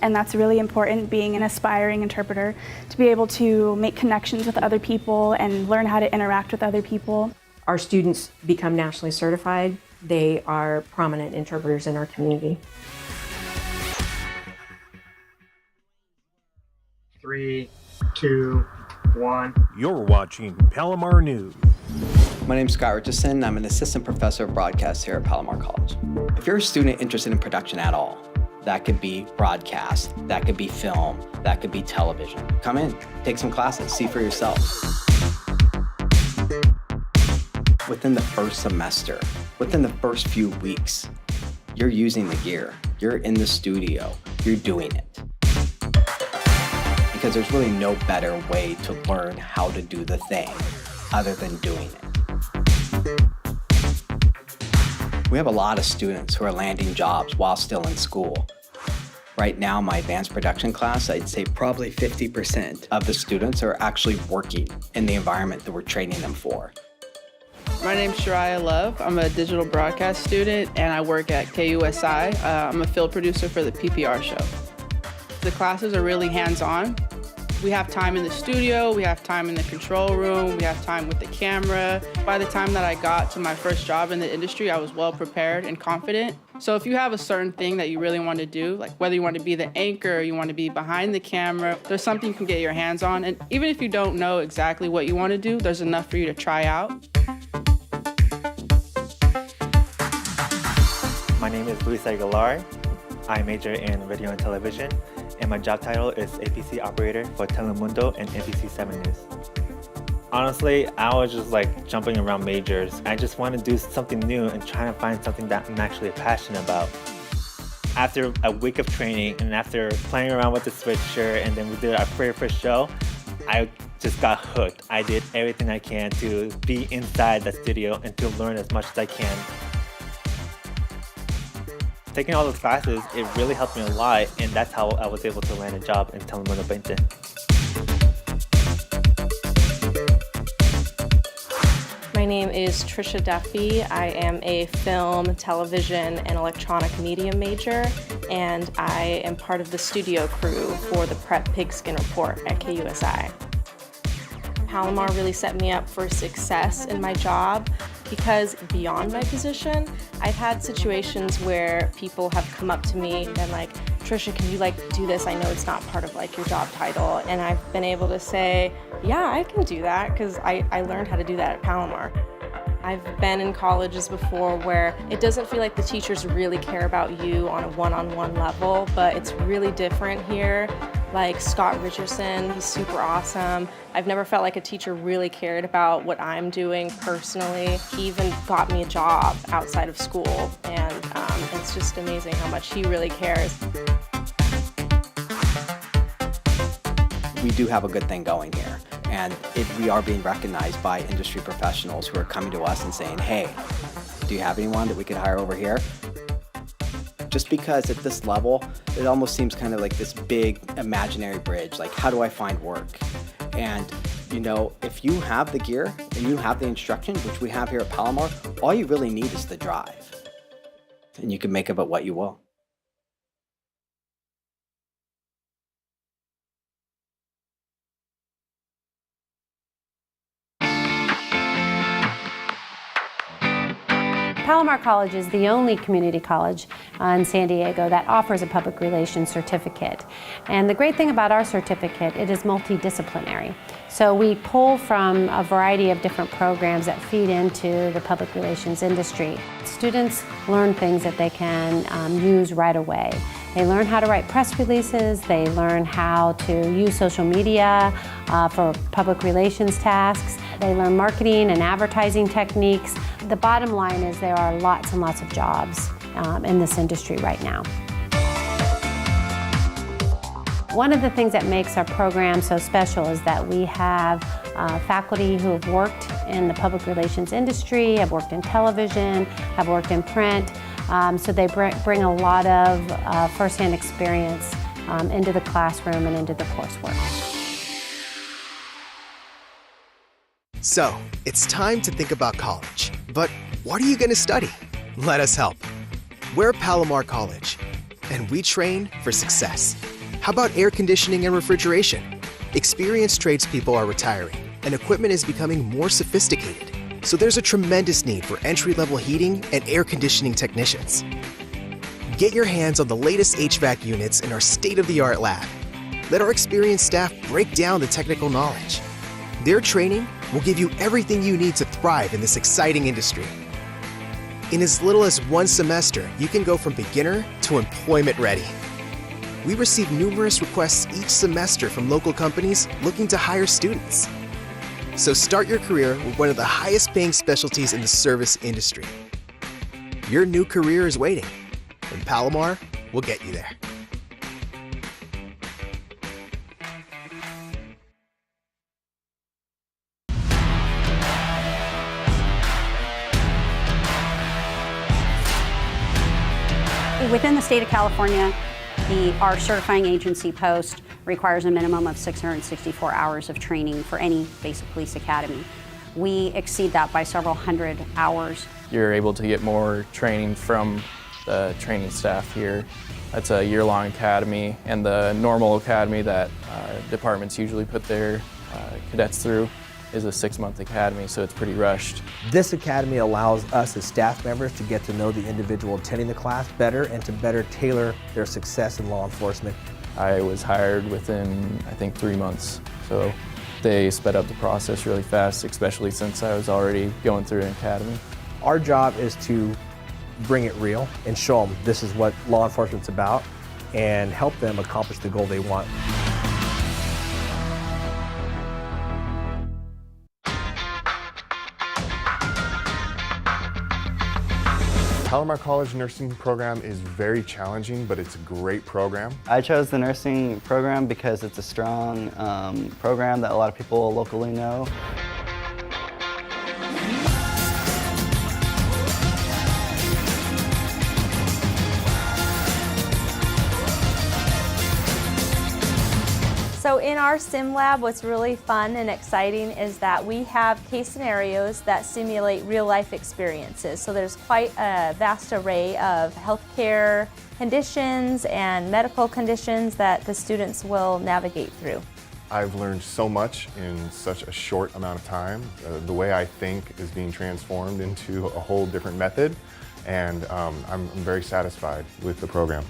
and that's really important, being an aspiring interpreter, to be able to make connections with other people and learn how to interact with other people. Our students become nationally certified. They are prominent interpreters in our community. 3, 2, 1. You're watching Palomar News. My name's Scott Richardson. I'm an assistant professor of broadcast here at Palomar College. If you're a student interested in production at all, that could be broadcast, that could be film, that could be television. Come in, take some classes, see for yourself. Within the first semester, within the first few weeks, you're using the gear, you're in the studio, you're doing it. Because there's really no better way to learn how to do the thing other than doing it. We have a lot of students who are landing jobs while still in school. Right now, my advanced production class, I'd say probably 50% of the students are actually working in the environment that we're training them for. My name's Shariah Love. I'm a digital broadcast student and I work at KUSI. I'm a field producer for the PPR show. The classes are really hands-on. We have time in the studio, we have time in the control room, we have time with the camera. By the time that I got to my first job in the industry, I was well prepared and confident. So if you have a certain thing that you really want to do, like whether you want to be the anchor or you want to be behind the camera, there's something you can get your hands on. And even if you don't know exactly what you want to do, there's enough for you to try out. My name is Luis Aguilar. I major in radio and television, and my job title is APC operator for Telemundo and NBC 7 News. Honestly, I was just like jumping around majors. I just want to do something new and trying to find something that I'm actually passionate about. After a week of training and after playing around with the switcher and then we did our very first show, I just got hooked. I did everything I can to be inside the studio and to learn as much as I can. Taking all those classes, it really helped me a lot, and that's how I was able to land a job in Telemundo 20. My name is Trisha Duffy. I am a film, television, and electronic media major, and I am part of the studio crew for the Prep Pigskin Report at KUSI. Palomar really set me up for success in my job because beyond my position, I've had situations where people have come up to me and like, Trisha, can you do this? I know it's not part of your job title. And I've been able to say, yeah, I can do that because I learned how to do that at Palomar. I've been in colleges before where it doesn't feel like the teachers really care about you on a one-on-one level, but it's really different here. Like Scott Richardson, he's super awesome. I've never felt like a teacher really cared about what I'm doing personally. He even got me a job outside of school, and it's just amazing how much he really cares. We do have a good thing going here, and we are being recognized by industry professionals who are coming to us and saying, hey, do you have anyone that we could hire over here? Just because at this level, it almost seems kind of like this big imaginary bridge, like how do I find work? And if you have the gear and you have the instruction, which we have here at Palomar, all you really need is the drive. And you can make of it what you will. Palomar College is the only community college in San Diego that offers a public relations certificate. And the great thing about our certificate, it is multidisciplinary. So we pull from a variety of different programs that feed into the public relations industry. Students learn things that they can use right away. They learn how to write press releases, they learn how to use social media for public relations tasks, they learn marketing and advertising techniques. The bottom line is there are lots and lots of jobs in this industry right now. One of the things that makes our program so special is that we have faculty who have worked in the public relations industry, have worked in television, have worked in print, so they bring a lot of firsthand experience into the classroom and into the coursework. So, it's time to think about college. But what are you going to study? Let us help. We're Palomar College, and we train for success. How about air conditioning and refrigeration? Experienced tradespeople are retiring, and equipment is becoming more sophisticated. So there's a tremendous need for entry-level heating and air conditioning technicians. Get your hands on the latest HVAC units in our state-of-the-art lab. Let our experienced staff break down the technical knowledge. Their training will give you everything you need to thrive in this exciting industry. In as little as 1 semester, you can go from beginner to employment ready. We receive numerous requests each semester from local companies looking to hire students. So start your career with one of the highest paying specialties in the service industry. Your new career is waiting, and Palomar will get you there. Within the state of California, our certifying agency post requires a minimum of 664 hours of training for any basic police academy. We exceed that by several hundred hours. You're able to get more training from the training staff here. That's a year-long academy, and the normal academy that departments usually put their cadets through is a 6-month academy, so it's pretty rushed. This academy allows us as staff members to get to know the individual attending the class better and to better tailor their success in law enforcement. I was hired within, I think, 3 months, so they sped up the process really fast, especially since I was already going through an academy. Our job is to bring it real and show them this is what law enforcement's about and help them accomplish the goal they want. Palomar College nursing program is very challenging, but it's a great program. I chose the nursing program because it's a strong program that a lot of people locally know. So in our sim lab, what's really fun and exciting is that we have case scenarios that simulate real life experiences. So there's quite a vast array of healthcare conditions and medical conditions that the students will navigate through. I've learned so much in such a short amount of time. The way I think is being transformed into a whole different method, and I'm very satisfied with the program.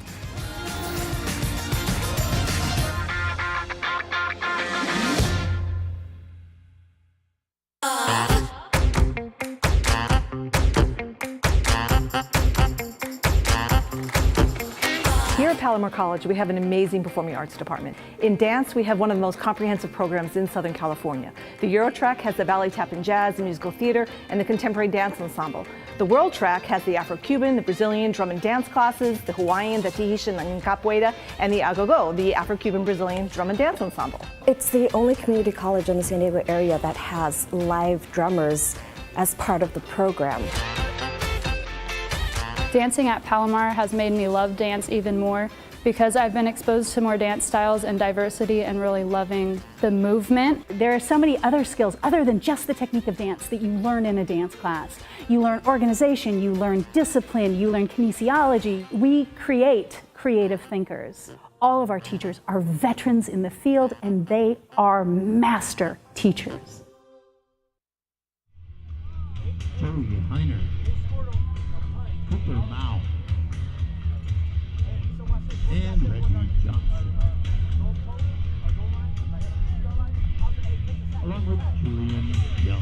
Here at Palomar College, we have an amazing performing arts department. In dance, we have one of the most comprehensive programs in Southern California. The Euro track has the ballet, tap and jazz, the musical theater, and the contemporary dance ensemble. The World track has the Afro-Cuban, the Brazilian drum and dance classes, the Hawaiian, the Tahitian, and capoeira, and the Agogo, the Afro-Cuban Brazilian drum and dance ensemble. It's the only community college in the San Diego area that has live drummers as part of the program. Dancing at Palomar has made me love dance even more because I've been exposed to more dance styles and diversity and really loving the movement. There are so many other skills other than just the technique of dance that you learn in a dance class. You learn organization, you learn discipline, you learn kinesiology. We create creative thinkers. All of our teachers are veterans in the field and they are master teachers. Heiner. Cooper Mao. And Reggie Johnson. Along with Julian Young.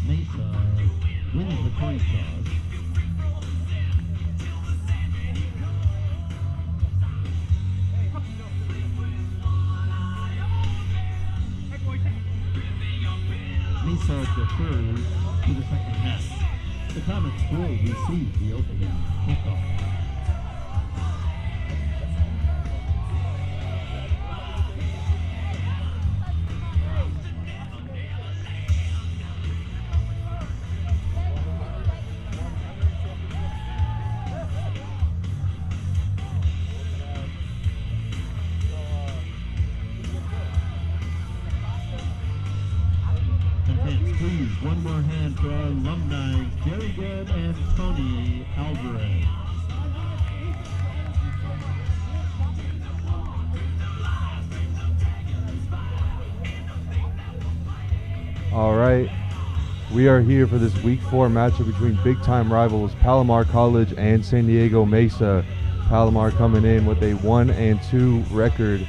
Mesa wins the coin toss. Mesa defers to the second half. The Comets will receive the opening kickoff. one more hand for our alumni, Gary Good and Tony Alvarez. All right, we are here for this Week 4 matchup between big-time rivals Palomar College and San Diego Mesa. Palomar coming in with a 1-2 record.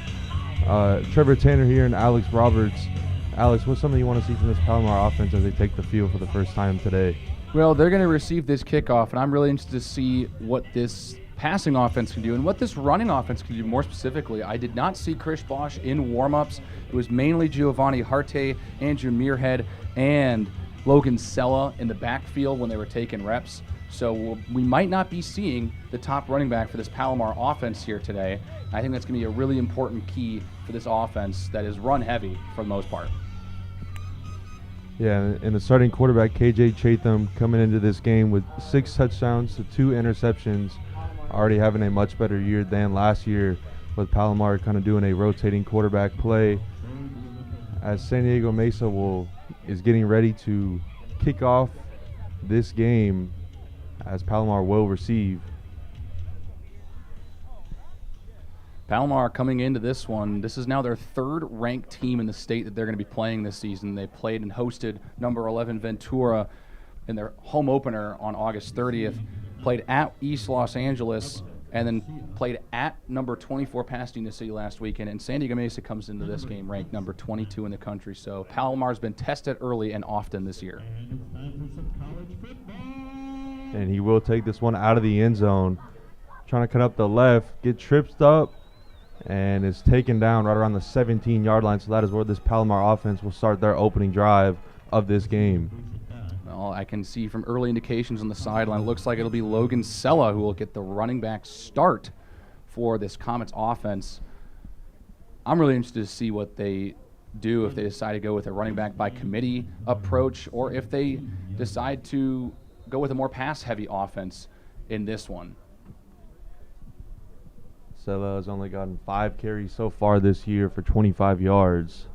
Trevor Tanner here and Alex Roberts. Alex, what's something you want to see from this Palomar offense as they take the field for the first time today? Well, they're going to receive this kickoff, and I'm really interested to see what this passing offense can do and what this running offense can do more specifically. I did not see Chris Bosch in warm-ups. It was mainly Giovanni Harte, Andrew Muirhead, and Logan Sella in the backfield when they were taking reps. So we might not be seeing the top running back for this Palomar offense here today. I think that's going to be a really important key for this offense that is run heavy for the most part. Yeah, and the starting quarterback, KJ Chatham, coming into this game with 6 touchdowns to 2 interceptions, already having a much better year than last year, with Palomar kind of doing a rotating quarterback play. As San Diego Mesa is getting ready to kick off this game, as Palomar will receive. Palomar coming into this one, this is now their 3rd ranked team in the state that they're going to be playing this season. They played and hosted number 11 Ventura in their home opener on August 30th, played at East Los Angeles, and then played at number 24 Pasadena City last weekend. And San Diego Mesa comes into this game ranked number 22 in the country. So Palomar's been tested early and often this year. And he will take this one out of the end zone. Trying to cut up the left, get tripped up, and is taken down right around the 17-yard line. So that is where this Palomar offense will start their opening drive of this game. Well, I can see from early indications on the sideline, it looks like it'll be Logan Sella who will get the running back start for this Comets offense. I'm really interested to see what they do if they decide to go with a running back by committee approach or if they decide to go with a more pass-heavy offense in this one. Sella has only gotten 5 carries so far this year for 25 yards.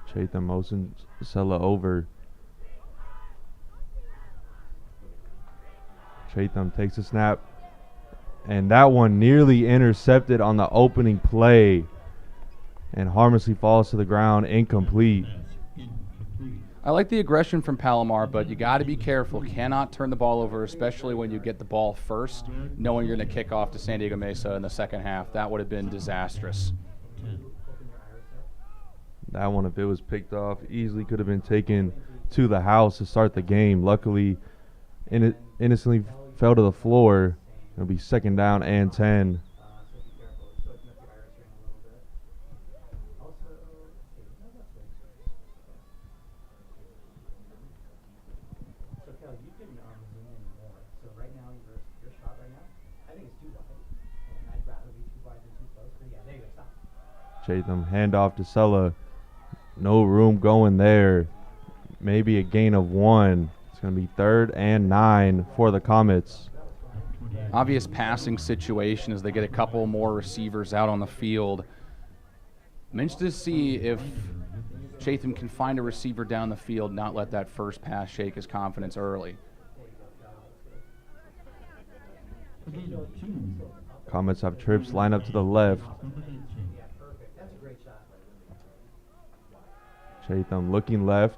Chatham motions Sella over. Chatham takes a snap, and that one nearly intercepted on the opening play and harmlessly falls to the ground, incomplete. I like the aggression from Palomar, but you got to be careful. Cannot turn the ball over, especially when you get the ball first, knowing you're going to kick off to San Diego Mesa in the second half. That would have been disastrous. That one, if it was picked off, easily could have been taken to the house to start the game. Luckily, it innocently fell to the floor. It'll be 2nd down and 10. Chatham, handoff to Sella. No room going there. Maybe a gain of 1. It's going to be 3rd and 9 for the Comets. Obvious passing situation as they get a couple more receivers out on the field. I'm interested to see if Chatham can find a receiver down the field, not let that first pass shake his confidence early. Comets have trips line up to the left. Chatham looking left,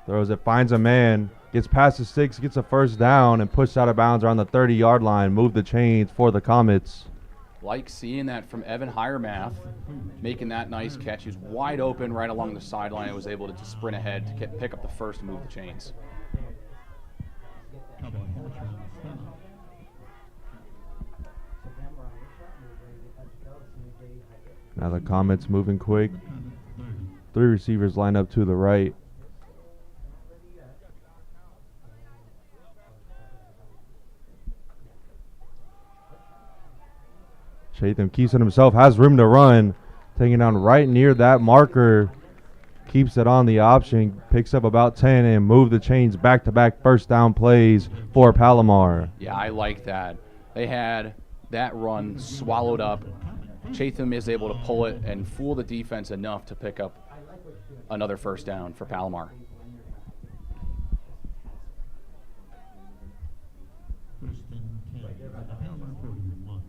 throws it, finds a man, gets past the sticks, gets a first down, and pushed out of bounds around the 30-yard line. Move the chains for the Comets. Like seeing that from Evan Hiremath, making that nice catch. He was wide open right along the sideline and was able to sprint ahead to pick up the first and move the chains. Now the Comets moving quick. 3 receivers line up to the right. Chatham keeps it himself, has room to run. Taking down right near that marker. Keeps it on the option, picks up about 10 and move the chains back-to-back first down plays for Palomar. Yeah, I like that. They had that run swallowed up Chatham is able to pull it and fool the defense enough to pick up another first down for Palomar. First and 10 at the Palomar 41.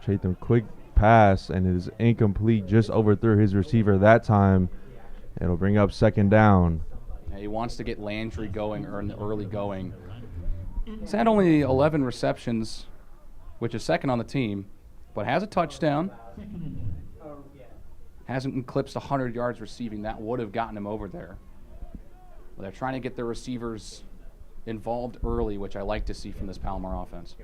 Chatham quick pass and it is incomplete, just overthrew his receiver that time. It'll bring up second down. Yeah, he wants to get Landry going early going. He's had only 11 receptions, which is second on the team, but has a touchdown. Hasn't eclipsed 100 yards receiving. That would have gotten him over there. But they're trying to get their receivers involved early, which I like to see from this Palomar offense.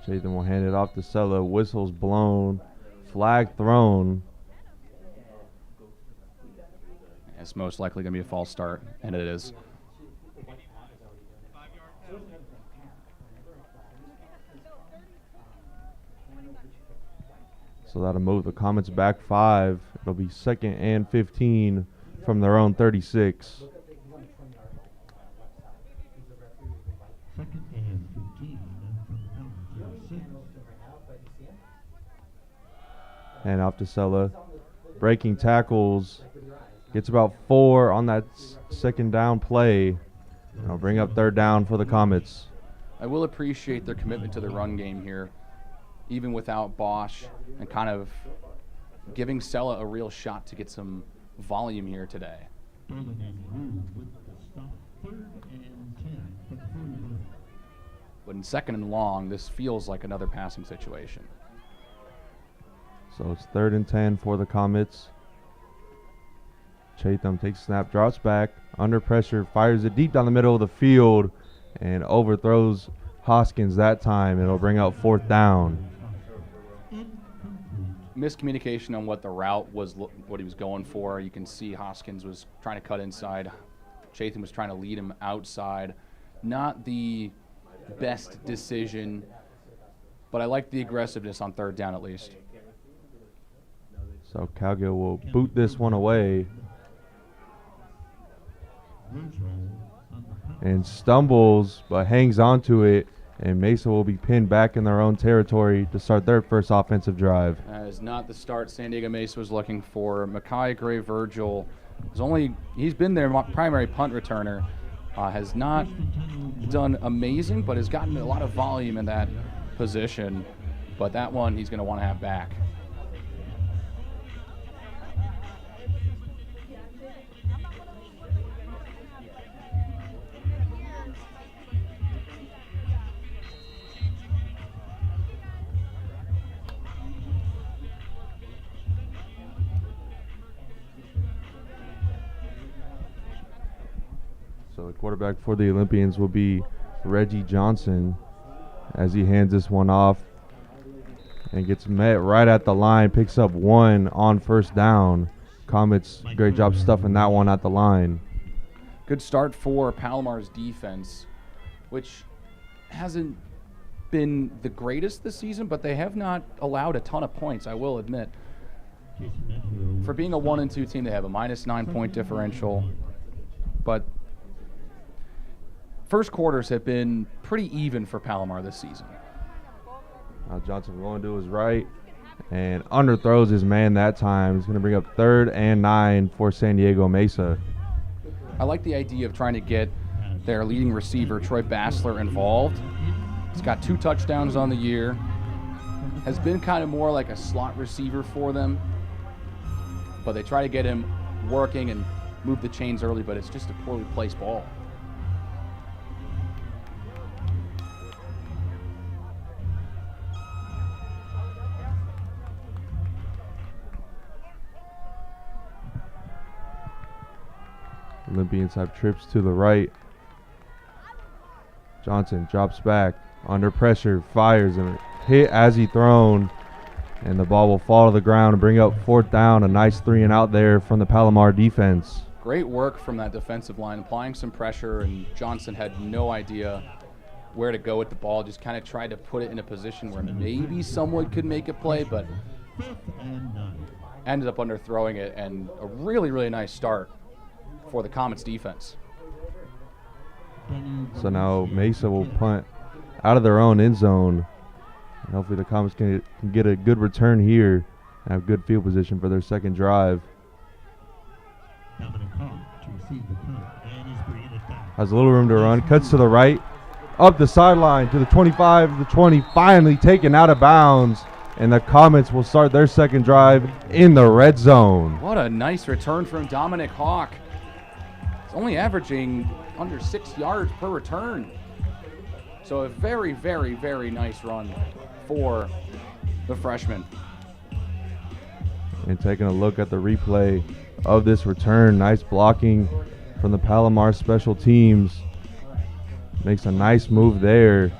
Chatham will hand it off to Sella. Whistles blown, flag thrown. It's most likely going to be a false start, and it is. So that'll move the Comets back 5. It'll be 2nd and 15 from their own 36. Second and 15 from Palomar 36. And off to Sella. Breaking tackles. Gets about 4 on that second down play. It'll bring up third down for the Comets. I will appreciate their commitment to the run game here, even without Bosch, and kind of giving Sella a real shot to get some volume here today. With the stop. Third and 10 from the 41. But in second and long, this feels like another passing situation. So it's 3rd and 10 for the Comets. Chatham takes snap, drops back, under pressure, fires it deep down the middle of the field, and overthrows Hoskins that time. It'll bring out 4th down. Miscommunication on what the route was, what he was going for. You can see Hoskins was trying to cut inside. Chatham was trying to lead him outside. Not the best decision, but I like the aggressiveness on 3rd down at least. So Calgill will boot this one away. And stumbles, but hangs onto it, and Mesa will be pinned back in their own territory to start their first offensive drive. That is not the start San Diego Mesa was looking for. Makai Gray Virgil he's been their primary punt returner. Has not done amazing, but has gotten a lot of volume in that position. But that one he's going to want to have back. So the quarterback for the Olympians will be Reggie Johnson as he hands this one off and gets met right at the line, picks up 1 on first down. Comets, great job stuffing that one at the line. Good start for Palomar's defense, which hasn't been the greatest this season, but they have not allowed a ton of points, I will admit. For being a 1-2 team, they have a -9 point differential, but first quarters have been pretty even for Palomar this season. Now Johnson going to his right and underthrows his man that time. He's going to bring up 3rd and 9 for San Diego Mesa. I like the idea of trying to get their leading receiver, Troy Bassler, involved. He's got 2 touchdowns on the year. Has been kind of more like a slot receiver for them. But they try to get him working and move the chains early, but it's just a poorly placed ball. Olympians have trips to the right. Johnson drops back, under pressure, fires, and hit as he thrown. And the ball will fall to the ground and bring up 4th down. A nice 3 and out there from the Palomar defense. Great work from that defensive line, applying some pressure, and Johnson had no idea where to go with the ball. Just kind of tried to put it in a position where maybe someone could make a play, but ended up underthrowing it, and a really, really nice start for the Comets defense. So now Mesa will punt out of their own end zone. And hopefully the Comets can get a good return here and have good field position for their second drive. Has a little room to run, cuts to the right, up the sideline to the 25, the 20, finally taken out of bounds, and the Comets will start their second drive in the red zone. What a nice return from Dominic Hawk. He's only averaging under 6 yards per return. So a very, very, very nice run for the freshman. And taking a look at the replay of this return, nice blocking from the Palomar special teams. Makes a nice move there.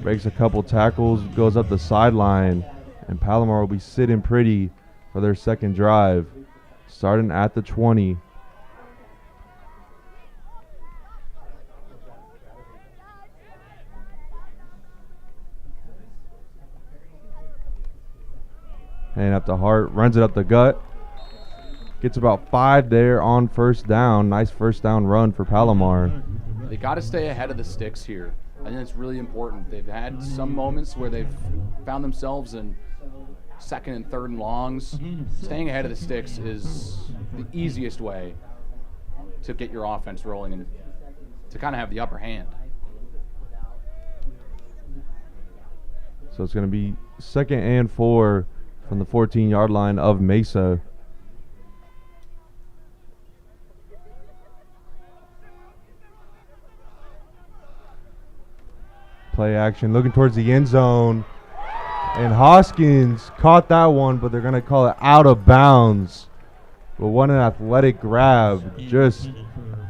Breaks a couple tackles, goes up the sideline, and Palomar will be sitting pretty for their second drive, starting at the 20. And up the heart, runs it up the gut. Gets about 5 there on first down. Nice first down run for Palomar. They got to stay ahead of the sticks here. I think it's really important. They've had some moments where they've found themselves in second and third and longs. Staying ahead of the sticks is the easiest way to get your offense rolling and to kind of have the upper hand. So it's going to be 2nd and 4 from the 14-yard line of Mesa. Play action, looking towards the end zone. And Hoskins caught that one, but they're going to call it out of bounds. But what an athletic grab just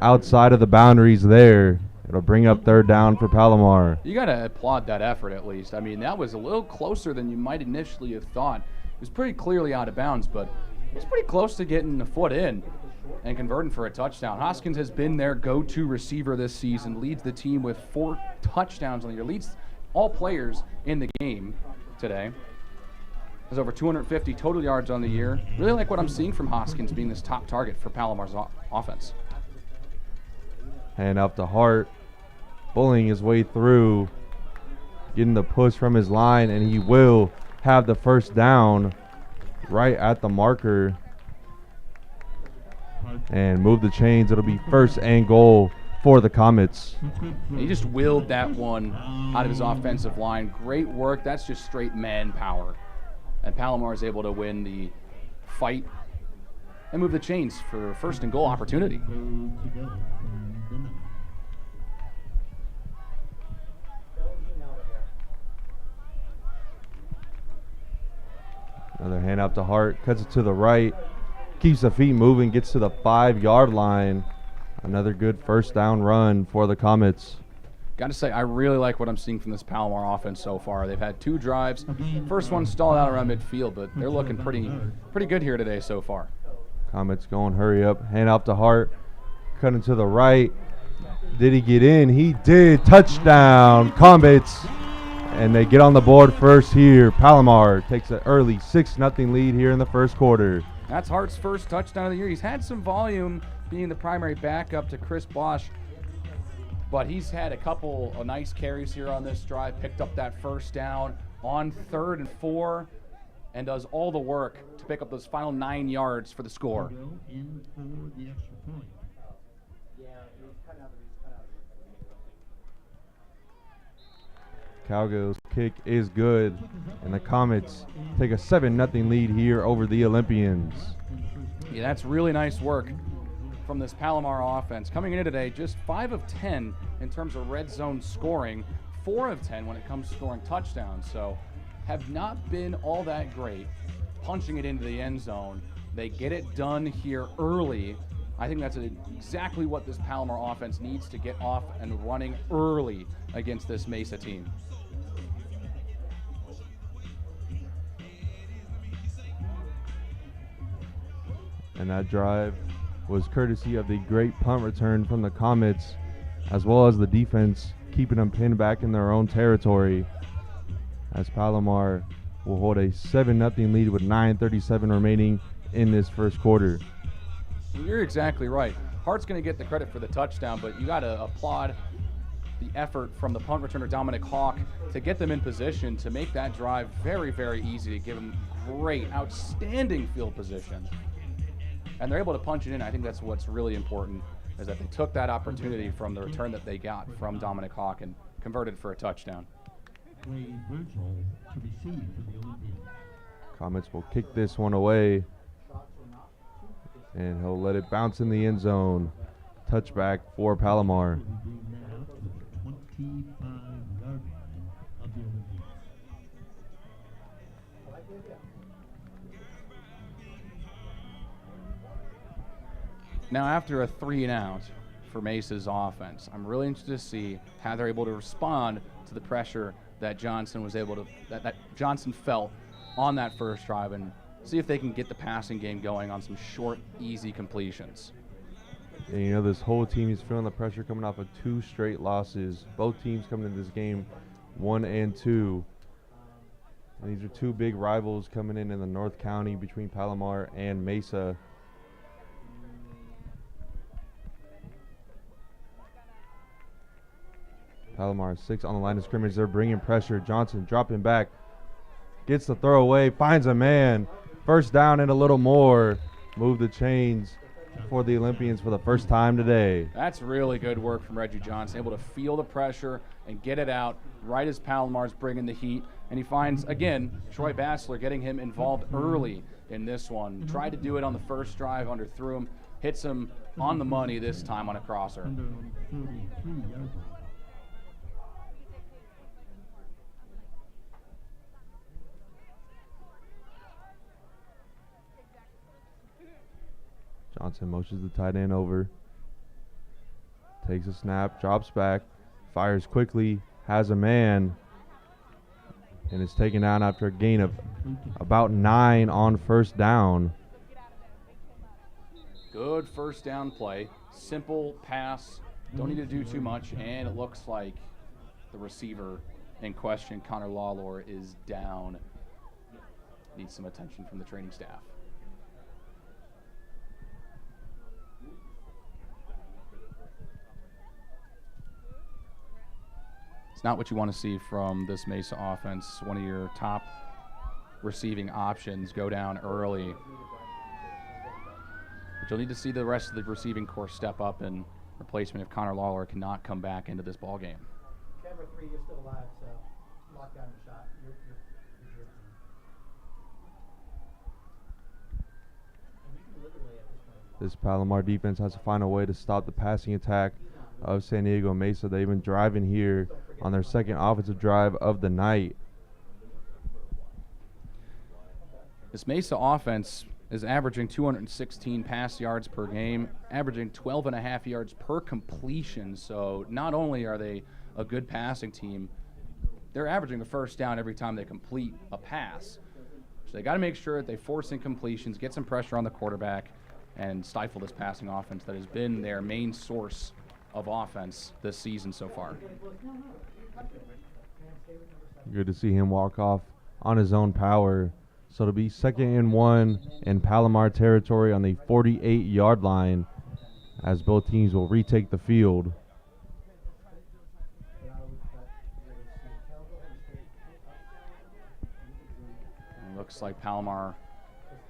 outside of the boundaries there. It'll bring up 3rd down for Palomar. You got to applaud that effort at least. I mean, that was a little closer than you might initially have thought. It was pretty clearly out of bounds, but it was pretty close to getting a foot in and converting for a touchdown. Hoskins has been their go-to receiver this season, leads the team with 4 touchdowns on the year, leads all players in the game today. Has over 250 total yards on the year. Really like what I'm seeing from Hoskins being this top target for Palomar's offense. Hand up to Hart, bullying his way through, getting the push from his line, and he will have the first down right at the marker and move the chains. It'll be 1st and goal for the Comets. He just willed that one out of his offensive line. Great work. That's just straight manpower. And Palomar is able to win the fight and move the chains for 1st and goal opportunity. Another hand out to Hart, cuts it to the right, keeps the feet moving, gets to the 5-yard line. Another good first down run for the Comets. Got to say, I really like what I'm seeing from this Palomar offense so far. They've had 2 drives. First one stalled out around midfield, but they're looking pretty good here today so far. Comets going, hurry up, hand out to Hart, cutting to the right. Did he get in? He did. Touchdown, Comets. And they get on the board first here. Palomar takes an early 6-0 lead here in the first quarter. That's Hart's first touchdown of the year. He's had some volume being the primary backup to Chris Bosch, but he's had a couple of nice carries here on this drive, picked up that first down on 3rd and 4, and does all the work to pick up those final 9 yards for the score. Cowgirls' kick is good, and the Comets take a 7-0 lead here over the Olympians. Yeah, that's really nice work from this Palomar offense. Coming in today, just 5 of 10 in terms of red zone scoring, 4 of 10 when it comes to scoring touchdowns. So have not been all that great punching it into the end zone. They get it done here early. I think that's exactly what this Palomar offense needs to get off and running early against this Mesa team. And that drive was courtesy of the great punt return from the Comets, as well as the defense keeping them pinned back in their own territory, as Palomar will hold a 7-0 lead with 9:37 remaining in this first quarter. You're exactly right. Hart's going to get the credit for the touchdown, but you got to applaud the effort from the punt returner Dominic Hawk to get them in position to make that drive very, very easy, to give them great, outstanding field position. And they're able to punch it in. I think that's what's really important, is that they took that opportunity from the return that they got from Dominic Hawk and converted for a touchdown. Comets will kick this one away, and he'll let it bounce in the end zone. Touchback for Palomar. Now, after a 3-and-out for Mesa's offense, I'm really interested to see how they're able to respond to the pressure that Johnson was able to, that Johnson felt on that first drive, and see if they can get the passing game going on some short, easy completions. And you know, this whole team is feeling the pressure coming off of 2 straight losses. Both teams coming into this game 1-2. And these are 2 big rivals coming in the North County between Palomar and Mesa. Palomar 6 on the line of scrimmage. They're bringing pressure. Johnson dropping back. Gets the throw away. Finds a man. First down and a little more. Move the chains for the Olympians for the first time today. That's really good work from Reggie Johnson, able to feel the pressure and get it out right as Palomar's bringing the heat. And he finds, again, Troy Bassler getting him involved early in this one. Tried to do it on the first drive, underthrew him, hits him on the money this time on a crosser. Johnson motions the tight end over. Takes a snap, drops back, fires quickly, has a man, and is taken down after a gain of about 9 on first down. Good first down play. Simple pass. Don't need to do too much, and it looks like the receiver in question, Connor Lawlor, is down. Needs some attention from the training staff. It's not what you want to see from this Mesa offense. One of your top receiving options go down early. But you'll need to see the rest of the receiving corps step up in replacement if Connor Lawler cannot come back into this ball game. Camera 3, you're still alive, so lock down your shot. You're This Palomar defense has to find a way to stop the passing attack of San Diego Mesa. They've been driving here on their second offensive drive of the night. This Mesa offense is averaging 216 pass yards per game, averaging 12.5 yards per completion. So not only are they a good passing team, they're averaging a first down every time they complete a pass. So they got to make sure that they force incompletions, get some pressure on the quarterback, and stifle this passing offense that has been their main source of offense this season so far. Good to see him walk off on his own power. So it'll be 2nd and 1 in Palomar territory on the 48-yard line as both teams will retake the field. It looks like Palomar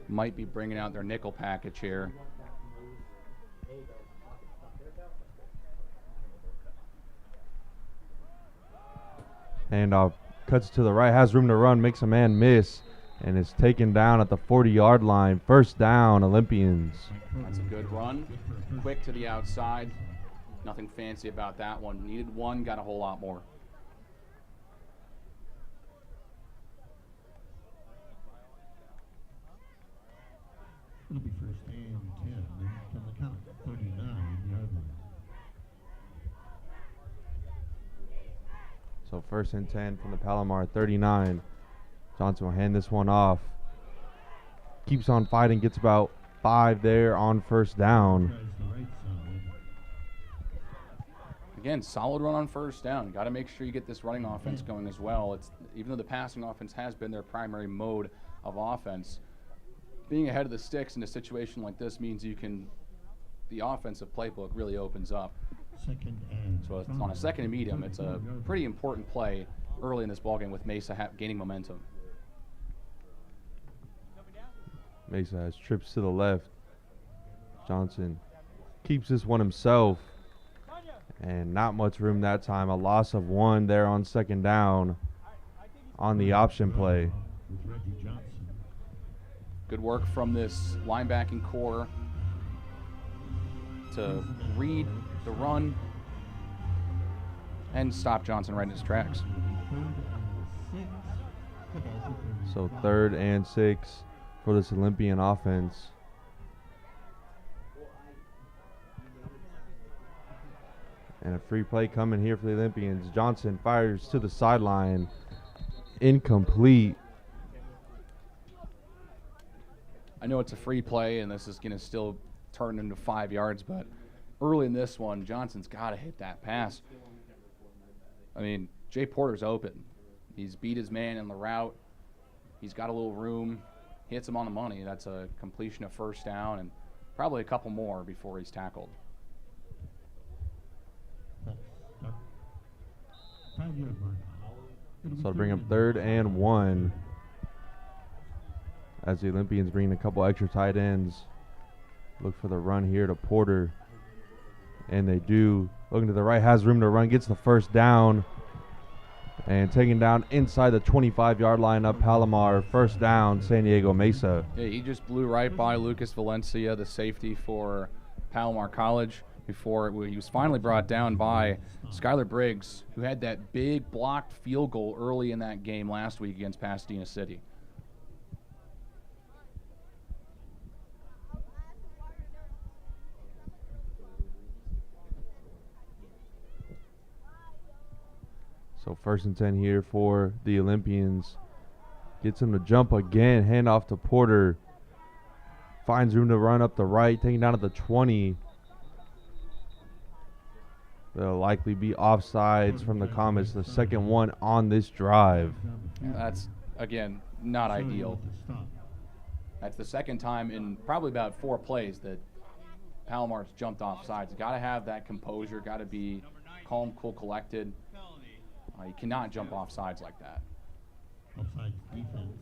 might be bringing out their nickel package here. Handoff cuts to the right, has room to run, makes a man miss, and is taken down at the 40-yard line. First down, Olympians. That's a good run. Quick to the outside. Nothing fancy about that one. Needed one, got a whole lot more. It'll be first and 10 from the count, 39-yard line. So 1st and 10 from the Palomar 39. Johnson will hand this one off. Keeps on fighting, gets about 5 there on first down. Again, solid run on first down. Got to make sure you get this running offense going as well. It's even though the passing offense has been their primary mode of offense, being ahead of the sticks in a situation like this means the offensive playbook really opens up. So it's on a 2nd and medium, it's a pretty important play early in this ballgame with Mesa gaining momentum. Mesa has trips to the left. Johnson keeps this one himself. And not much room that time. A loss of 1 there on 2nd down on the option play. Good work from this linebacking core to read the run and stop Johnson right in his tracks. So 3rd and 6 for this Olympian offense. And a free play coming here for the Olympians. Johnson fires to the sideline. Incomplete. I know it's a free play, and this is going to still turn into 5 yards, but early in this one, Johnson's got to hit that pass. I mean, Jay Porter's open. He's beat his man in the route. He's got a little room. Hits him on the money. That's a completion of first down and probably a couple more before he's tackled. So to bring up 3rd and 1 as the Olympians bring a couple extra tight ends. Look for the run here to Porter. And they do. Looking to the right, has room to run, gets the first down. And taking down inside the 25-yard line up Palomar. First down, San Diego Mesa. Yeah, he just blew right by Lucas Valencia, the safety for Palomar College, before he was finally brought down by Skylar Briggs, who had that big blocked field goal early in that game last week against Pasadena City. So 1st and 10 here for the Olympians. Gets him to jump again, handoff to Porter. Finds room to run up the right, taking down at the 20. There'll likely be offsides from the Comets, the 2nd one on this drive. That's, again, not ideal. That's the 2nd time in probably about 4 plays that Palomar's jumped off sides. Got to have that composure, got to be calm, cool, collected. You cannot jump off sides like that. Offside defense.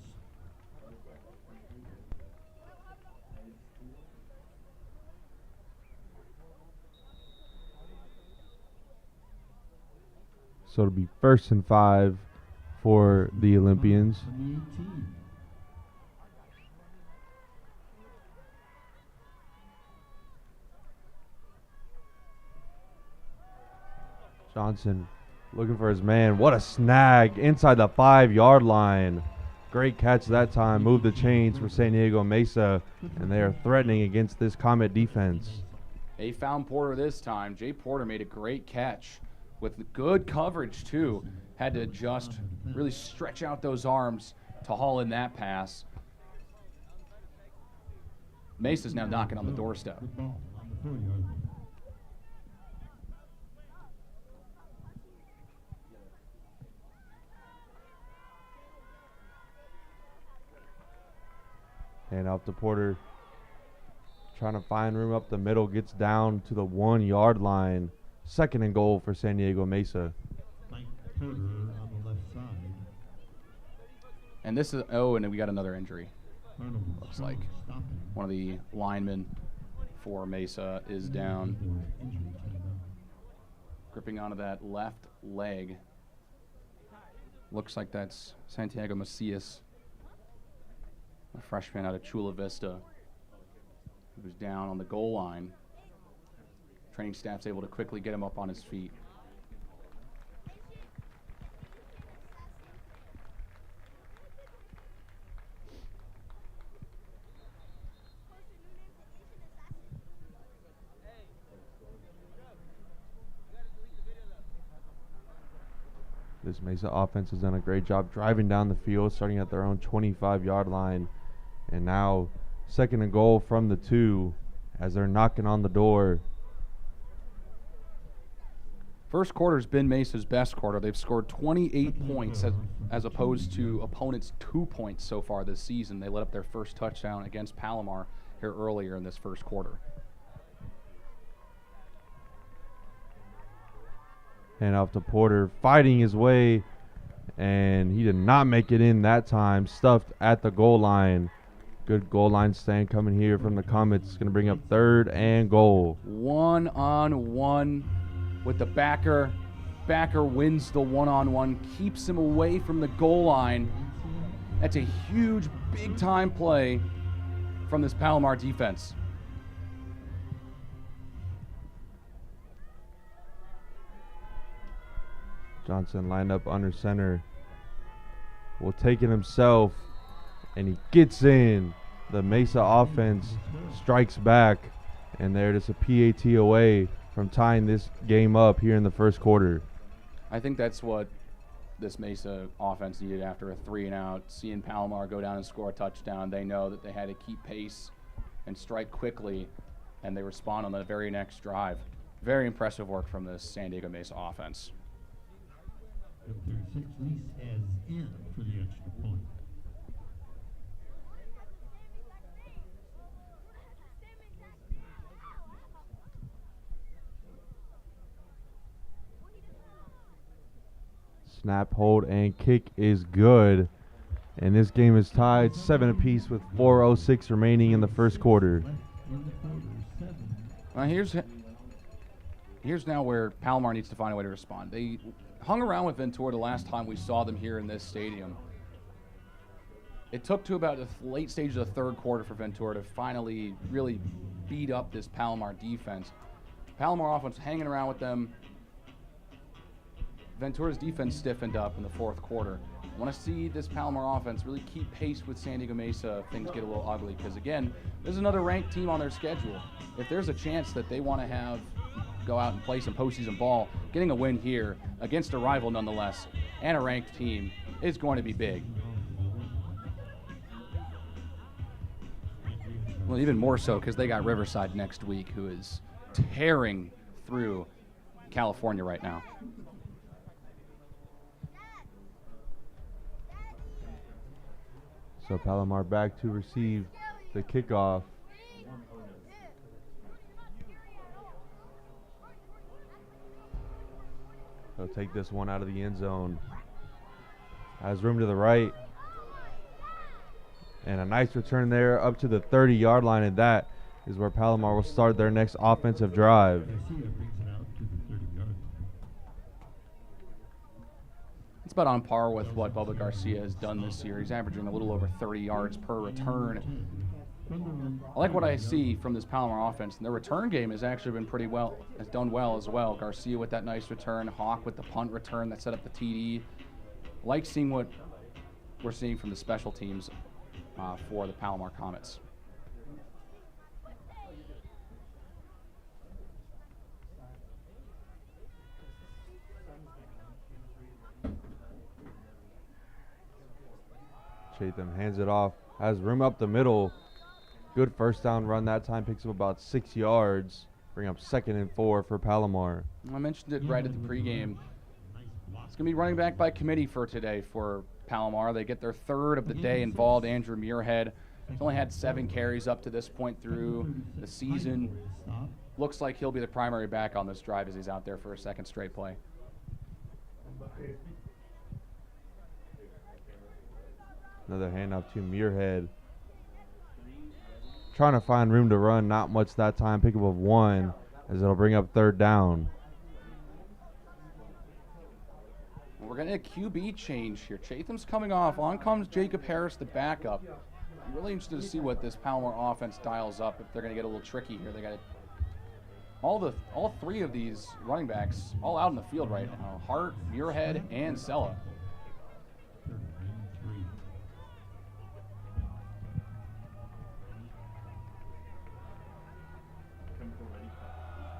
So it'll be 1st and 5 for the Olympians. Johnson looking for his man. What a snag inside the 5-yard line. Great catch that time. Moved the chains for San Diego Mesa, and they are threatening against this Comet defense. They found Porter this time. Jay Porter made a great catch with good coverage too. Had to just really stretch out those arms to haul in that pass. Mesa's now knocking on the doorstep. And up to Porter, trying to find room up the middle, gets down to the 1-yard line. 2nd and goal for San Diego Mesa. On the left side. And this is, and then we got another injury. Looks like one of the linemen for Mesa is down. Gripping onto that left leg. Looks like that's Santiago Macias, a freshman out of Chula Vista, who's down on the goal line. Training staff's able to quickly get him up on his feet. This Mesa offense has done a great job driving down the field, starting at their own 25-yard line. And now 2nd and goal from the 2 as they're knocking on the door. First quarter's been Mesa's best quarter. They've scored 28 points as opposed to opponents' 2 points so far this season. They let up their first touchdown against Palomar here earlier in this first quarter. And off to Porter, fighting his way, and he did not make it in that time. Stuffed at the goal line. Good goal line stand coming here from the Comets. Going to bring up 3rd and goal. 1-on-1 with the backer. Backer wins the 1-on-1, keeps him away from the goal line. That's a huge, big-time play from this Palomar defense. Johnson lined up under center. Will take it himself, and he gets in. The Mesa offense strikes back, and there it is, a PAT away from tying this game up here in the first quarter. I think that's what this Mesa offense needed after a 3-and-out. Seeing Palomar go down and score a touchdown, they know that they had to keep pace and strike quickly, and they respond on the very next drive. Very impressive work from this San Diego Mesa offense. 36 Lease as in for the extra point. Snap, hold, and kick is good. And this game is tied 7 apiece with 4:06 remaining in the first quarter. Here's now where Palomar needs to find a way to respond. They hung around with Ventura the last time we saw them here in this stadium. It took to about the late stage of the third quarter for Ventura to finally really beat up this Palomar defense. Palomar offense hanging around with them. Ventura's defense stiffened up in the fourth quarter. I want to see this Palomar offense really keep pace with San Diego Mesa if things get a little ugly, because again, there's another ranked team on their schedule. If there's a chance that they want to go out and play some postseason ball, getting a win here against a rival nonetheless and a ranked team is going to be big. Well, even more so because they got Riverside next week, who is tearing through California right now. So Palomar back to receive the kickoff. They'll take this one out of the end zone. Has room to the right. And a nice return there up to the 30-yard line, and that is where Palomar will start their next offensive drive. It's about on par with what Bubba Garcia has done this year. He's averaging a little over 30 yards per return. I like what I see from this Palomar offense, and their return game has actually been pretty well, has done well as well. Garcia with that nice return, Hawk with the punt return that set up the TD. I like seeing what we're seeing from the special teams for the Palomar Comets. Chatham hands it off, has room up the middle. Good first down run that time, picks up about 6 yards. Bring up 2nd and 4 for Palomar. I mentioned it right at the pregame. It's going to be running back by committee for today for Palomar. They get their third of the day involved. Andrew Muirhead. He's only had 7 carries up to this point through the season. Looks like he'll be the primary back on this drive as he's out there for a second straight play. Another handoff to Muirhead. Trying to find room to run, not much that time. Pickup of 1 as it'll bring up 3rd down. We're going to get a QB change here. Chatham's coming off. On comes Jacob Harris, the backup. I'm really interested to see what this Palomar offense dials up, if they're going to get a little tricky here. They got all 3 of these running backs all out in the field right now. Hart, Muirhead, and Sella.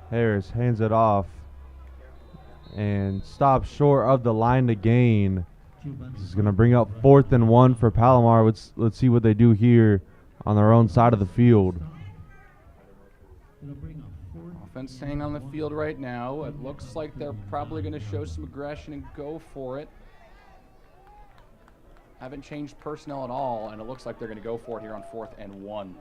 Harris hands it off and stops short of the line to gain. This is going to bring up 4th and 1 for Palomar. Let's see what they do here on their own side of the field. offense staying on the field right now. It looks like they're probably going to show some aggression and go for it. Haven't changed personnel at all, and it looks like they're going to go for it here on 4th and 1.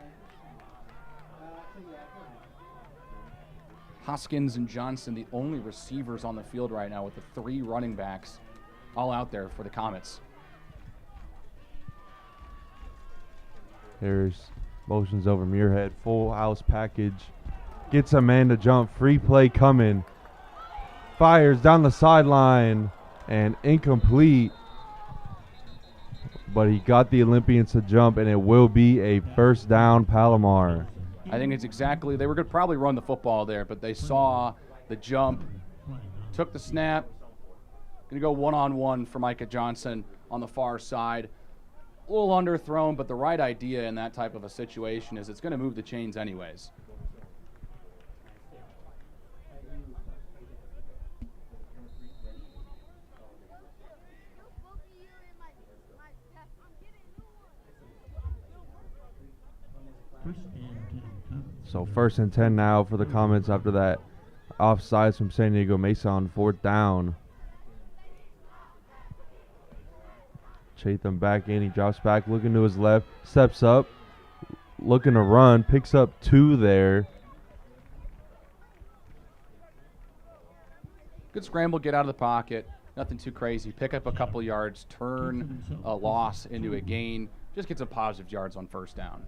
Hoskins and Johnson, the only receivers on the field right now, with the 3 running backs all out there for the Comets. There's motions over Muirhead, full house package. Gets a man to jump, free play coming. Fires down the sideline and incomplete. But he got the Olympians to jump, and it will be a first down, Palomar. I think it's exactly, they were going to probably run the football there, but they saw the jump, took the snap, going to go one-on-one for Micah Johnson on the far side. A little underthrown, but the right idea in that type of a situation is it's going to move the chains anyways. So 1st and 10 now for the Comets after that offsides from San Diego Mesa on 4th down. Chatham back in, he drops back, looking to his left, steps up, looking to run, picks up 2 there. Good scramble, get out of the pocket, nothing too crazy. Pick up a couple yards, turn a loss into a gain, just get some positive yards on 1st down.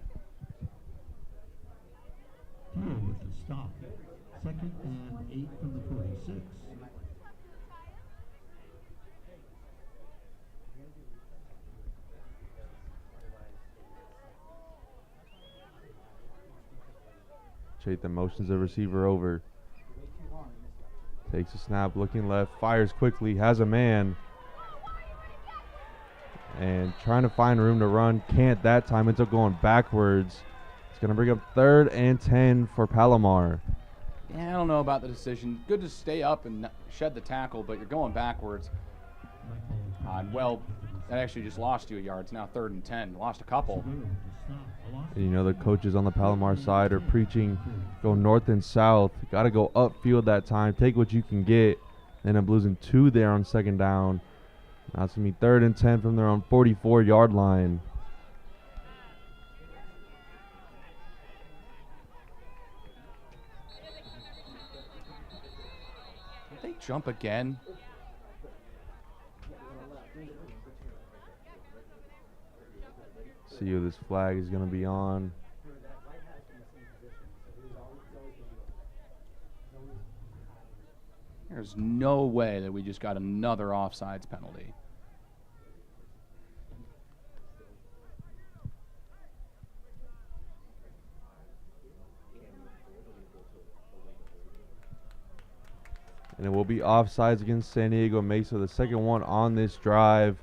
With the stop. 2nd and 8 from the 46. Chatham motions the receiver over. Takes a snap, looking left, fires quickly, has a man. And trying to find room to run, can't that time, ends up going backwards. It's going to bring up 3rd and 10 for Palomar. Yeah, I don't know about the decision. Good to stay up and shed the tackle, but you're going backwards. Well, that actually just lost you a yard. It's now 3rd and 10. Lost a couple. And you know the coaches on the Palomar side are preaching, go north and south. Got to go upfield that time. Take what you can get. End up losing 2 there on 2nd down. Now it's going to be 3rd and 10 from their own 44-yard line. They jump again. See who this flag is going to be on. There's no way that we just got another offsides penalty. And it will be offsides against San Diego Mesa, the second one on this drive.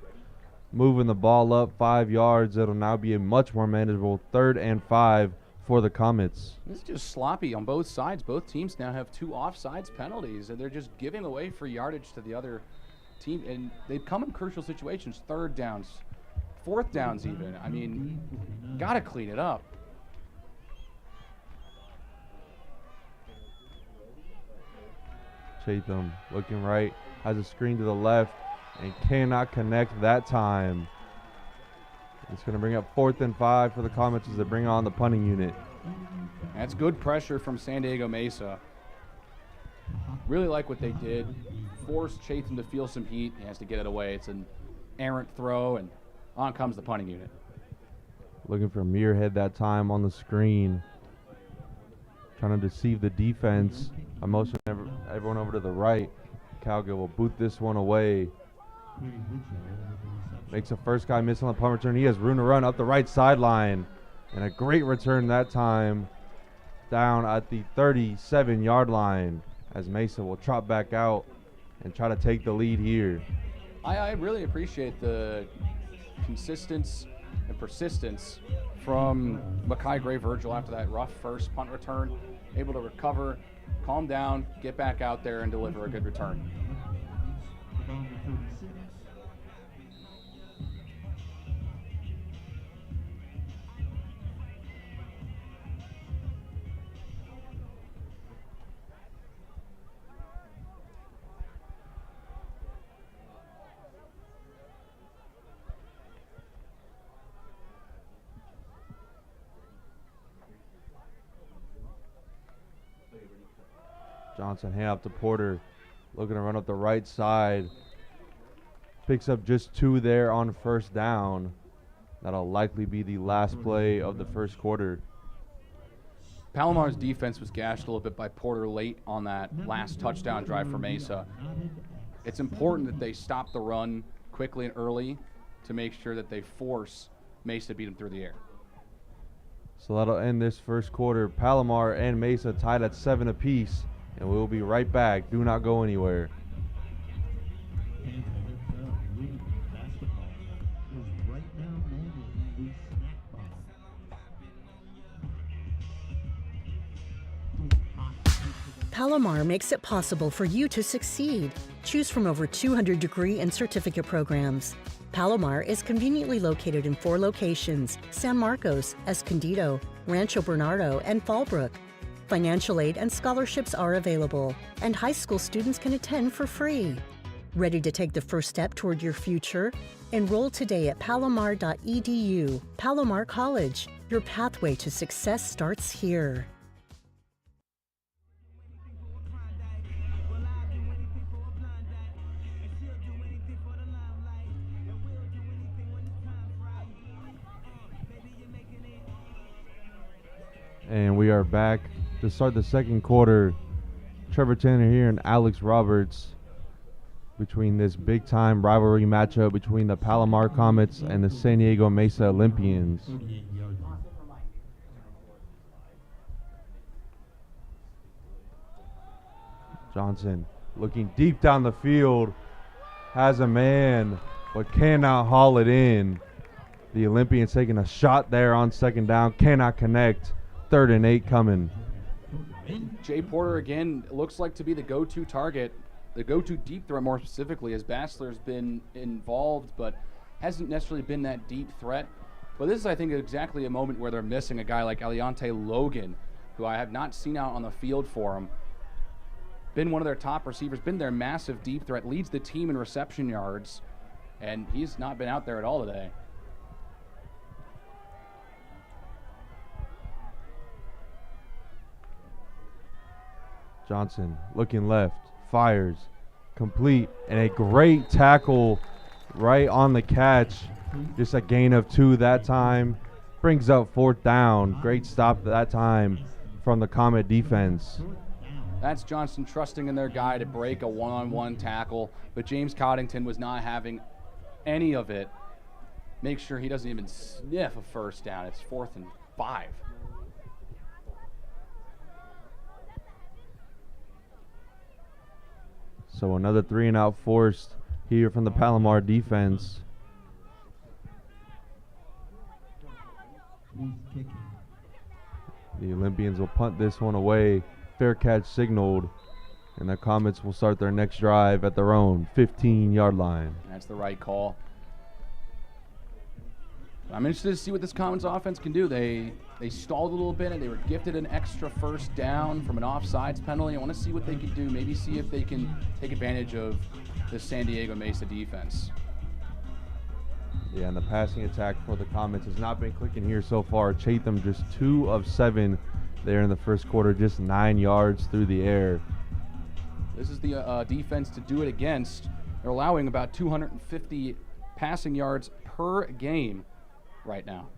Moving the ball up 5 yards. It'll now be a much more manageable 3rd and 5 for the Comets. This is just sloppy on both sides. Both teams now have 2 offsides penalties, and they're just giving away free yardage to the other team. And they've come in crucial situations, 3rd downs, 4th downs even. I mean, got to clean it up. Chatham looking right, has a screen to the left, and cannot connect that time. It's going to bring up 4th and 5 for the Comets as they bring on the punting unit. That's good pressure from San Diego Mesa. Really like what they did. Forced Chatham to feel some heat. He has to get it away. It's an errant throw, and on comes the punting unit. Looking for Muirhead that time on the screen. Trying to deceive the defense. I motion everyone over to the right. Calgill will boot this one away. Makes the first guy miss on the punt return. He has room to run up the right sideline. And a great return that time down at the 37-yard line as Mesa will trot back out and try to take the lead here. I really appreciate the consistency and persistence from Mackay Gray Virgil after that rough first punt return. Able to recover, calm down, get back out there and deliver a good return. Johnson hand up to Porter, looking to run up the right side. Picks up just 2 there on first down. That'll likely be the last play of the first quarter. Palomar's defense was gashed a little bit by Porter late on that last touchdown drive for Mesa. It's important that they stop the run quickly and early to make sure that they force Mesa to beat them through the air. So that'll end this first quarter. Palomar and Mesa tied at 7 apiece, and we'll be right back. Do not go anywhere. Palomar makes it possible for you to succeed. Choose from over 200 degree and certificate programs. Palomar is conveniently located in 4 locations: San Marcos, Escondido, Rancho Bernardo, and Fallbrook. Financial aid and scholarships are available, and high school students can attend for free. Ready to take the first step toward your future? Enroll today at palomar.edu. Palomar College, your pathway to success starts here. And we are back to start the second quarter. Trevor Tanner here and Alex Roberts between this big-time rivalry matchup between the Palomar Comets and the San Diego Mesa Olympians. Johnson looking deep down the field, has a man, but cannot haul it in. The Olympians taking a shot there on second down, cannot connect. 3rd and 8 coming. Jay Porter again looks like to be the go-to target, the go-to deep threat more specifically, as Bassler's been involved but hasn't necessarily been that deep threat. But this is, I think, exactly a moment where they're missing a guy like Eliante Logan, who I have not seen out on the field for him. Been one of their top receivers, been their massive deep threat, leads the team in reception yards, and he's not been out there at all today. Johnson looking left, fires, complete, and a great tackle right on the catch. Just a gain of 2 that time. Brings up 4th down. Great stop that time from the Comet defense. That's Johnson trusting in their guy to break a one-on-one tackle, but James Coddington was not having any of it. Make sure he doesn't even sniff a first down. It's 4th and 5. So another 3-and-out forced here from the Palomar defense. The Olympians will punt this one away. Fair catch signaled, and the Comets will start their next drive at their own 15-yard line. That's the right call. I'm interested to see what this Comets offense can do. They stalled a little bit, and they were gifted an extra first down from an offsides penalty. I want to see what they can do, maybe see if they can take advantage of the San Diego Mesa defense. Yeah, and the passing attack for the Comets has not been clicking here so far. Chatham just 2 of 7 there in the first quarter, just 9 yards through the air. This is the defense to do it against. They're allowing about 250 passing yards per game right now.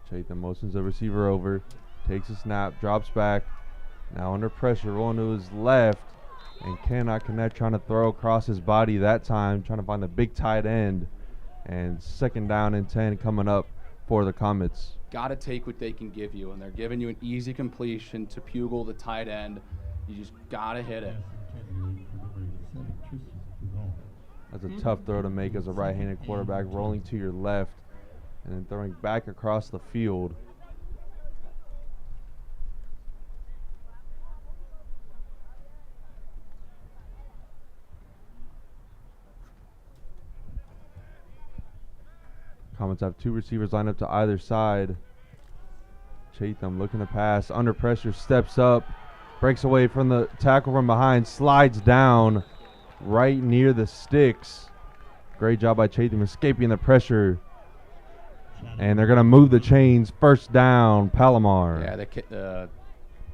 Chatham motions the receiver over, takes a snap, drops back. Now under pressure, rolling to his left, and cannot connect, trying to throw across his body that time, trying to find the big tight end. And 2nd down and 10 coming up for the Comets. Got to take what they can give you, and they're giving you an easy completion to Pugel, the tight end. You just got to hit it. That's a tough throw to make as a right-handed quarterback, rolling to your left and then throwing back across the field. Comets have 2 receivers lined up to either side. Chatham looking to pass, under pressure, steps up, breaks away from the tackle from behind, slides down right near the sticks. Great job by Chatham escaping the pressure. And they're going to move the chains. First down, Palomar. Yeah,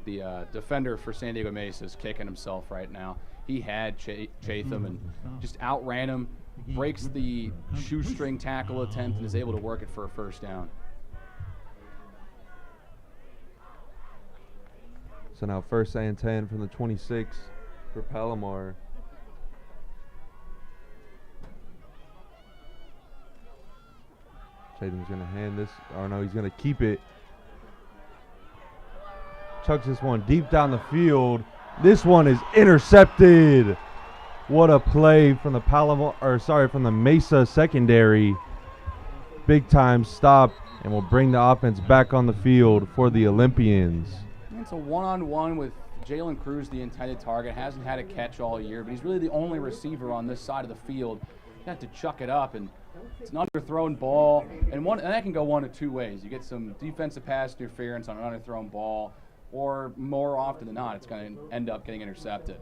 the defender for San Diego Mesa is kicking himself right now. He had Chatham and just outran him, breaks the shoestring tackle attempt, and is able to work it for a first down. So now first and 10 from the 26 for Palomar. Chatham's going to hand this. Oh, no, he's going to keep it. Chucks this one deep down the field. This one is intercepted. What a play from from the Mesa secondary. Big time stop, and will bring the offense back on the field for the Olympians. It's a one-on-one with Jalen Cruz, the intended target. Hasn't had a catch all year, but he's really the only receiver on this side of the field. You have to chuck it up, and it's an underthrown ball, and that can go one of two ways. You get some defensive pass interference on an underthrown ball, or more often than not, it's going to end up getting intercepted.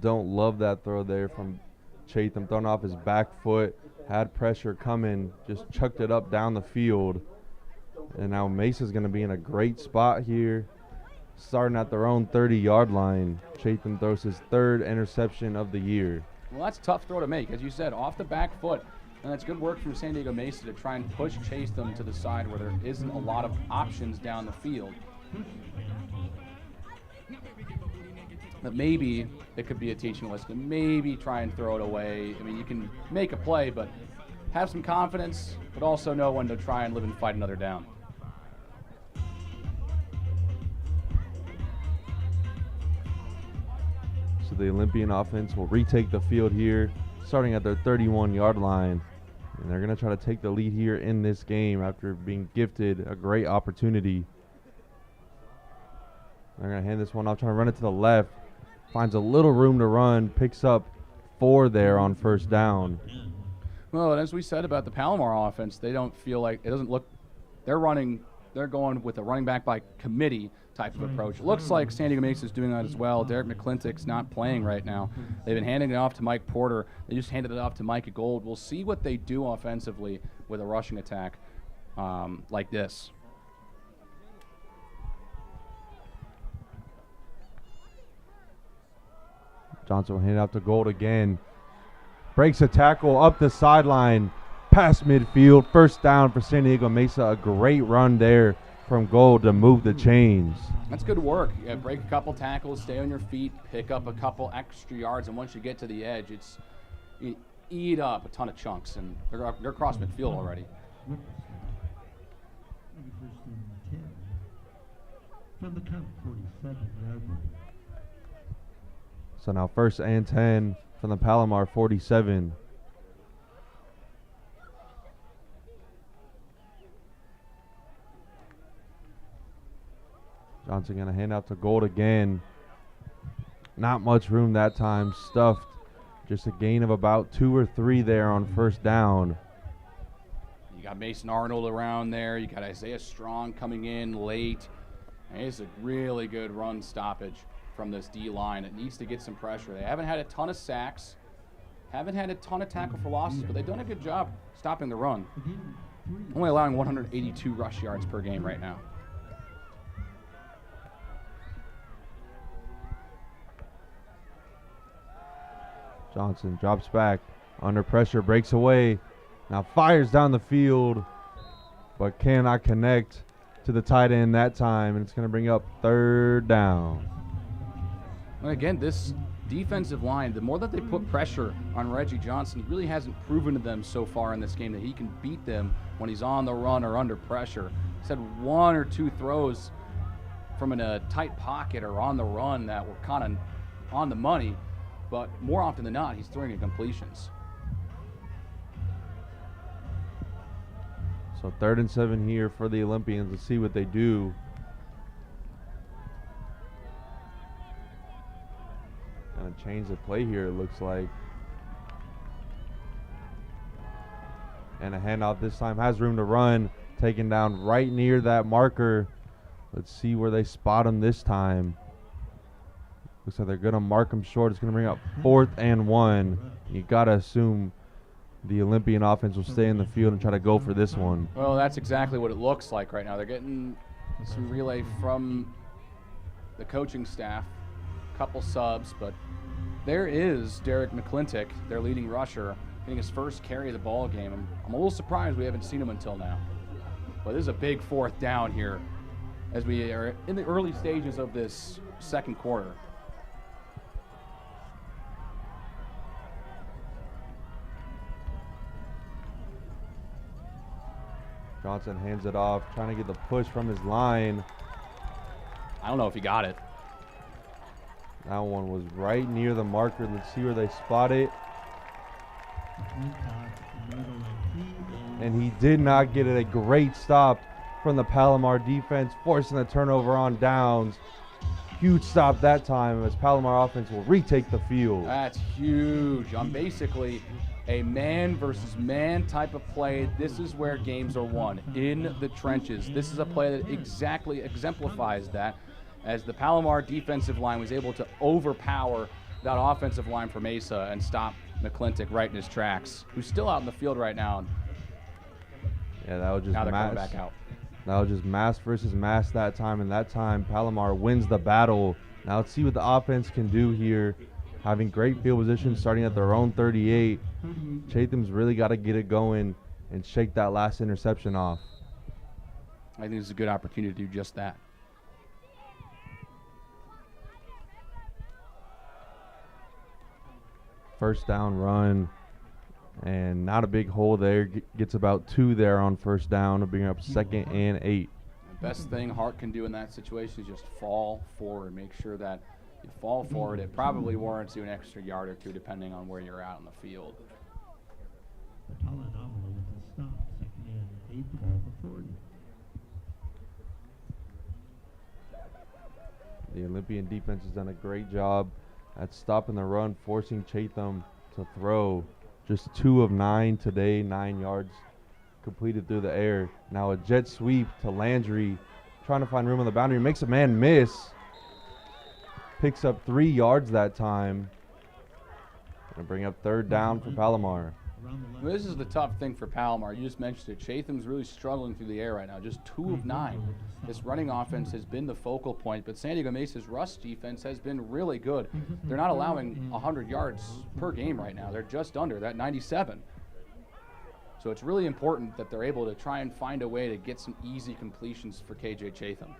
Don't love that throw there from Chatham, thrown off his back foot, had pressure coming, just chucked it up down the field. And now Mesa's going to be in a great spot here, starting at their own 30-yard line. Chatham throws his third interception of the year. Well, that's a tough throw to make, as you said, off the back foot. And that's good work from San Diego Mesa to try and push Chatham to the side where there isn't a lot of options down the field. But maybe it could be a teaching lesson. Maybe try and throw it away. I mean, you can make a play, but have some confidence, but also know when to try and live and fight another down. So the Olympian offense will retake the field here, starting at their 31-yard line. And they're going to try to take the lead here in this game after being gifted a great opportunity. They're going to hand this one off, trying to run it to the left. Finds a little room to run, picks up 4 there on first down. Well, and as we said about the Palomar offense, they don't feel like it doesn't look. They're going with a running back by committee type of approach. It looks like San Diego Mesa is doing that as well. Derek McClintock's not playing right now. They've been handing it off to Mike Porter. They just handed it off to Micah Gold. We'll see what they do offensively with a rushing attack like this. Johnson will hand it out to Gold again. Breaks a tackle up the sideline, past midfield. First down for San Diego Mesa. A great run there from Gold to move the chains. That's good work. You break a couple tackles, stay on your feet, pick up a couple extra yards, and once you get to the edge, you eat up a ton of chunks, and they're across midfield already. From the count, 47-yard line. So now first and 10 from the Palomar 47. Johnson going to hand out to Gold again. Not much room that time. Stuffed. Just a gain of about 2 or 3 there on first down. You got Mason Arnold around there. You got Isaiah Strong coming in late. And it's a really good run stoppage from this D-line. It needs to get some pressure. They haven't had a ton of sacks, haven't had a ton of tackle for losses, but they've done a good job stopping the run. Only allowing 182 rush yards per game right now. Johnson drops back, under pressure, breaks away. Now fires down the field, but cannot connect to the tight end that time, and it's going to bring up third down. And again, this defensive line, the more that they put pressure on Reggie Johnson, he really hasn't proven to them so far in this game that he can beat them when he's on the run or under pressure. He's had 1 or 2 throws from in a tight pocket or on the run that were kind of on the money, but more often than not, he's throwing incompletions. So 3rd and 7 here for the Olympians. Let's see what they do. Gonna change the play here, it looks like. And a handoff this time, has room to run, taken down right near that marker. Let's see where they spot him this time. Looks like they're gonna mark him short. It's gonna bring up 4th and 1. You gotta assume the Olympian offense will stay in the field and try to go for this one. Well, that's exactly what it looks like right now. They're getting some relay from the coaching staff, couple subs, but there is Derek McClintock, their leading rusher, getting his first carry of the ball game. I'm a little surprised we haven't seen him until now. But this is a big fourth down here as we are in the early stages of this second quarter. Johnson hands it off, trying to get the push from his line. I don't know if he got it. That one was right near the marker. Let's see where they spot it. And he did not get it. A great stop from the Palomar defense, forcing the turnover on downs. Huge stop that time as Palomar offense will retake the field. That's huge. On basically a man versus man type of play. This is where games are won, in the trenches. This is a play that exactly exemplifies that, as the Palomar defensive line was able to overpower that offensive line for Mesa and stop McClintock right in his tracks, who's still out in the field right now. Yeah, that was just now they're mass. coming back out. That was just mass versus mass that time, and that time Palomar wins the battle. Now let's see what the offense can do here. Having great field position, starting at their own 38. Chatham's really got to get it going and shake that last interception off. I think this is a good opportunity to do just that. First down run, and not a big hole there. Gets about 2 there on first down to bring up 2nd and 8. The best thing Hart can do in that situation is just fall forward. Make sure that you fall forward. It probably warrants you an extra yard or 2 depending on where you're at on the field. The Olympian defense has done a great job at stopping the run, forcing Chatham to throw. Just 2 of 9 today, 9 yards completed through the air. Now a jet sweep to Landry, trying to find room on the boundary, makes a man miss. Picks up 3 yards that time. Gonna bring up 3rd down for Palomar. Well, this is the tough thing for Palomar. You just mentioned it. Chatham's really struggling through the air right now. Just 2 of 9. This running offense has been the focal point, but San Diego Mesa's rush defense has been really good. They're not allowing 100 yards per game right now. They're just under that 97. So it's really important that they're able to try and find a way to get some easy completions for KJ Chatham.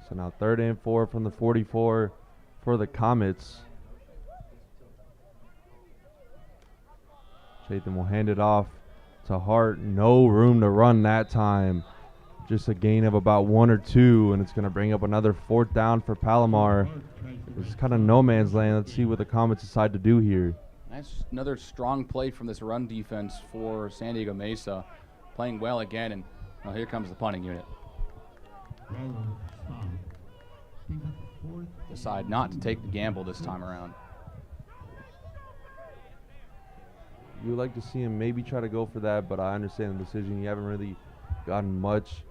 So now 3rd and 4 from the 44 for the Comets. Chatham will hand it off to Hart. No room to run that time. Just a gain of about 1 or 2, and it's going to bring up another 4th down for Palomar. It's kind of no man's land. Let's see what the Comets decide to do here. That's another strong play from this run defense for San Diego Mesa. Playing well again, and here comes the punting unit. Decide not to take the gamble this time around. You would like to see him maybe try to go for that, but I understand the decision. You haven't really gotten much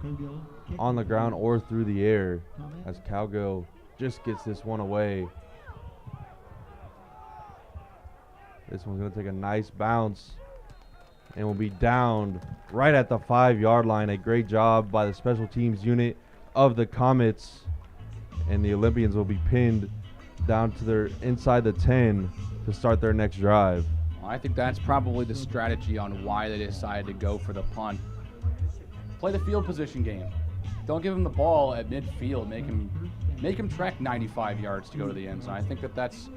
on the ground or through the air as Cowgill just gets this one away. This one's going to take a nice bounce and will be downed right at the 5-yard line. A great job by the special teams unit of the Comets, and the Olympians will be pinned down to their inside the 10 to start their next drive. I think that's probably the strategy on why they decided to go for the punt. Play the field position game. Don't give him the ball at midfield. Make him trek 95 yards to go to the end zone. I think that's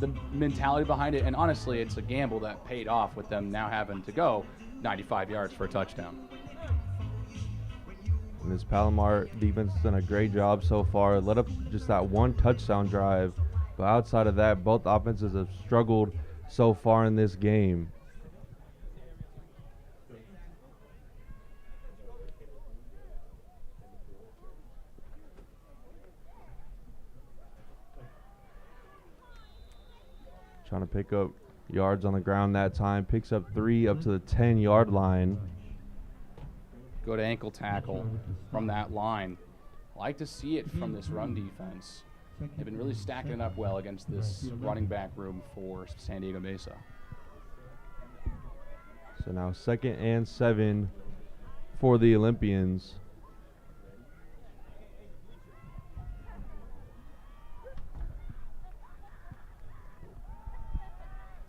the mentality behind it. And honestly, it's a gamble that paid off with them now having to go 95 yards for a touchdown. And this Palomar defense has done a great job so far. Let up just that 1 touchdown drive. But outside of that, both offenses have struggled so far in this game. Trying to pick up yards on the ground that time. Picks up 3 up to the 10-yard line. Good ankle tackle from that line. Like to see it from this run defense. They've been really stacking it up well against this running back room for San Diego Mesa. So now 2nd and 7 for the Olympians.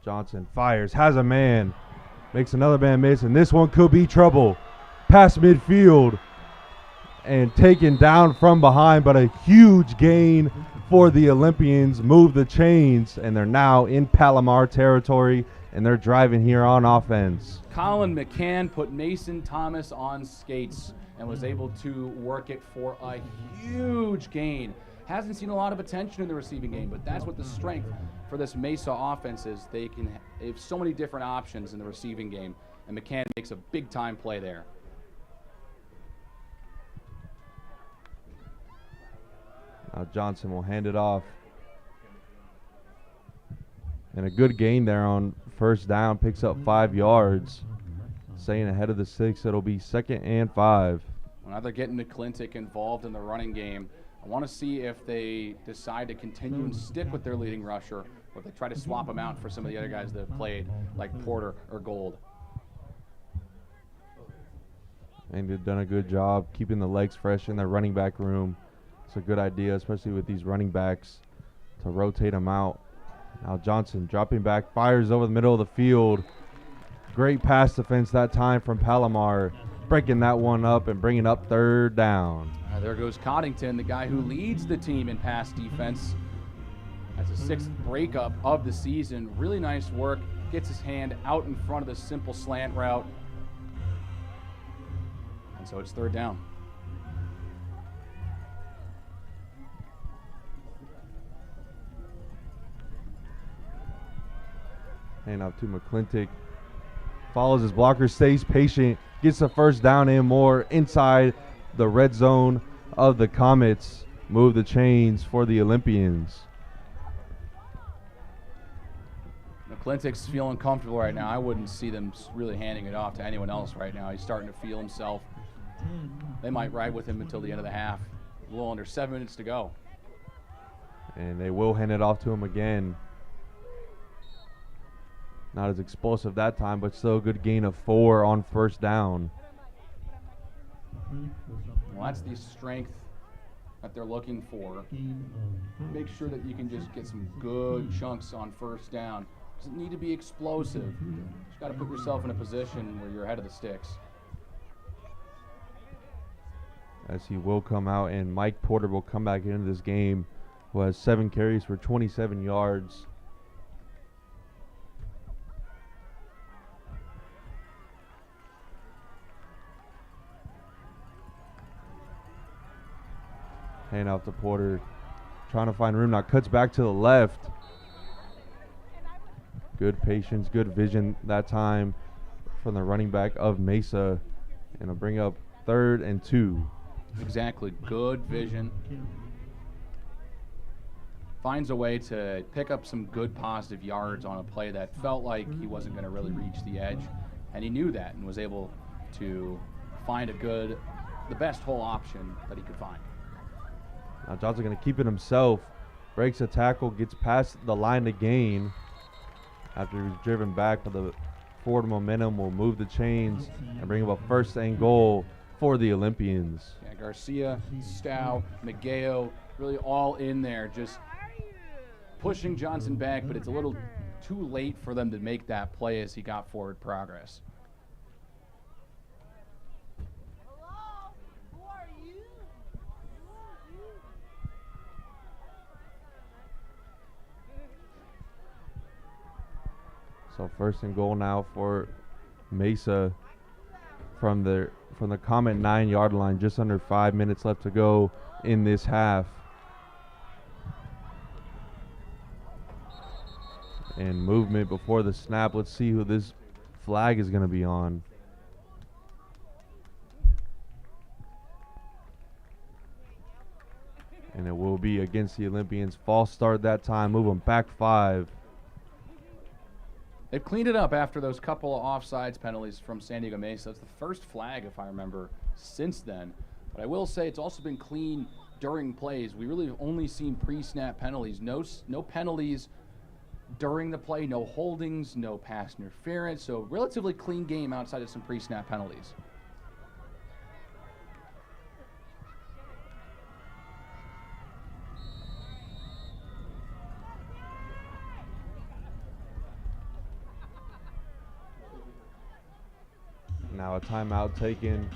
Johnson fires, has a man, makes another man miss, and this one could be trouble. Past midfield and taken down from behind, but a huge gain for the Olympians. Move the chains, and they're now in Palomar territory, and they're driving here on offense. Colin McCann put Mason Thomas on skates and was able to work it for a huge gain. Hasn't seen a lot of attention in the receiving game, but that's what the strength for this Mesa offense is. They have so many different options in the receiving game, and McCann makes a big-time play there. Now Johnson will hand it off. And a good gain there on first down, picks up 5 yards. Staying ahead of the 6, it'll be 2nd and 5. Well, now they're getting McClintock involved in the running game. I want to see if they decide to continue and stick with their leading rusher, or if they try to swap him out for some of the other guys that have played, like Porter or Gold. And they've done a good job keeping the legs fresh in their running back room. It's a good idea, especially with these running backs, to rotate them out. Now Johnson dropping back, fires over the middle of the field. Great pass defense that time from Palomar, breaking that one up and bringing up 3rd down. There goes Coddington, the guy who leads the team in pass defense. That's a 6th breakup of the season. Really nice work. Gets his hand out in front of the simple slant route. And so it's 3rd down. Hand off to McClintock. Follows his blocker, stays patient, gets the 1st down and more inside the red zone of the Comets. Move the chains for the Olympians. McClintock's feeling comfortable right now. I wouldn't see them really handing it off to anyone else right now. He's starting to feel himself. They might ride with him until the end of the half. A little under 7 minutes to go. And they will hand it off to him again. Not as explosive that time, but still a good gain of 4 on 1st down. Well, that's the strength that they're looking for. Make sure that you can just get some good chunks on 1st down. Doesn't need to be explosive. Just got to put yourself in a position where you're ahead of the sticks. As he will come out, and Mike Porter will come back into this game, who has 7 carries for 27 yards. Hand off to Porter, trying to find room, now cuts back to the left. Good patience, good vision that time from the running back of Mesa. And it'll bring up 3rd and 2. Exactly, good vision. Finds a way to pick up some good positive yards on a play that felt like he wasn't going to really reach the edge. And he knew that and was able to find the best hole option that he could find. Now Johnson going to keep it himself. Breaks a tackle, gets past the line to gain. After he was driven back, but the forward momentum will move the chains and bring up a 1st and goal for the Olympians. Yeah, Garcia, Stow, Mageo, really all in there, just pushing Johnson back, but it's a little too late for them to make that play as he got forward progress. So 1st and goal now for Mesa from the Comet 9-yard line. Just under 5 minutes left to go in this half. And movement before the snap. Let's see who this flag is going to be on. And it will be against the Olympians. False start that time. Move them back 5. They've cleaned it up after those couple of offsides penalties from San Diego Mesa. That's the first flag, if I remember, since then. But I will say it's also been clean during plays. We really have only seen pre-snap penalties. No penalties during the play, no holdings, no pass interference, so relatively clean game outside of some pre-snap penalties. Now a timeout taken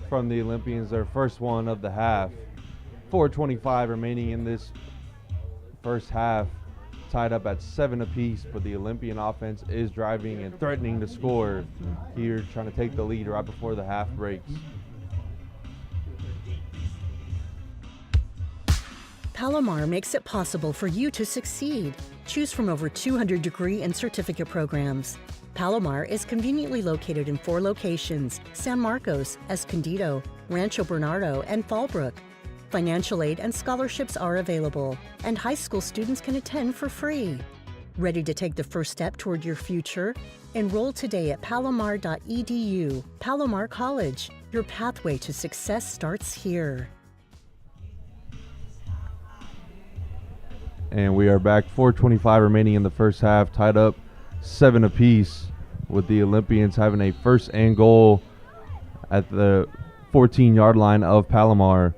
from the Olympians, their first one of the half. 4:25 remaining in this first half, tied up at 7 apiece, but the Olympian offense is driving and threatening to score here, trying to take the lead right before the half breaks. Palomar makes it possible for you to succeed. Choose from over 200 degree and certificate programs. Palomar is conveniently located in 4 locations: San Marcos, Escondido, Rancho Bernardo, and Fallbrook. Financial aid and scholarships are available, and high school students can attend for free. Ready to take the first step toward your future? Enroll today at palomar.edu. Palomar College, your pathway to success starts here. And we are back. 4:25 remaining in the first half, tied up 7 apiece, with the Olympians having a first and goal at the 14-yard line of Palomar.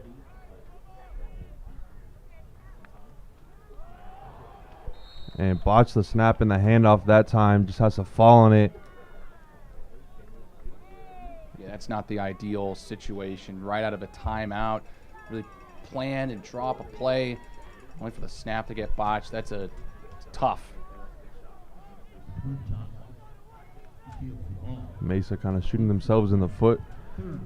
And botched the snap and the handoff that time, just has to fall on it. Yeah, that's not the ideal situation. Right out of a timeout, really plan and drop a play, only for the snap to get botched. It's tough. Mesa kind of shooting themselves in the foot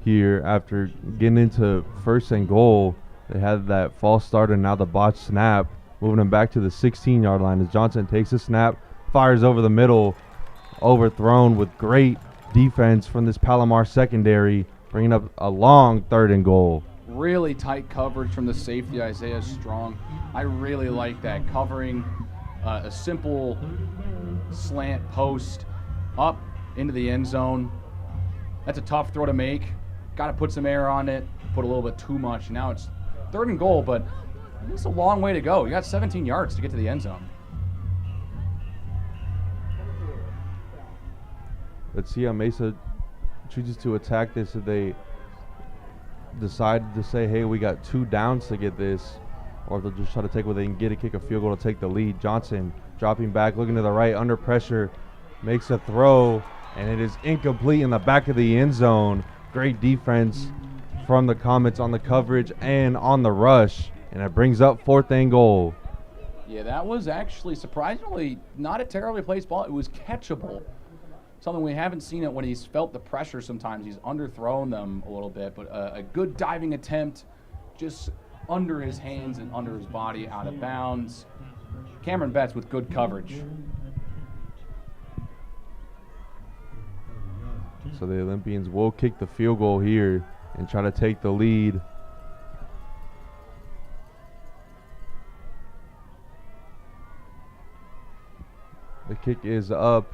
here after getting into first and goal. They had that false start and now the botched snap, moving them back to the 16-yard line as Johnson takes a snap, fires over the middle, overthrown with great defense from this Palomar secondary, bringing up a long 3rd and goal. Really tight coverage from the safety, Isaiah Strong. I really like that, covering a simple slant post up into the end zone. That's a tough throw to make. Got to put some air on it, put a little bit too much. Now it's 3rd and goal, but it's a long way to go. You got 17 yards to get to the end zone. Let's see how Mesa chooses to attack this. If they decide to say, hey, we got 2 downs to get this, or if they'll just try to take what they can get, to kick a field goal to take the lead. Johnson dropping back, looking to the right, under pressure, makes a throw, and it is incomplete in the back of the end zone. Great defense from the Comets on the coverage and on the rush, and it brings up 4th and goal. Yeah, that was actually surprisingly not a terribly placed ball. It was catchable. Something we haven't seen it when he's felt the pressure sometimes. He's underthrown them a little bit, but a good diving attempt just under his hands and under his body, out of bounds. Cameron Betts with good coverage. So the Olympians will kick the field goal here and try to take the lead. The kick is up,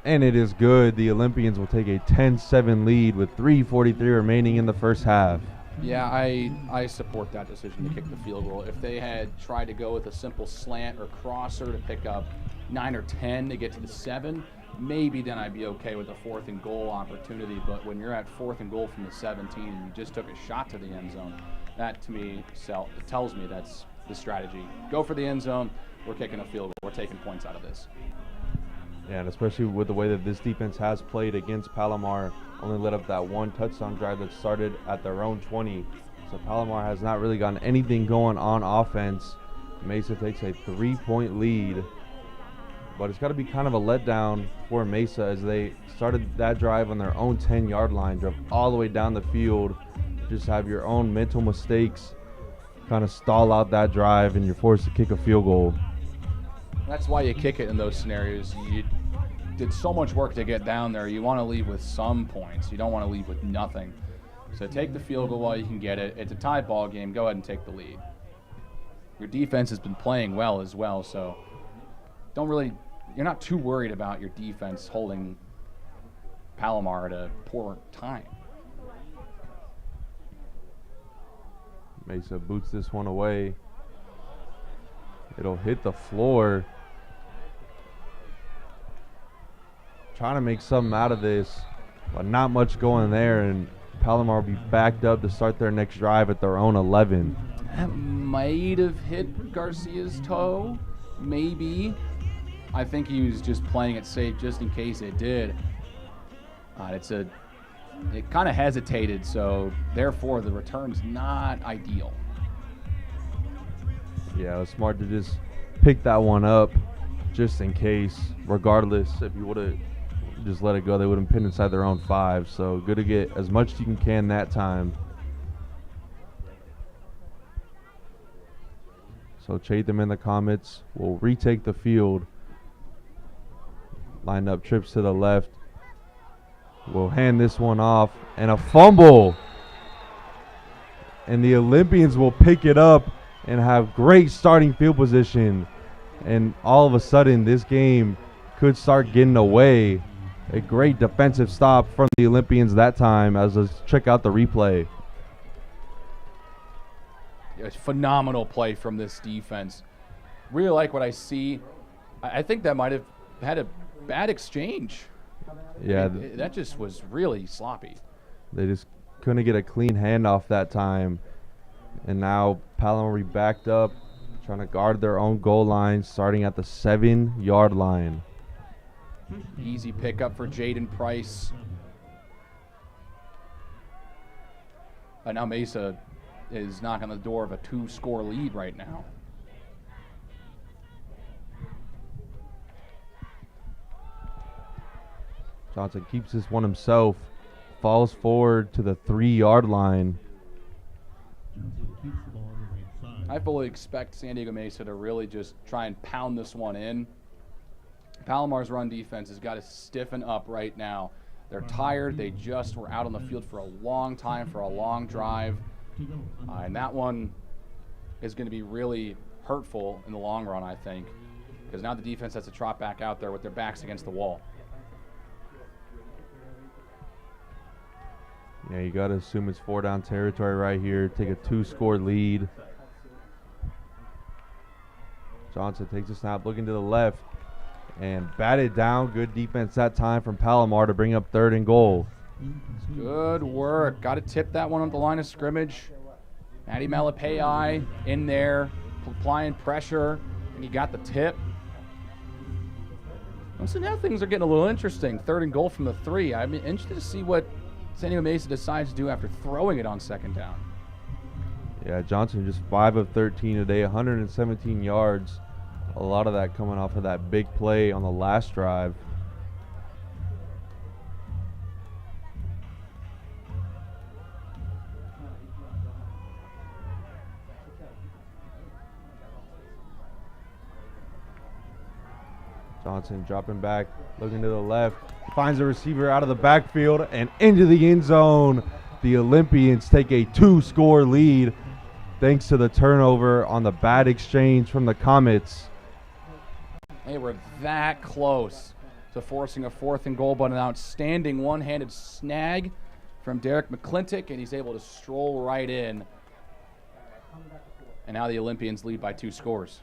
and it is good. The Olympians will take a 10-7 lead with 3:43 remaining in the first half. Yeah, I support that decision to kick the field goal. If they had tried to go with a simple slant or crosser to pick up 9 or 10 to get to the 7, maybe then I'd be okay with a 4th and goal opportunity. But when you're at 4th and goal from the 17 and you just took a shot to the end zone, that to me tells me that's the strategy. Go for the end zone. We're kicking a field goal. We're taking points out of this. Yeah, and especially with the way that this defense has played against Palomar, only let up that 1 touchdown drive that started at their own 20. So Palomar has not really gotten anything going on offense. Mesa takes a 3-point lead, but it's got to be kind of a letdown for Mesa as they started that drive on their own 10-yard line, drove all the way down the field. Just have your own mental mistakes kind of stall out that drive, and you're forced to kick a field goal. That's why you kick it in those scenarios. You did so much work to get down there. You want to leave with some points. You don't want to leave with nothing. So take the field goal while you can get it. It's a tie ball game. Go ahead and take the lead. Your defense has been playing well as well, so you're not too worried about your defense holding Palomar at a poor time. Mesa boots this one away. It'll hit the floor trying to make something out of this, but not much going there, and Palomar will be backed up to start their next drive at their own 11. That might have hit Garcia's toe, maybe. I think he was just playing it safe just in case it did. It kind of hesitated, so therefore the return's not ideal. Yeah, it was smart to just pick that one up just in case. Regardless, if you would have just let it go, they would have pinned inside their own 5. So good to get as much as you can that time. So Chatham in the Comets will retake the field. Line up, trips to the left. We'll hand this one off, and a fumble. And the Olympians will pick it up and have great starting field position. And all of a sudden, this game could start getting away. A great defensive stop from the Olympians that time, as let's check out the replay. It's phenomenal play from this defense. Really like what I see. I think that might have had a bad exchange. Yeah. That just was really sloppy. They just couldn't get a clean handoff that time. And now Palomar will be backed up, trying to guard their own goal line, starting at the 7-yard line. Easy pickup for Jaden Price. And now Mesa is knocking on the door of a 2-score lead right now. Johnson keeps this one himself, falls forward to the 3-yard line. I fully expect San Diego Mesa to really just try and pound this one in. Palomar's run defense has got to stiffen up right now. They're tired. They just were out on the field for a long time, for a long drive. And that one is going to be really hurtful in the long run, I think, because now the defense has to trot back out there with their backs against the wall. Yeah, you got to assume it's 4-down territory right here. Take a 2-score lead. Johnson takes a snap, looking to the left, and batted down. Good defense that time from Palomar to bring up 3rd and goal. Good work. Got to tip that one on the line of scrimmage. Matty Malapei in there, applying pressure, and he got the tip. And so now things are getting a little interesting. 3rd and goal from the 3. I'm interested to see what San Diego Mesa decides to do after throwing it on 2nd down. Yeah, Johnson just 5 of 13 today, 117 yards. A lot of that coming off of that big play on the last drive. Johnson dropping back, looking to the left, finds a receiver out of the backfield and into the end zone. The Olympians take a 2-score lead thanks to the turnover on the bad exchange from the Comets. They were that close to forcing a 4th and goal, but an outstanding one-handed snag from Derek McClintock, and he's able to stroll right in. And now the Olympians lead by 2 scores.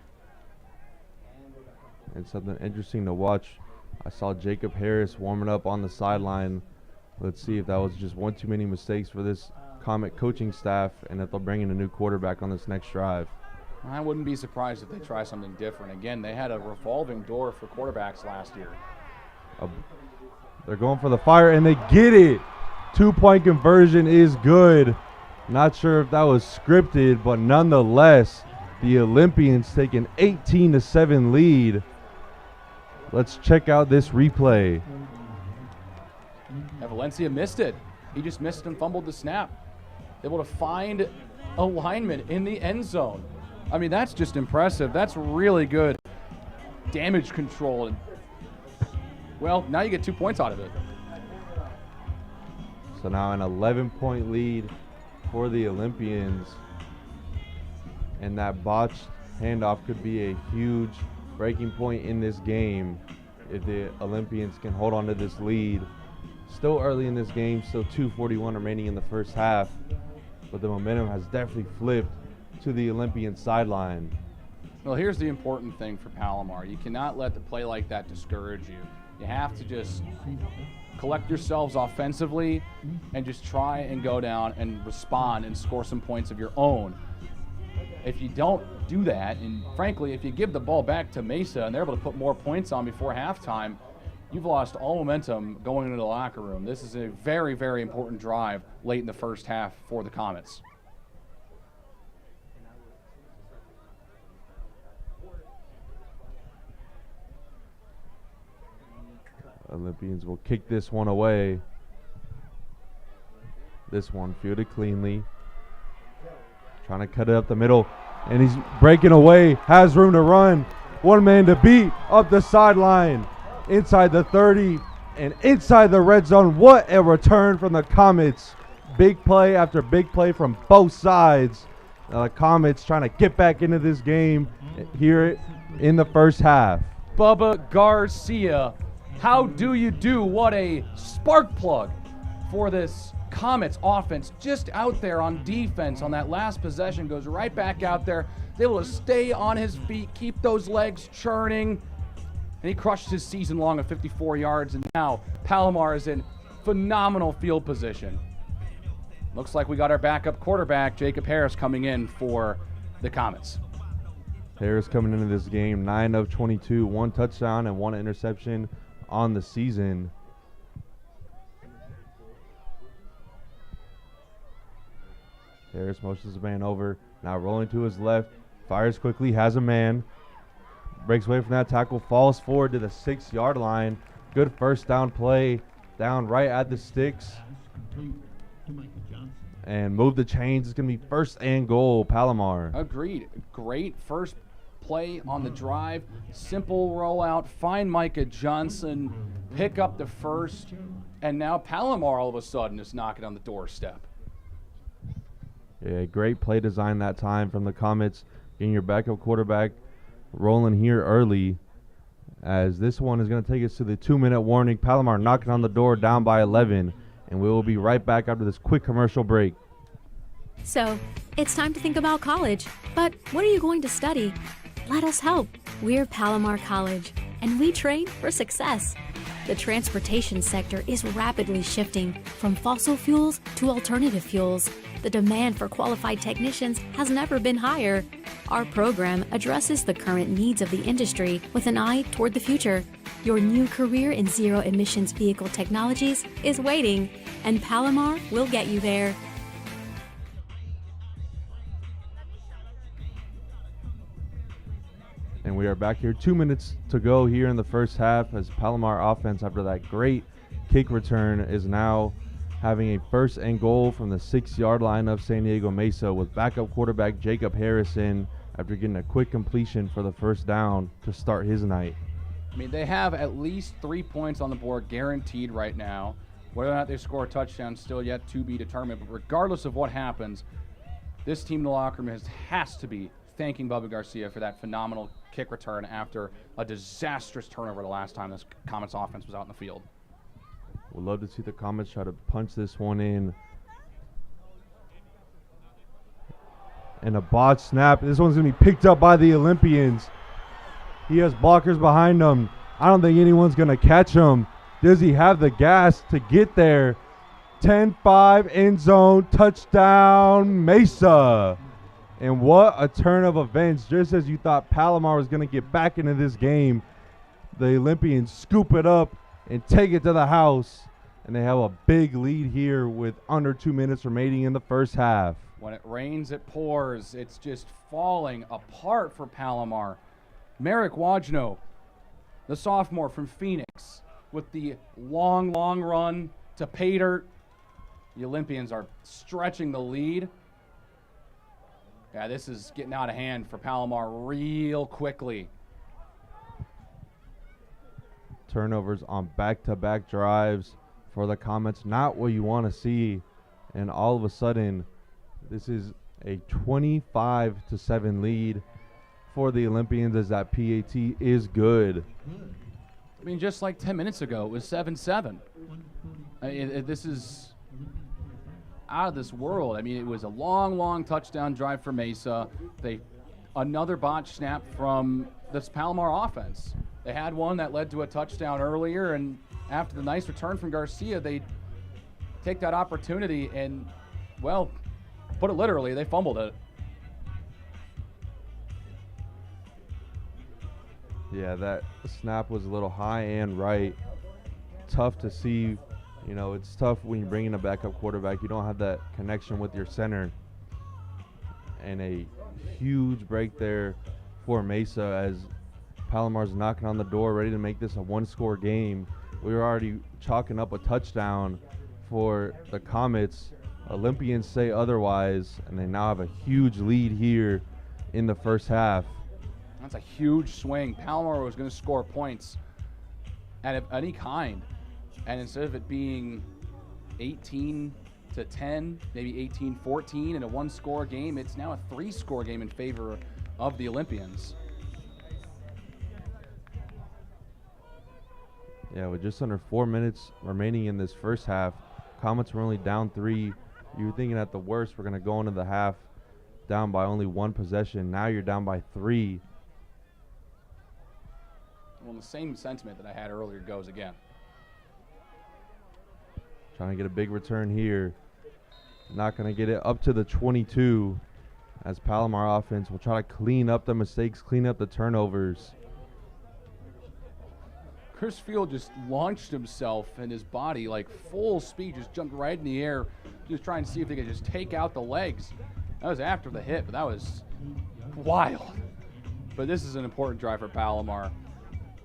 And something interesting to watch, I saw Jacob Harris warming up on the sideline. Let's see if that was just one too many mistakes for this Comet coaching staff, and if they'll bring in a new quarterback on this next drive. I wouldn't be surprised if they try something different. Again, they had a revolving door for quarterbacks last year. They're going for the fire, and they get it. 2-point conversion is good. Not sure if that was scripted, but nonetheless, the Olympians take an 18-7 lead. Let's check out this replay. Yeah, Valencia missed it. He just missed and fumbled the snap. Able to find a lineman in the end zone. I mean, that's just impressive. That's really good damage control. And, well, now you get 2 points out of it. So now an 11-point lead for the Olympians. And that botched handoff could be a huge breaking point in this game if the Olympians can hold on to this lead. Still early in this game, still 2:41 remaining in the first half, but the momentum has definitely flipped to the Olympian sideline. Well, here's the important thing for Palomar. You cannot let the play like that discourage you. You have to just collect yourselves offensively and just try and go down and respond and score some points of your own. If you don't do that, and frankly, if you give the ball back to Mesa and they're able to put more points on before halftime, you've lost all momentum going into the locker room. This is a very, very important drive late in the first half for the Comets. Olympians will kick this one away. This one fielded cleanly. Trying to cut it up the middle. And he's breaking away. Has room to run. One man to beat up the sideline. Inside the 30 and inside the red zone. What a return from the Comets. Big play after big play from both sides. The Comets trying to get back into this game here in the first half. Bubba Garcia, how do you do? What a spark plug for this Comets offense, just out there on defense on that last possession, goes right back out there, able to stay on his feet, keep those legs churning, and he crushed his season long of 54 yards, and now Palomar is in phenomenal field position. Looks like we got our backup quarterback, Jacob Harris, coming in for the Comets. Harris coming into this game, 9 of 22, 1 touchdown and 1 interception on the season. Harris motions the man over, now rolling to his left, fires quickly, has a man, breaks away from that tackle, falls forward to the 6-yard line. Good first down play, down right at the sticks. And move the chains. It's going to be first and goal, Palomar. Agreed. Great first play on the drive. Simple rollout. Find Micah Johnson. Pick up the first. And now Palomar all of a sudden is knocking on the doorstep. Yeah, great play design that time from the Comets. Getting your backup quarterback rolling here early. As this one is going to take us to the 2-minute warning. Palomar knocking on the door, down by 11. And we will be right back after this quick commercial break. So, it's time to think about college. But what are you going to study? Let us help. We're Palomar College, and we train for success. The transportation sector is rapidly shifting from fossil fuels to alternative fuels. The demand for qualified technicians has never been higher. Our program addresses the current needs of the industry with an eye toward the future. Your new career in zero-emissions vehicle technologies is waiting, and Palomar will get you there. And we are back here. 2 minutes to go here in the first half as Palomar offense, after that great kick return, is now having a first and goal from the 6-yard line of San Diego Mesa with backup quarterback Jacob Harrison after getting a quick completion for the first down to start his night. I mean, they have at least 3 points on the board guaranteed right now. Whether or not they score a touchdown still yet to be determined. But regardless of what happens, this team in the locker room has to be thanking Bubba Garcia for that phenomenal kick return after a disastrous turnover the last time this Comets offense was out in the field. We'd love to see the Comets try to punch this one in. And a botch snap. This one's going to be picked up by the Olympians. He has blockers behind him. I don't think anyone's going to catch him. Does he have the gas to get there? 10-5 end zone, touchdown, Mesa. And what a turn of events. Just as you thought Palomar was going to get back into this game, the Olympians scoop it up and take it to the house. And they have a big lead here with under 2 minutes remaining in the first half. When it rains, it pours. It's just falling apart for Palomar. Merrick Wajno, the sophomore from Phoenix, with the long run to pay dirt. The Olympians are stretching the lead. Yeah, this is getting out of hand for Palomar real quickly. Turnovers on back-to-back drives for the Comets. Not what you want to see. And all of a sudden, this is a 25-7 lead for the Olympians as that PAT is good. I mean, just like 10 minutes ago, it was 7-7. This is out of this world. I mean, it was a long touchdown drive for Mesa. Another botch snap from this Palomar offense. They had one that led to a touchdown earlier, and after the nice return from Garcia, they take that opportunity and, well, put it literally, they fumbled it. Yeah, that snap was a little high and right. Tough to see. You know, it's tough when you bring in a backup quarterback. You don't have that connection with your center. And a huge break there for Mesa as Palomar's knocking on the door, ready to make this a one-score game. We were already chalking up a touchdown for the Comets. Olympians say otherwise, and they now have a huge lead here in the first half. That's a huge swing. Palomar was going to score points at any kind, and instead of it being 18-10, maybe 18-14 in a one-score game, it's now a three-score game in favor of the Olympians. Yeah, with just under 4 minutes remaining in this first half, Comets were only down 3. You were thinking at the worst we're going to go into the half down by only 1 possession. Now you're down by 3. Well, the same sentiment that I had earlier goes again. Trying to get a big return here. Not going to get it up to the 22 as Palomar offense will try to clean up the mistakes, clean up the turnovers. Chris Field just launched himself and his body like full speed, just jumped right in the air, just trying to see if they could just take out the legs. That was after the hit, but that was wild. But this is an important drive for Palomar.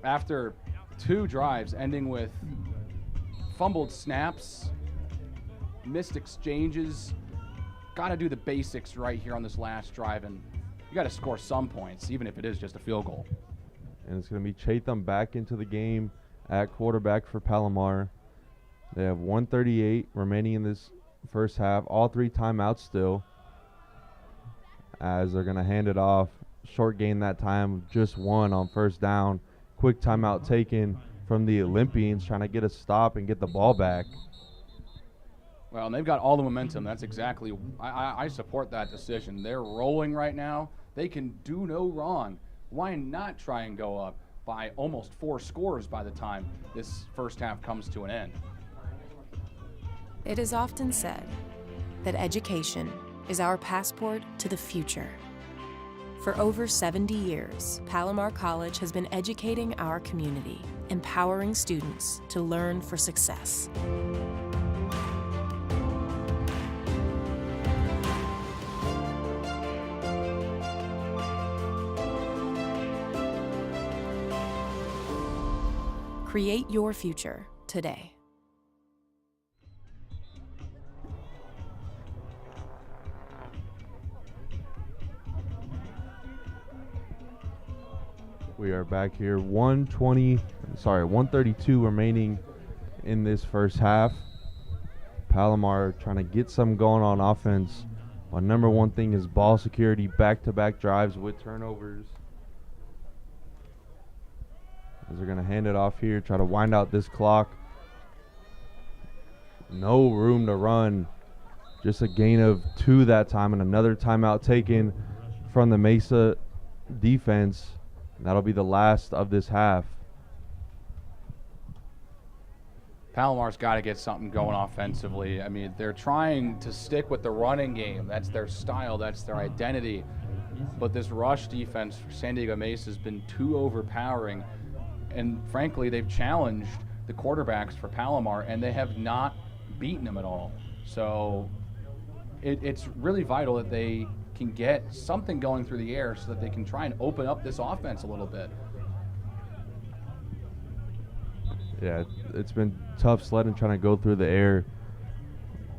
After 2 drives ending with fumbled snaps, missed exchanges, got to do the basics right here on this last drive, and you got to score some points, even if it is just a field goal. And it's going to be Chatham back into the game at quarterback for Palomar. They have 1:38 remaining in this first half. All 3 timeouts still, as they're going to hand it off. Short gain that time, just 1 on first down. Quick timeout taken from the Olympians, trying to get a stop and get the ball back. Well, and they've got all the momentum. That's exactly, I support that decision. They're rolling right now. They can do no wrong. Why not try and go up by almost 4 scores by the time this first half comes to an end? It is often said that education is our passport to the future. For over 70 years, Palomar College has been educating our community, empowering students to learn for success. Create your future today. We are back here. 132 remaining in this first half. Palomar trying to get some going on offense. My number one thing is ball security, back-to-back drives with turnovers. As they're going to hand it off here, try to wind out this clock. No room to run. Just a gain of 2 that time, and another timeout taken from the Mesa defense. And that'll be the last of this half. Palomar's got to get something going offensively. I mean, they're trying to stick with the running game. That's their style. That's their identity. But this rush defense for San Diego Mesa has been too overpowering. And frankly, they've challenged the quarterbacks for Palomar, and they have not beaten them at all. So it's really vital that they can get something going through the air so that they can try and open up this offense a little bit. Yeah, it's been tough sledding trying to go through the air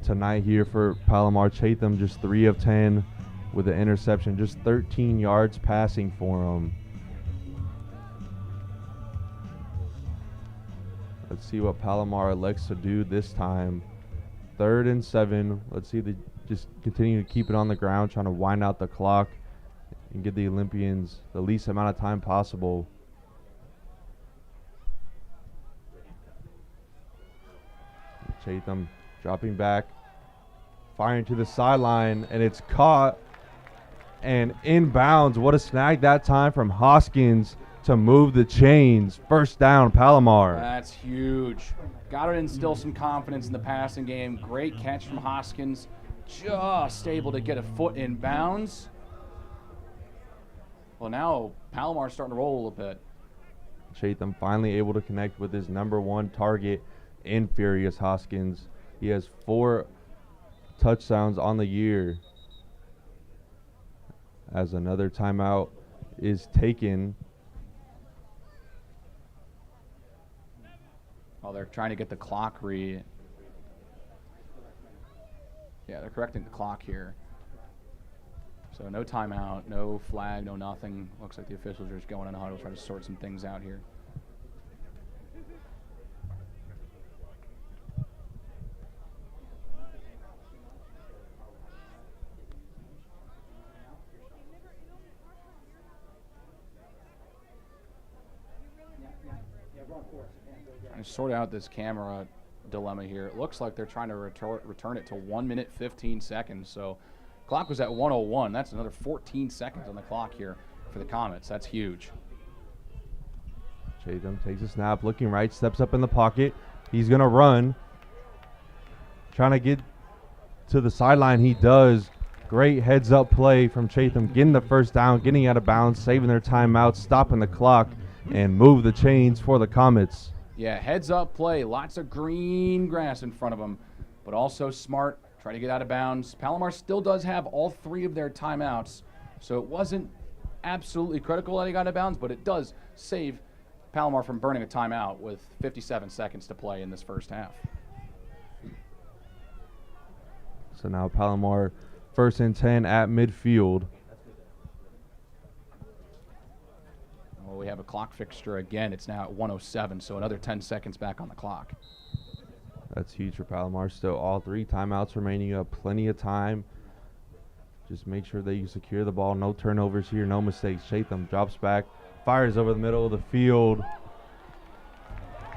tonight here for Palomar. Chatham just 3 of 10 with an interception, just 13 yards passing for them. Let's see what Palomar elects to do this time. 3rd and 7. Let's see if they just continue to keep it on the ground, trying to wind out the clock and give the Olympians the least amount of time possible. Chatham dropping back, firing to the sideline, and it's caught and inbounds. What a snag that time from Hoskins to move the chains. First down, Palomar. That's huge. Got to instill some confidence in the passing game. Great catch from Hoskins. Just able to get a foot in bounds. Well, now Palomar's starting to roll a little bit. Chatham finally able to connect with his #1 target in Furious Hoskins. He has 4 touchdowns on the year. As another timeout is taken. Oh, they're trying to get the clock Yeah, they're correcting the clock here. So no timeout, no flag, no nothing. Looks like the officials are just going in a huddle, trying to sort some things out here. Trying to sort out this camera dilemma here. It looks like they're trying to return it to 1 minute 15 seconds. So clock was at 1:01. That's another 14 seconds on the clock here for the Comets. That's huge. Chatham takes a snap, looking right, steps up in the pocket. He's going to run. Trying to get to the sideline. He does. Great heads-up play from Chatham, getting the first down, getting out of bounds, saving their timeout, stopping the clock, and move the chains for the Comets. Yeah, heads-up play. Lots of green grass in front of them, but also smart. Try to get out of bounds. Palomar still does have all 3 of their timeouts, so it wasn't absolutely critical that he got out of bounds, but it does save Palomar from burning a timeout with 57 seconds to play in this first half. So now Palomar 1st and 10 at midfield. Well, we have a clock fixture again. It's now at 1:07, so another 10 seconds back on the clock. That's huge for Palomar. Still all 3 timeouts remaining. You have plenty of time. Just make sure that you secure the ball. No turnovers here, no mistakes. Chatham drops back, fires over the middle of the field.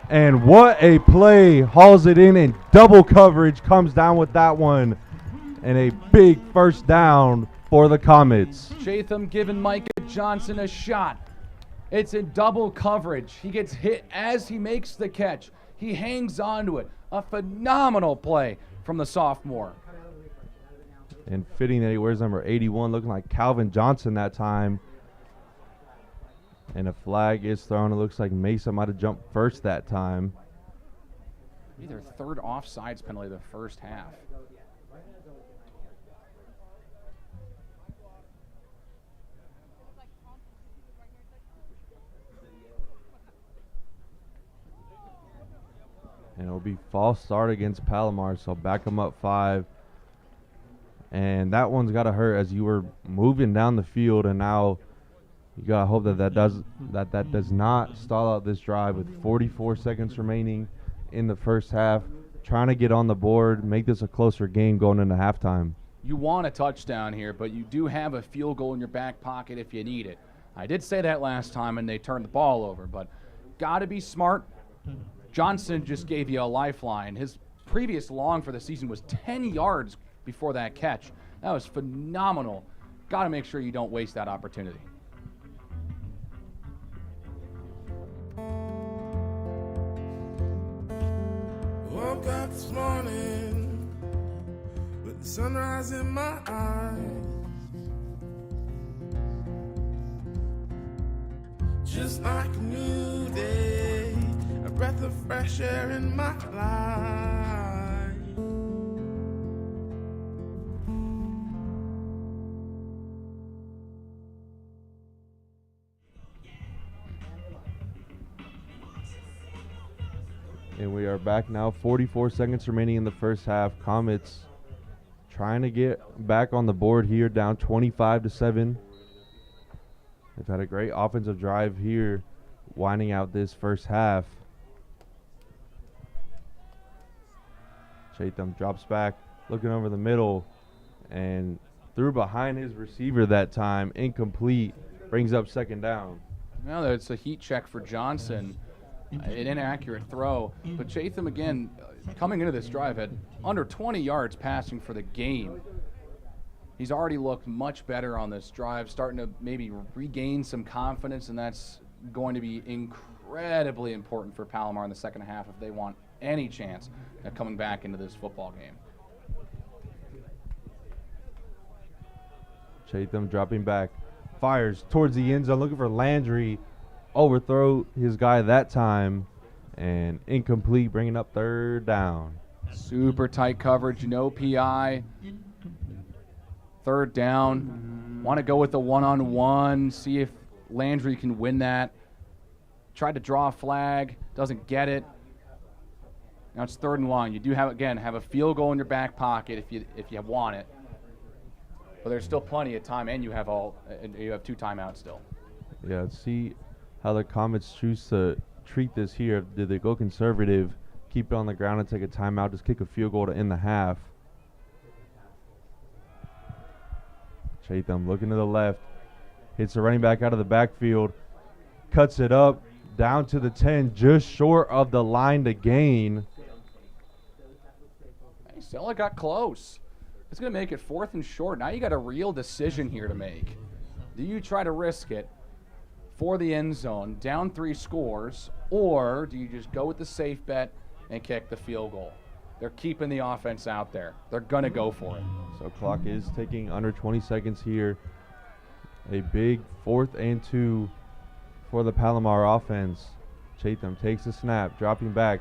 And what a play. Hauls it in double coverage. Comes down with that one. And a big first down for the Comets. Chatham giving Micah Johnson a shot. It's in double coverage. He gets hit as he makes the catch. He hangs on to it. A phenomenal play from the sophomore. And fitting that he wears number 81, looking like Calvin Johnson that time. And a flag is thrown. It looks like Mesa might have jumped first that time. Maybe their 3rd offsides penalty of the first half. And it'll be false start against Palomar, so back them up 5. And that one's got to hurt as you were moving down the field, and now you got to hope that does not stall out this drive with 44 seconds remaining in the first half. Trying to get on the board, make this a closer game going into halftime. You want a touchdown here, but you do have a field goal in your back pocket if you need it. I did say that last time, and they turned the ball over, but got to be smart. Johnson just gave you a lifeline. His previous long for the season was 10 yards before that catch. That was phenomenal. Got to make sure you don't waste that opportunity. Woke up this morning with the sunrise in my eyes. Just like a new day, a breath of fresh air in my life. And we are back now. 44 seconds remaining in the first half. Comets trying to get back on the board here, down 25-7. They've had a great offensive drive here, winding out this first half. Chatham drops back, looking over the middle, and threw behind his receiver that time. Incomplete. Brings up second down. Well, it's a heat check for Johnson. An inaccurate throw. But Chatham, again, coming into this drive, had under 20 yards passing for the game. He's already looked much better on this drive, starting to maybe regain some confidence, and that's going to be incredibly important for Palomar in the second half if they want any chance at coming back into this football game. Chatham dropping back, fires towards the end zone, looking for Landry. Overthrow his guy that time, and incomplete, bringing up third down. Super tight coverage, no PI. Third down. Want to go with the one-on-one, see if Landry can win that. Tried to draw a flag, doesn't get it. Now it's third and long. You do have a field goal in your back pocket if you want it. But there's still plenty of time, and you have 2 timeouts still. Yeah, let's see how the Comets choose to treat this here. Did they go conservative, keep it on the ground and take a timeout, just kick a field goal to end the half? Chatham looking to the left, hits the running back out of the backfield, cuts it up, down to the 10, just short of the line to gain. Hey, Stella got close. It's going to make it 4th and short. Now you got a real decision here to make. Do you try to risk it for the end zone, down 3 scores, or do you just go with the safe bet and kick the field goal? They're keeping the offense out there. They're going to go for it. So clock is ticking, under 20 seconds here. A big 4th and 2 for the Palomar offense. Chatham takes the snap, dropping back,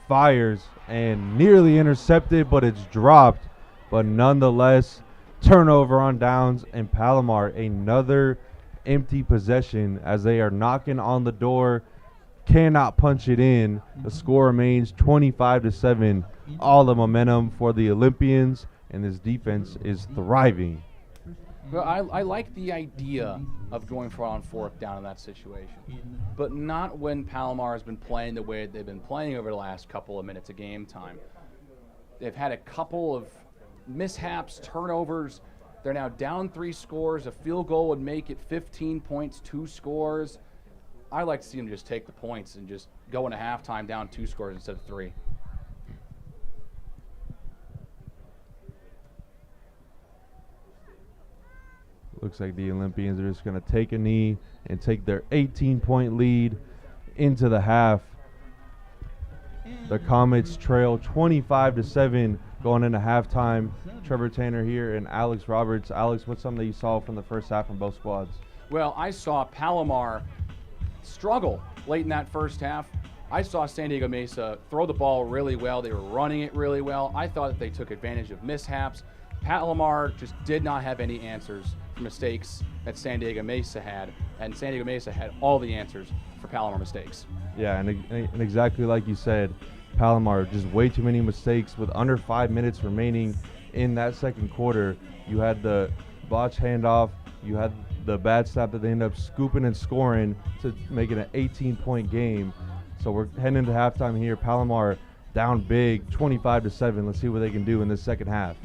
fires, and nearly intercepted, but it's dropped. But nonetheless, turnover on downs, and Palomar another empty possession as they are knocking on the door, cannot punch it in. The score remains 25-7. All the momentum for the Olympians, and this defense is thriving. Well, I like the idea of going for on 4th down in that situation, but not when Palomar has been playing the way they've been playing over the last couple of minutes of game time. They've had a couple of mishaps, turnovers. They're now down 3 scores. A field goal would make it 15 points, 2 scores. I like to see them just take the points and just go into halftime down 2 scores instead of 3. Looks like the Olympians are just going to take a knee and take their 18-point lead into the half. The Comets trail 25-7 going into halftime. Trevor Tanner here and Alex Roberts. Alex, what's something that you saw from the first half from both squads? Well, I saw Palomar struggle late in that first half. I saw San Diego Mesa throw the ball really well. They were running it really well. I thought that they took advantage of mishaps. Palomar just did not have any answers for mistakes that San Diego Mesa had, and San Diego Mesa had all the answers for Palomar mistakes. Yeah, and exactly like you said, Palomar, just way too many mistakes with under 5 minutes remaining in that second quarter. You had the botch handoff, you had the bad snap that they ended up scooping and scoring to make it an 18-point game. So we're heading into halftime here. Palomar down big, 25-7. Let's see what they can do in this second half.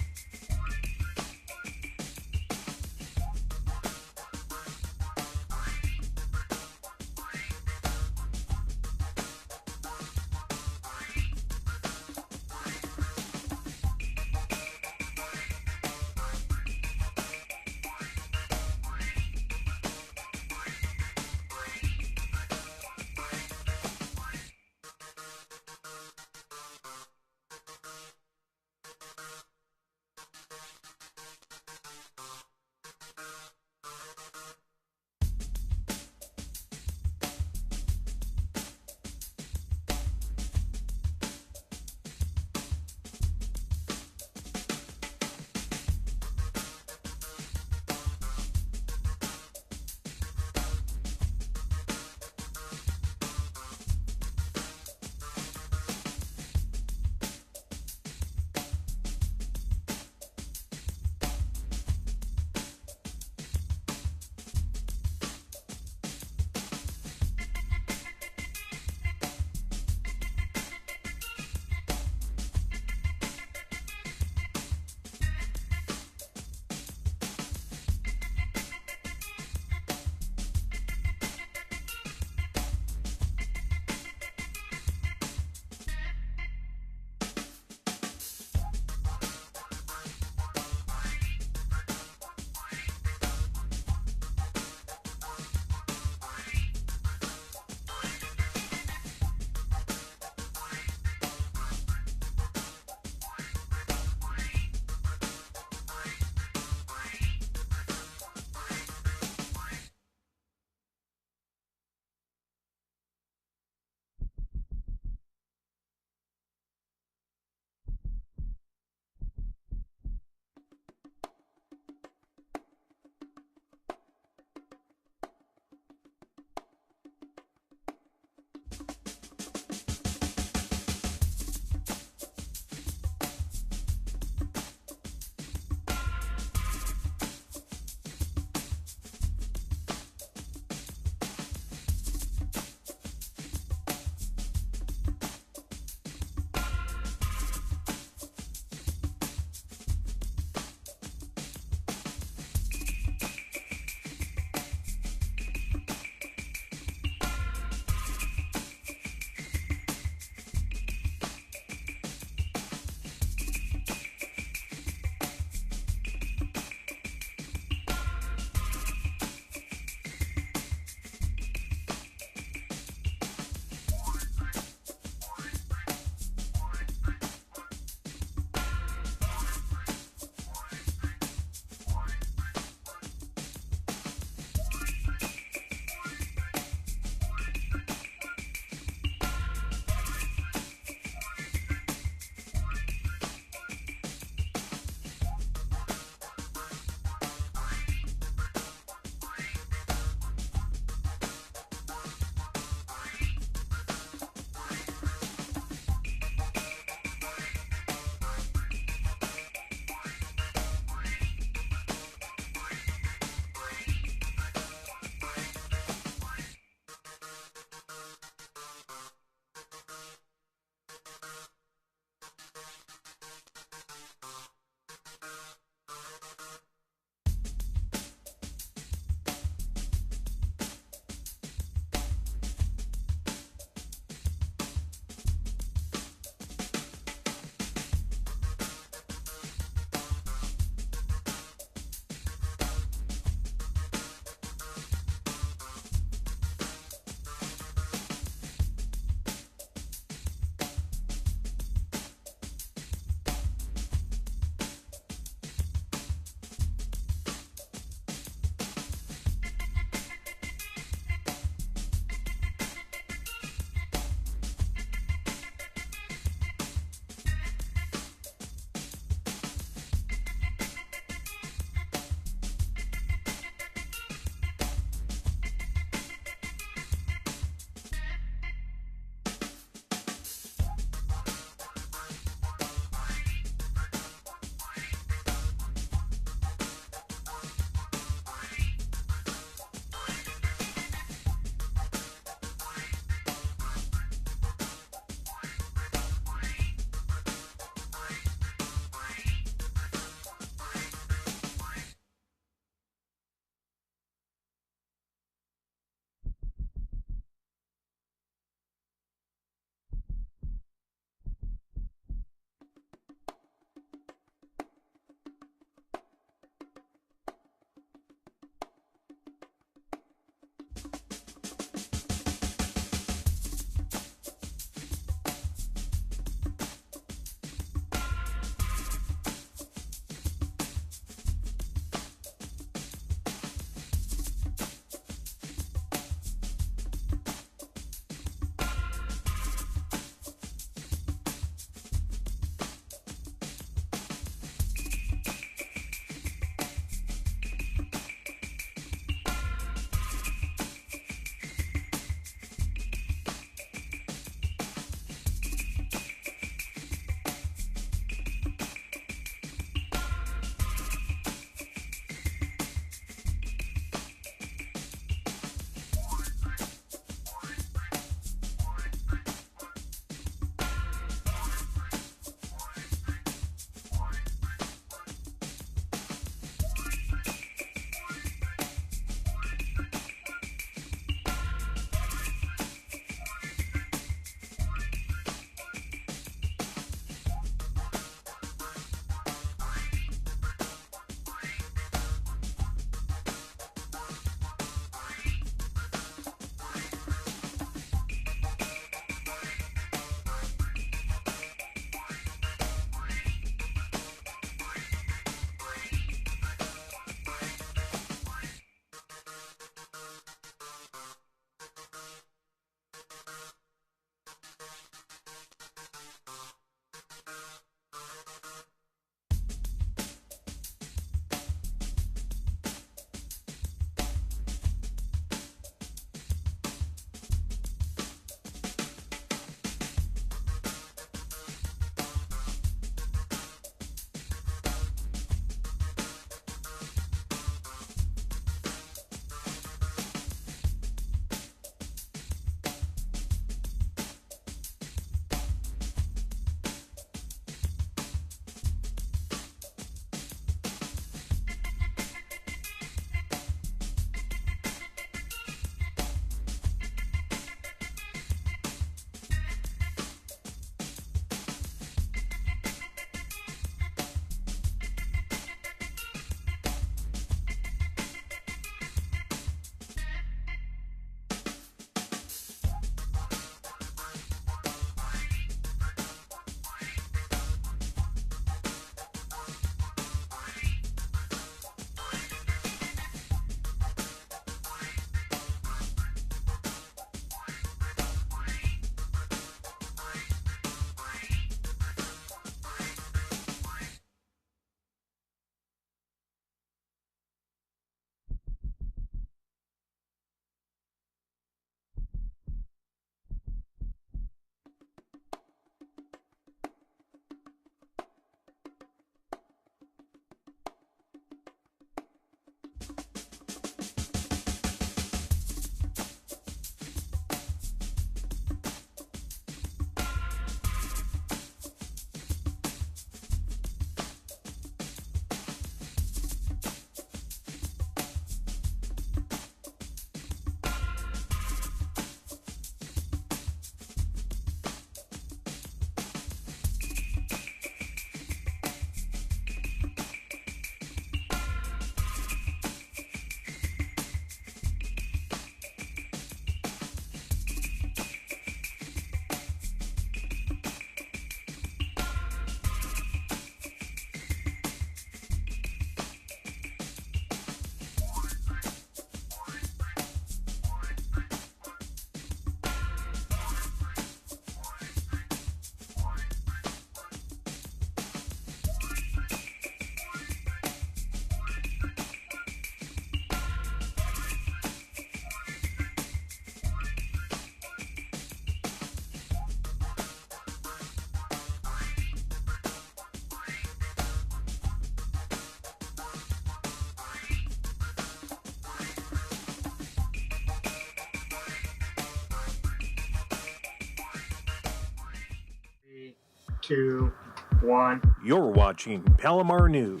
2, 1. You're watching Palomar News.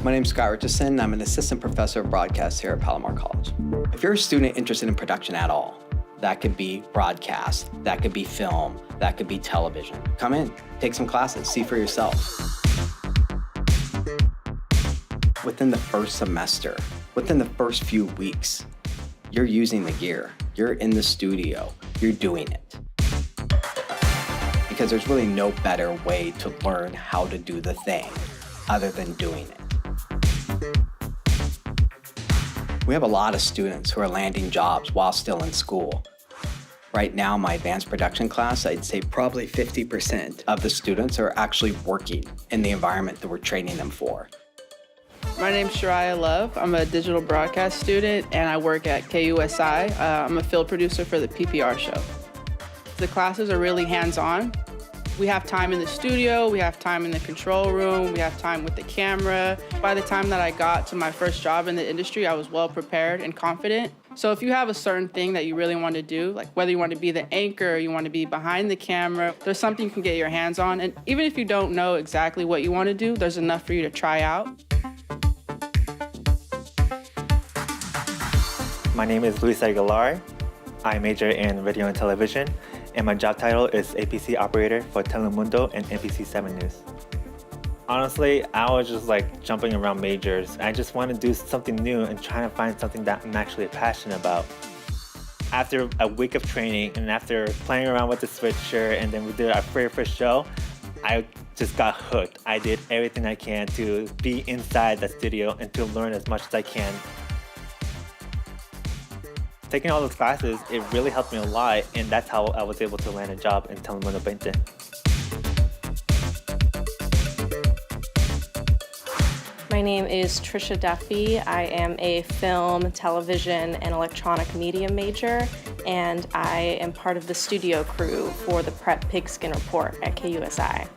My name's Scott Richardson. I'm an assistant professor of broadcast here at Palomar College. If you're a student interested in production at all, that could be broadcast, that could be film, that could be television. Come in, take some classes, see for yourself. Within the first semester, within the first few weeks, you're using the gear, you're in the studio, you're doing it. Because there's really no better way to learn how to do the thing other than doing it. We have a lot of students who are landing jobs while still in school. Right now, my advanced production class, I'd say probably 50% of the students are actually working in the environment that we're training them for. My name's Shariah Love. I'm a digital broadcast student and I work at KUSI. I'm a field producer for the PPR show. The classes are really hands-on. We have time in the studio, we have time in the control room, we have time with the camera. By the time that I got to my first job in the industry, I was well prepared and confident. So if you have a certain thing that you really want to do, like whether you want to be the anchor or you want to be behind the camera, there's something you can get your hands on. And even if you don't know exactly what you want to do, there's enough for you to try out. My name is Luis Aguilar. I major in radio and television, and my job title is APC operator for Telemundo and NBC 7 News. Honestly, I was just like jumping around majors. I just want to do something new and trying to find something that I'm actually passionate about. After a week of training and after playing around with the switcher and then we did our very first show, I just got hooked. I did everything I can to be inside the studio and to learn as much as I can. Taking all those classes, it really helped me a lot, and that's how I was able to land a job in Telemundo 20. My name is Trisha Duffy. I am a film, television, and electronic media major, and I am part of the studio crew for the Prep Pigskin Report at KUSI.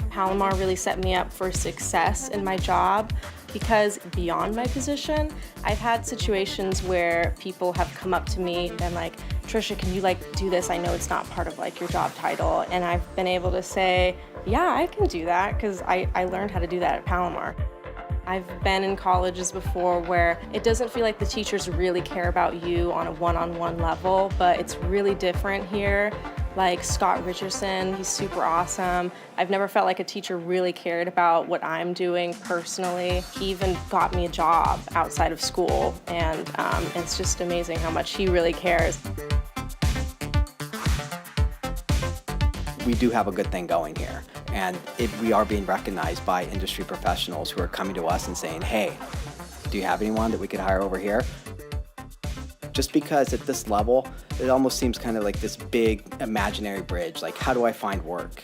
Palomar really set me up for success in my job because beyond my position, I've had situations where people have come up to me and been like, Trisha, can you do this? I know it's not part of your job title. And I've been able to say, yeah, I can do that because I learned how to do that at Palomar. I've been in colleges before where it doesn't feel like the teachers really care about you on a one-on-one level, but it's really different here. Like Scott Richardson, he's super awesome. I've never felt like a teacher really cared about what I'm doing personally. He even got me a job outside of school, and it's just amazing how much he really cares. We do have a good thing going here, and we are being recognized by industry professionals who are coming to us and saying, hey, do you have anyone that we could hire over here? Just because at this level, it almost seems kind of like this big imaginary bridge, like how do I find work?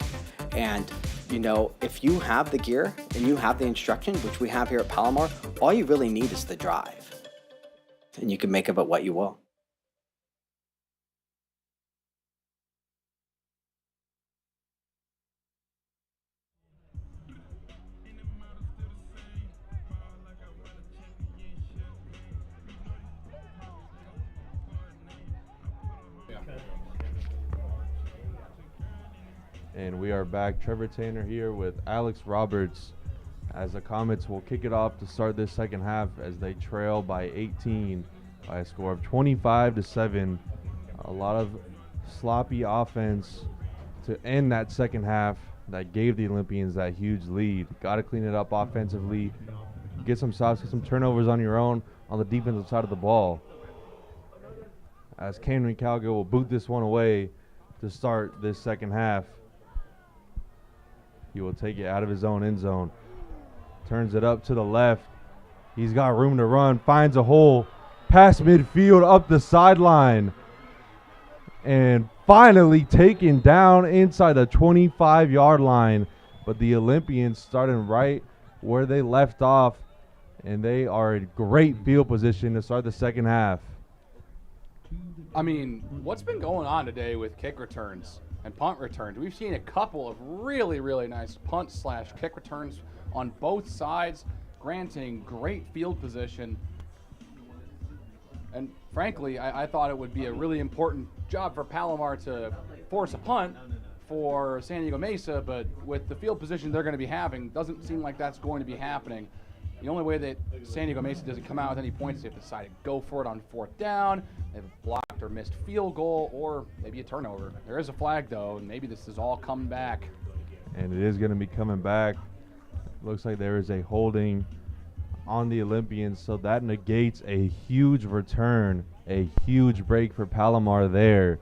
And if you have the gear and you have the instruction, which we have here at Palomar, all you really need is the drive. And you can make of it what you will. And we are back. Trevor Tanner here with Alex Roberts. As the Comets will kick it off to start this second half as they trail by 18 by a score of 25-7. A lot of sloppy offense to end that second half that gave the Olympians that huge lead. Got to clean it up offensively. Get some stops, get some turnovers on your own on the defensive side of the ball. As Henry Calgill will boot this one away to start this second half. He will take it out of his own end zone. Turns it up to the left. He's got room to run. Finds a hole. Past midfield, up the sideline. And finally taken down inside the 25-yard line. But the Olympians starting right where they left off. And they are in great field position to start the second half. I mean, what's been going on today with kick returns and punt returns? We've seen a couple of really, really nice punt/kick returns on both sides, granting great field position. And frankly, I thought it would be a really important job for Palomar to force a punt for San Diego Mesa, but with the field position they're going to be having, doesn't seem like that's going to be happening. The only way that San Diego Mesa doesn't come out with any points is if they decide to go for it on 4th down, they have a blocked or missed field goal, or maybe a turnover. There is a flag, though, and maybe this is all coming back. And it is going to be coming back. Looks like there is a holding on the Olympians, so that negates a huge return, a huge break for Palomar there,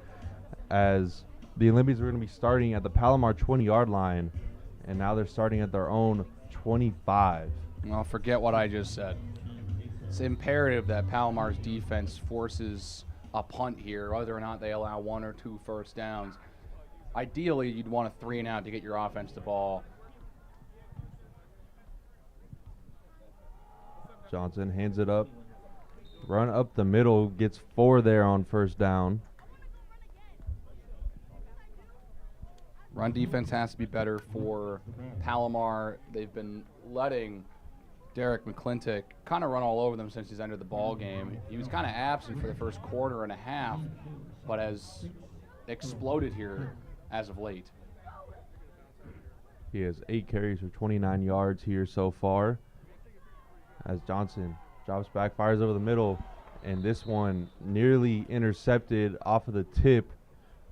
as the Olympians are going to be starting at the Palomar 20-yard line, and now they're starting at their own 25. Well, forget what I just said. It's imperative that Palomar's defense forces a punt here, whether or not they allow 1 or 2 first downs. Ideally, you'd want a 3-and-out to get your offense the ball. Johnson hands it up. Run up the middle, gets 4 there on first down. Run defense has to be better for Palomar. They've been letting Derek McClintock kind of run all over them since he's entered the ball game. He was kind of absent for the first quarter and a half, but has exploded here as of late. He has 8 carries for 29 yards here so far, as Johnson drops back, fires over the middle, and this one nearly intercepted off of the tip,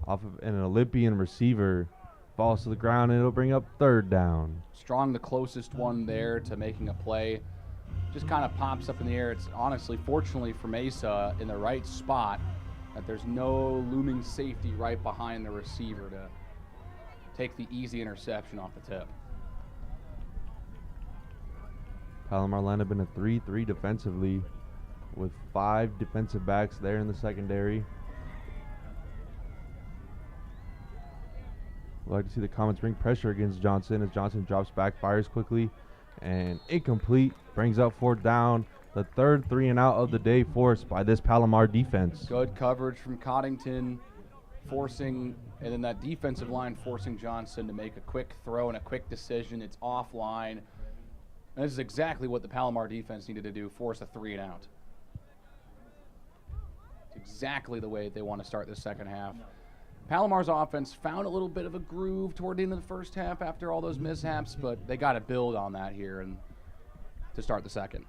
off of an Olympian receiver. Falls to the ground, and it'll bring up 3rd down. Strong, the closest one there to making a play. Just kind of pops up in the air. It's honestly, fortunately for Mesa, in the right spot, that there's no looming safety right behind the receiver to take the easy interception off the tip. Palomar lined up in a 3-3 defensively with 5 defensive backs there in the secondary. We'd like to see the Comets bring pressure against Johnson as Johnson drops back, fires quickly, and incomplete. Brings up 4th down. The 3rd 3-and-out of the day forced by this Palomar defense. Good coverage from Coddington, forcing, and then that defensive line forcing Johnson to make a quick throw and a quick decision. It's offline. And this is exactly what the Palomar defense needed to do, force a 3-and-out. It's exactly the way they want to start the second half. Palomar's offense found a little bit of a groove toward the end of the first half after all those mishaps, but they got to build on that here and to start the second.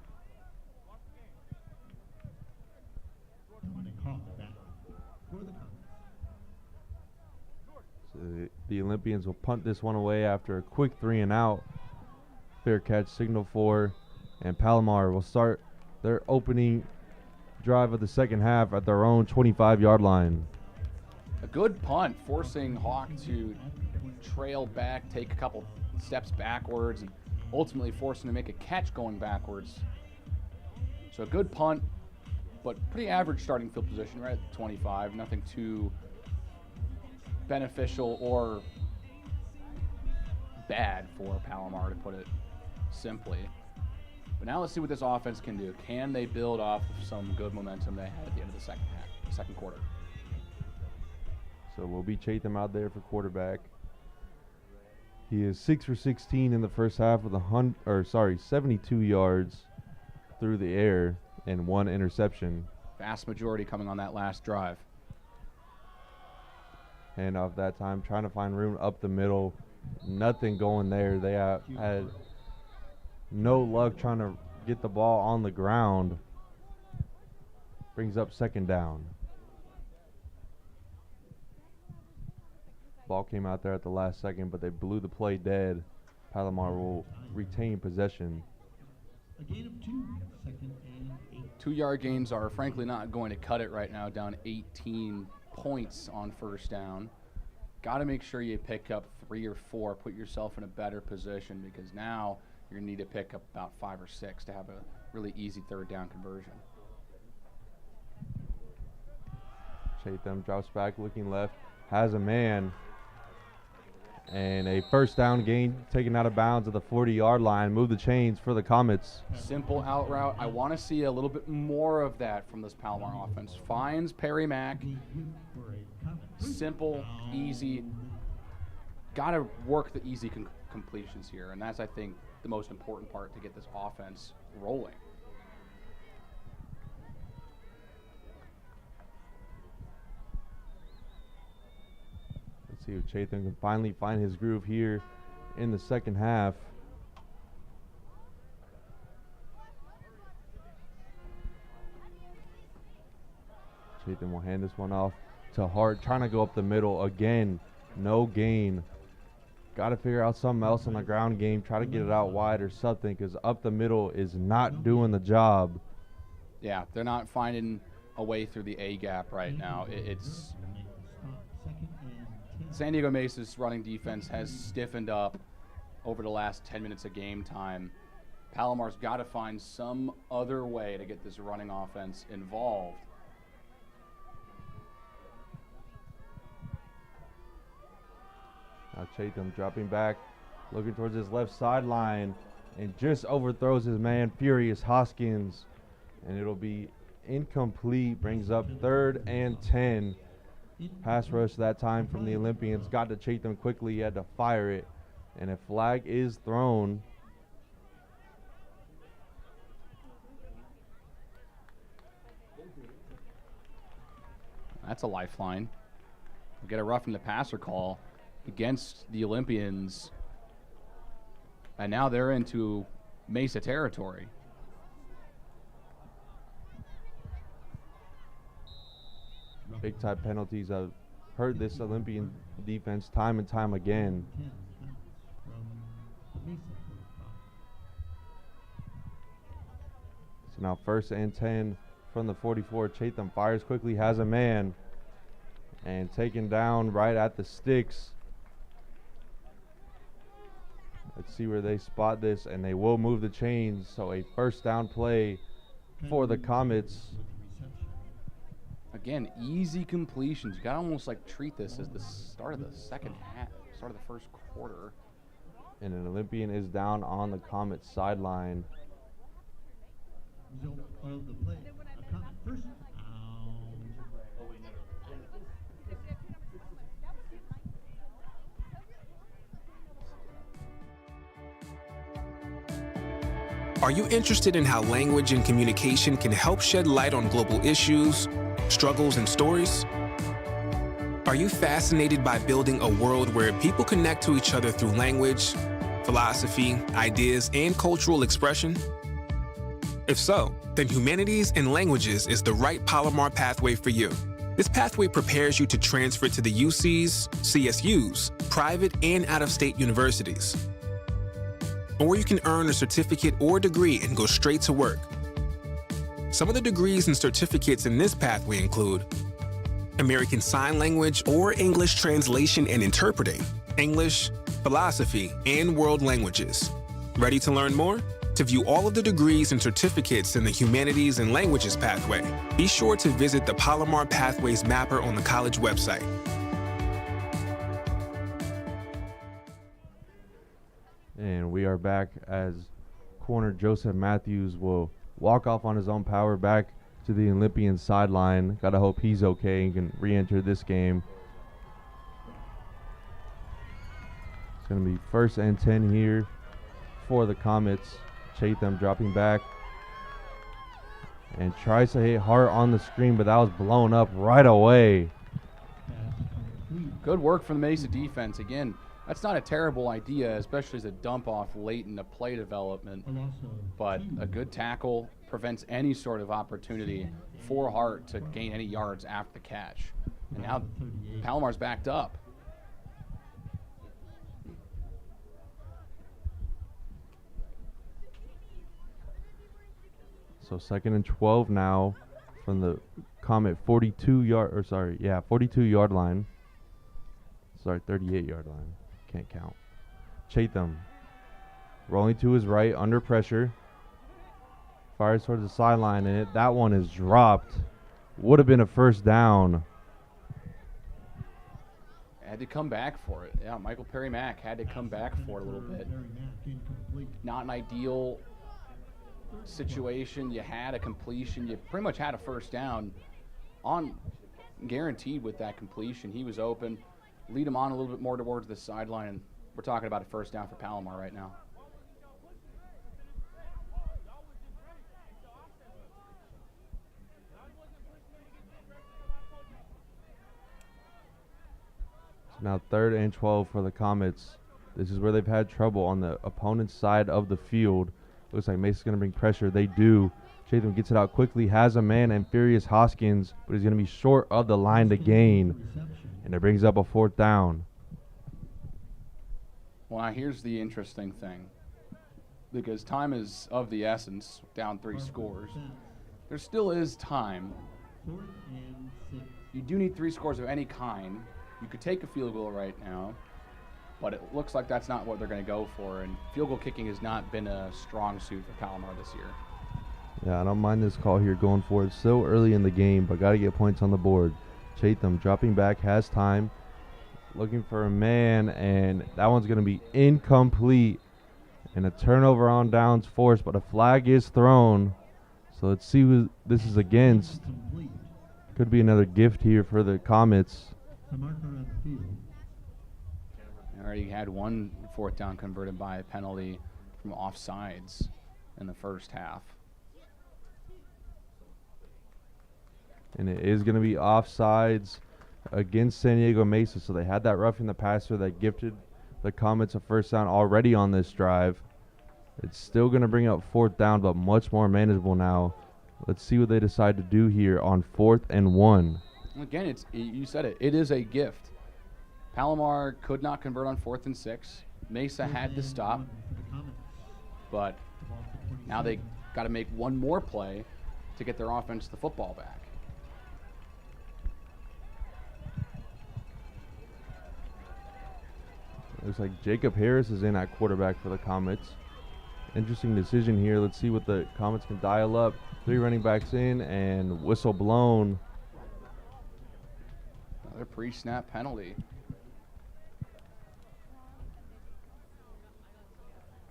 So the Olympians will punt this one away after a quick 3-and-out. Fair catch signal for, and Palomar will start their opening drive of the second half at their own 25-yard line. A good punt, forcing Hawk to trail back, take a couple steps backwards, and ultimately forcing to make a catch going backwards. So a good punt, but pretty average starting field position right at the 25. Nothing too beneficial or bad for Palomar, to put it simply. But now let's see what this offense can do. Can they build off of some good momentum they had at the end of the second quarter? So we'll be Chatham out there for quarterback. He is 6 for 16 in the first half with 72 yards through the air and 1 interception. Vast majority coming on that last drive. And off that time, trying to find room up the middle. Nothing going there. They had no luck trying to get the ball on the ground. Brings up 2nd down. Ball came out there at the last second, but they blew the play dead. Palomar will retain possession. A gain of 2, 2nd and 8. 2-yard gains are frankly not going to cut it right now, down 18 points on first down. Got to make sure you pick up 3 or 4, put yourself in a better position, because now you're going to need to pick up about 5 or 6 to have a really easy 3rd down conversion. Chatham drops back, looking left, has a man. And a first down gain taken out of bounds at the 40-yard line. Move the chains for the Comets. Simple out route. I want to see a little bit more of that from this Palomar offense. Finds Perry Mack. Simple, easy. Got to work the easy completions here. And that's, I think, the most important part to get this offense rolling. Let's see if Chatham can finally find his groove here in the second half. Chatham will hand this one off to Hart, trying to go up the middle again. No gain. Got to figure out something else on the ground game. Try to get it out wide or something, because up the middle is not doing the job. Yeah, they're not finding a way through the A gap right now. It's San Diego Mesa's running defense has stiffened up over the last 10 minutes of game time. Palomar's got to find some other way to get this running offense involved. Now Chatham dropping back, looking towards his left sideline, and just overthrows his man, Furious Hoskins. And it'll be incomplete, brings up 3rd and 10. Pass rush that time from the Olympians. Got to Chatham quickly, he had to fire it. And a flag is thrown. That's a lifeline. We'll get a roughing the passer call against the Olympians. And now they're into Mesa territory. Big time penalties. I've heard this Olympian defense time and time again. So now 1st and 10 from the 44. Chatham fires quickly, has a man, and taken down right at the sticks. Let's see where they spot this, and they will move the chains. So a 1st down play for the Comets. Again, easy completions. You gotta almost like treat this as the start of the second half, start of the first quarter. And an Olympian is down on the Comets sideline. Are you interested in how language and communication can help shed light on global issues, struggles, and stories? Are you fascinated by building a world where people connect to each other through language, philosophy, ideas, and cultural expression? If so, then Humanities and Languages is the right Palomar pathway for you. This pathway prepares you to transfer to the UCs, CSUs, private and out-of-state universities. Or you can earn a certificate or degree and go straight to work. Some of the degrees and certificates in this pathway include American Sign Language or English Translation and Interpreting, English, Philosophy, and World Languages. Ready to learn more? To view all of the degrees and certificates in the Humanities and Languages pathway, be sure to visit the Palomar Pathways mapper on the college website. And we are back as corner Joseph Matthews will walk off on his own power back to the Olympian sideline. Gotta hope he's okay and can re-enter this game. It's gonna be 1st and 10 here for the Comets. Chatham dropping back and tries to hit Hart on the screen, but that was blown up right away. Good work from the Mesa defense. Again, that's not a terrible idea, especially as a dump off late in the play development. But a good tackle prevents any sort of opportunity for Hart to gain any yards after the catch. And now Palomar's backed up. So 2nd and 12 now from the Comet 42-yard line. Sorry, 38-yard line. Can't count. Chatham rolling to his right under pressure. Fires towards the sideline, and that one is dropped. Would have been a 1st down. Had to come back for it. Yeah, Michael Perry Mack had to come back for it a little bit. Not an ideal situation. You had a completion. You pretty much had a 1st down on guaranteed with that completion. He was open. Lead him on a little bit more towards the sideline, and we're talking about a 1st down for Palomar right now. So Now 3rd and 12 for the Comets. This is where they've had trouble on the opponent's side of the field. Looks like Mesa's going to bring pressure. They do. Chatham gets it out quickly, has a man and Furious Hoskins, but he's going to be short of the line to gain. And it brings up a 4th down. Well, now here's the interesting thing. Because time is of the essence, down 3 scores. There still is time. You do need 3 scores of any kind. You could take a field goal right now, but it looks like that's not what they're going to go for. And field goal kicking has not been a strong suit for Palomar this year. Yeah, I don't mind this call here going for it. So early in the game, but got to get points on the board. Chatham dropping back, has time. Looking for a man, and that one's going to be incomplete. And a turnover on downs forced, but a flag is thrown. So let's see who this is against. Could be another gift here for the Comets. I already had 1 4th down converted by a penalty from offsides in the first half. And it is going to be offsides against San Diego Mesa. So they had that roughing the passer that gifted the Comets a 1st down already on this drive. It's still going to bring up 4th down, but much more manageable now. Let's see what they decide to do here on 4th and 1. Again, you said it. It is a gift. Palomar could not convert on 4th and 6. Mesa had to stop, but now they got to make one more play to get their offense the football back. Looks like Jacob Harris is in at quarterback for the Comets. Interesting decision here. Let's see what the Comets can dial up. 3 running backs in and whistle blown. Another pre-snap penalty.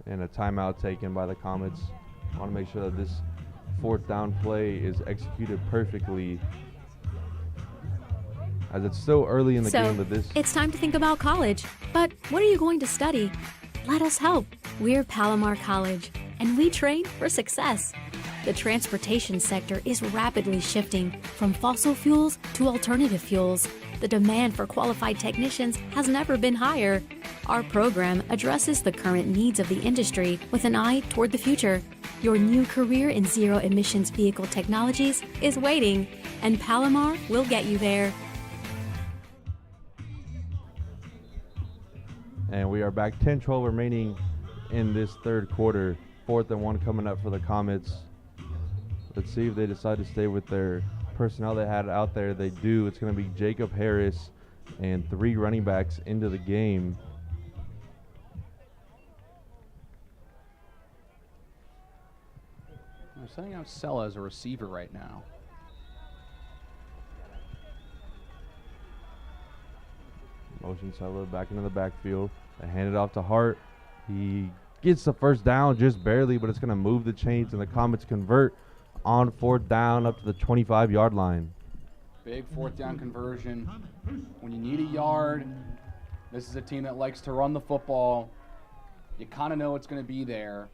And a timeout taken by the Comets. Want to make sure that this 4th down play is executed perfectly, as it's still early in the game that this. It's time to think about college. But what are you going to study? Let us help. We're Palomar College, and we train for success. The transportation sector is rapidly shifting from fossil fuels to alternative fuels. The demand for qualified technicians has never been higher. Our program addresses the current needs of the industry with an eye toward the future. Your new career in zero-emissions vehicle technologies is waiting, and Palomar will get you there. And we are back 10-12 remaining in this 3rd quarter. 4th and 1 coming up for the Comets. Let's see if they decide to stay with their personnel they had out there. They do. It's going to be Jacob Harris and 3 running backs into the game. They're sending out Sella as a receiver right now. Motion Sella back into the backfield. They hand it off to Hart. He gets the 1st down just barely, but it's going to move the chains, and the Comets convert on 4th down up to the 25-yard line. Big 4th down conversion. When you need a yard, this is a team that likes to run the football. You kind of know it's going to be there.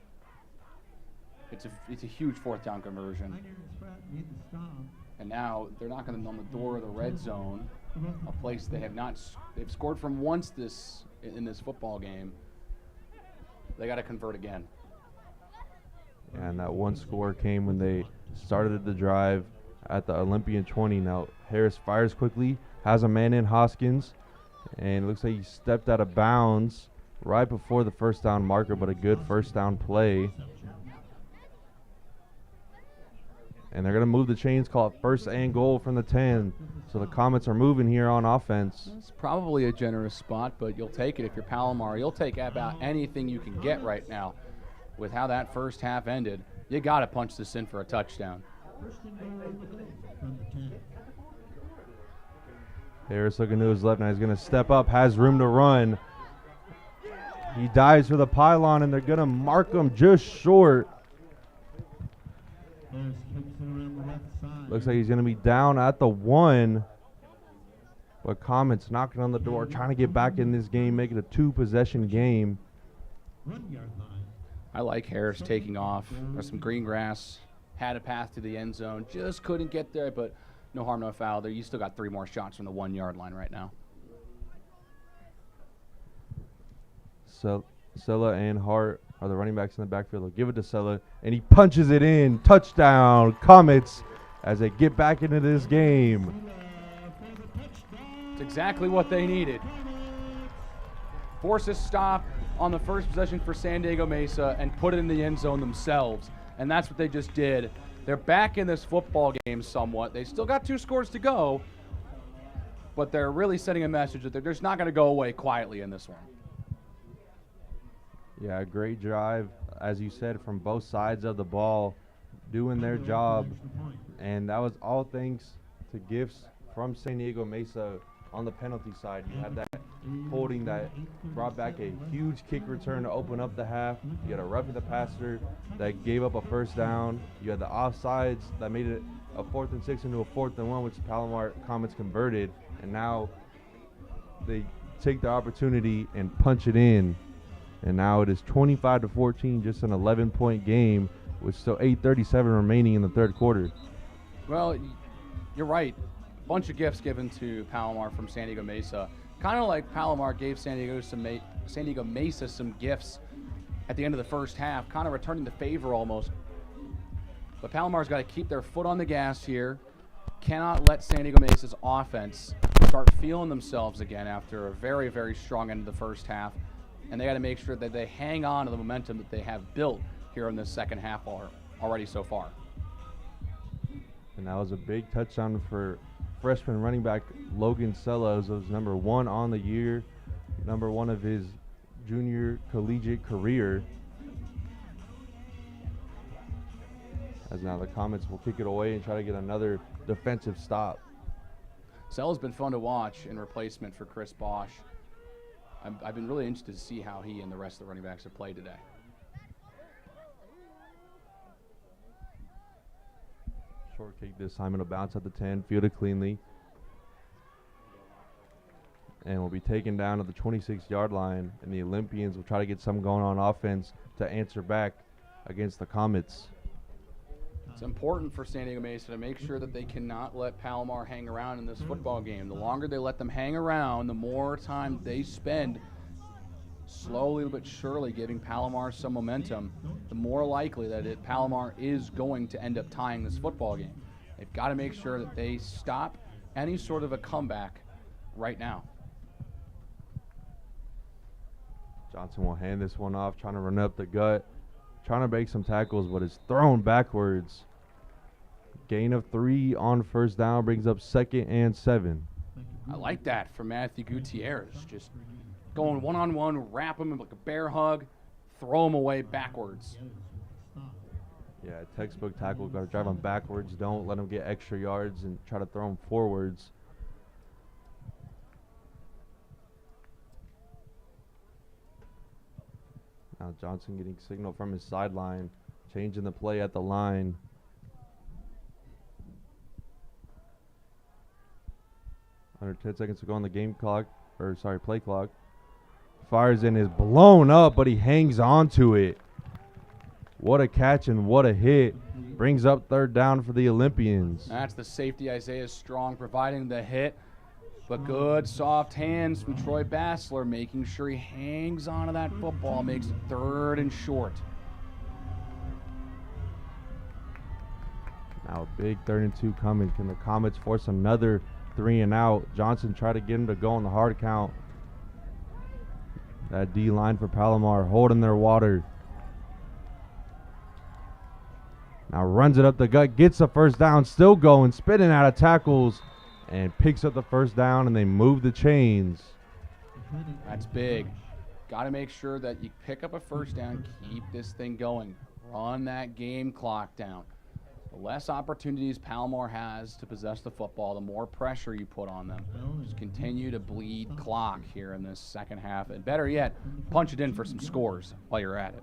It's a huge 4th down conversion. And now they're knocking on the door of the red zone, a place they have not. They've scored from once in this football game. They got to convert again. And that one score came when they started the drive at the Olympian 20. Now Harris fires quickly, has a man in Hoskins, and it looks like he stepped out of bounds right before the 1st down marker, but a good 1st down play. And they're going to move the chains, call it 1st and goal from the 10. So the Comets are moving here on offense. It's probably a generous spot, but you'll take it if you're Palomar. You'll take about anything you can get right now. With how that first half ended, you got to punch this in for a touchdown. Harris looking to his left now. He's going to step up, has room to run. He dives for the pylon, and they're going to mark him just short. Looks like he's going to be down at the 1. But Comets knocking on the door, trying to get back in this game, make it a 2-possession game. I like Harris taking off. There's some green grass. Had a path to the end zone. Just couldn't get there, but no harm, no foul there. You still got 3 more shots from the 1-yard line right now. Sella and Hart are the running backs in the backfield. They'll give it to Sella, and he punches it in. Touchdown, Comets, as they get back into this game. It's exactly what they needed. Force a stop on the first possession for San Diego Mesa and put it in the end zone themselves. And that's what they just did. They're back in this football game somewhat. They still got 2 scores to go, but they're really sending a message that they're just not going to go away quietly in this one. Yeah, great drive, as you said, from both sides of the ball, doing their job. And that was all thanks to gifts from San Diego Mesa on the penalty side. You had that holding that brought back a huge kick return to open up the half. You had a roughing the passer that gave up a first down. You had the offsides that made it a 4th and 6 into a 4th and 1, which Palomar Comets converted. And now they take the opportunity and punch it in. And now it is 25-14, just an 11-point game with still 8:37 remaining in the third quarter. Well, you're right. Bunch of gifts given to Palomar from San Diego Mesa. Kind of like Palomar gave San Diego Mesa some gifts at the end of the first half, kind of returning the favor almost. But Palomar's got to keep their foot on the gas here. Cannot let San Diego Mesa's offense start feeling themselves again after a very, very strong end of the first half. And they got to make sure that they hang on to the momentum that they have built here in the second half already so far. And that was a big touchdown for freshman running back Logan Sellos. Was number 1 on the year, number 1 of his junior collegiate career. As now the Comets will kick it away and try to get another defensive stop. Sells been fun to watch in replacement for Chris Bosch. I've been really interested to see how he and the rest of the running backs have played today. Short kick this time, it'll bounce at the 10, fielded cleanly. And will be taken down at the 26-yard line, and the Olympians will try to get something going on offense to answer back against the Comets. It's important for San Diego Mesa to make sure that they cannot let Palomar hang around in this football game. The longer they let them hang around, the more time they spend slowly but surely giving Palomar some momentum, the more likely that Palomar is going to end up tying this football game. They've got to make sure that they stop any sort of a comeback right now. Johnson will hand this one off, trying to run up the gut, trying to break some tackles, but it's thrown backwards. Gain of 3 on first down brings up 2nd and 7. I like that from Matthew Gutierrez. Just going one-on-one, wrap him like a bear hug, throw him away backwards. Yeah, textbook tackle, got to drive him backwards. Don't let him get extra yards and try to throw him forwards. Now Johnson getting signal from his sideline, changing the play at the line. Under 10 seconds to go on the game clock, play clock. Fires in, is blown up, but he hangs on to it. What a catch and what a hit. Brings up 3rd down for the Olympians. That's the safety, Isaiah Strong, providing the hit. But good soft hands from Troy Bassler, making sure he hangs on to that football, makes it 3rd and short. Now a big 3rd and 2 coming. Can the Comets force another 3 and out? Johnson tried to get him to go on the hard count. That D line for Palomar holding their water. Now runs it up the gut, gets the first down, still going, spinning out of tackles, and picks up the first down, and they move the chains. That's big. Got to make sure that you pick up a first down, keep this thing going, run that game clock down. The less opportunities Palomar has to possess the football, the more pressure you put on them. Just continue to bleed clock here in this second half. And better yet, punch it in for some scores while you're at it.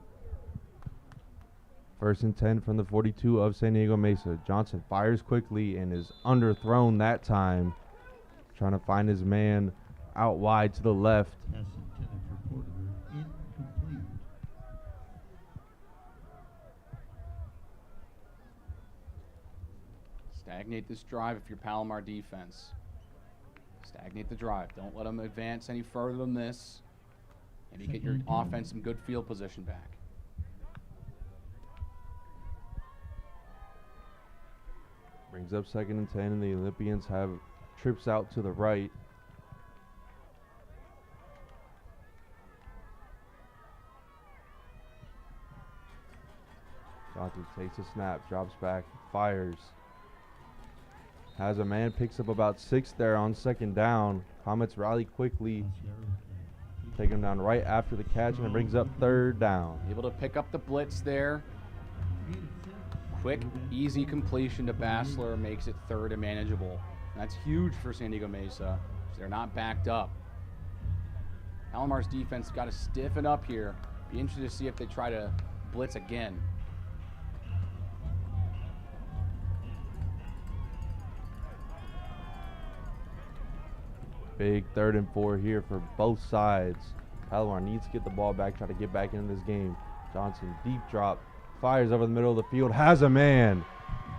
1st and 10 from the 42 of San Diego Mesa. Johnson fires quickly and is underthrown that time. Trying to find his man out wide to the left. Stagnate this drive if you're Palomar defense. Stagnate the drive. Don't let them advance any further than this. and you get your offense some good field position back. Brings up 2nd and 10, and the Olympians have trips out to the right. Johnson takes a snap, drops back, fires. Has a man, picks up about 6 there on 2nd down. Comets rally quickly. Take him down right after the catch, and it brings up 3rd down. Able to pick up the blitz there. Quick, easy completion to Bassler makes it 3rd and manageable. And that's huge for San Diego Mesa. So they're not backed up. Palomar's defense got to stiffen up here. Be interested to see if they try to blitz again. Big 3rd and 4 here for both sides. Palomar needs to get the ball back, try to get back into this game. Johnson, deep drop, fires over the middle of the field, has a man.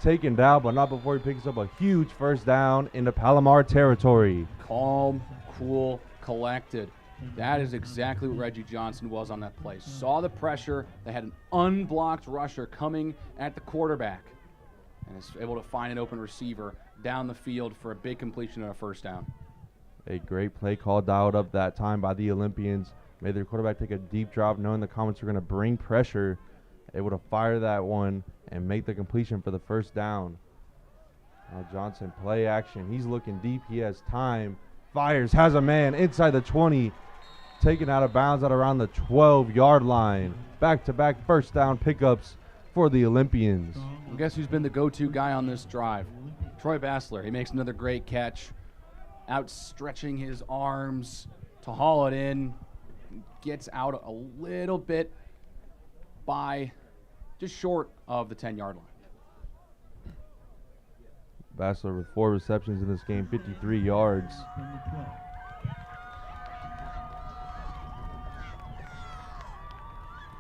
Taken down, but not before he picks up a huge 1st down into Palomar territory. Calm, cool, collected. That is exactly what Reggie Johnson was on that play. Saw the pressure. They had an unblocked rusher coming at the quarterback, and is able to find an open receiver down the field for a big completion and a 1st down. A great play call dialed up that time by the Olympians. Made their quarterback take a deep drop, knowing the Comets were going to bring pressure. Able to fire that one and make the completion for the 1st down. Now Johnson, play action. He's looking deep. He has time. Fires, has a man inside the 20. Taken out of bounds at around the 12-yard line. Back-to-back 1st down pickups for the Olympians. Well, guess who's been the go-to guy on this drive? Troy Bassler. He makes another great catch. Outstretching his arms to haul it in. Gets out a little bit by just short of the 10-yard line. Bassler with 4 receptions in this game, 53 yards.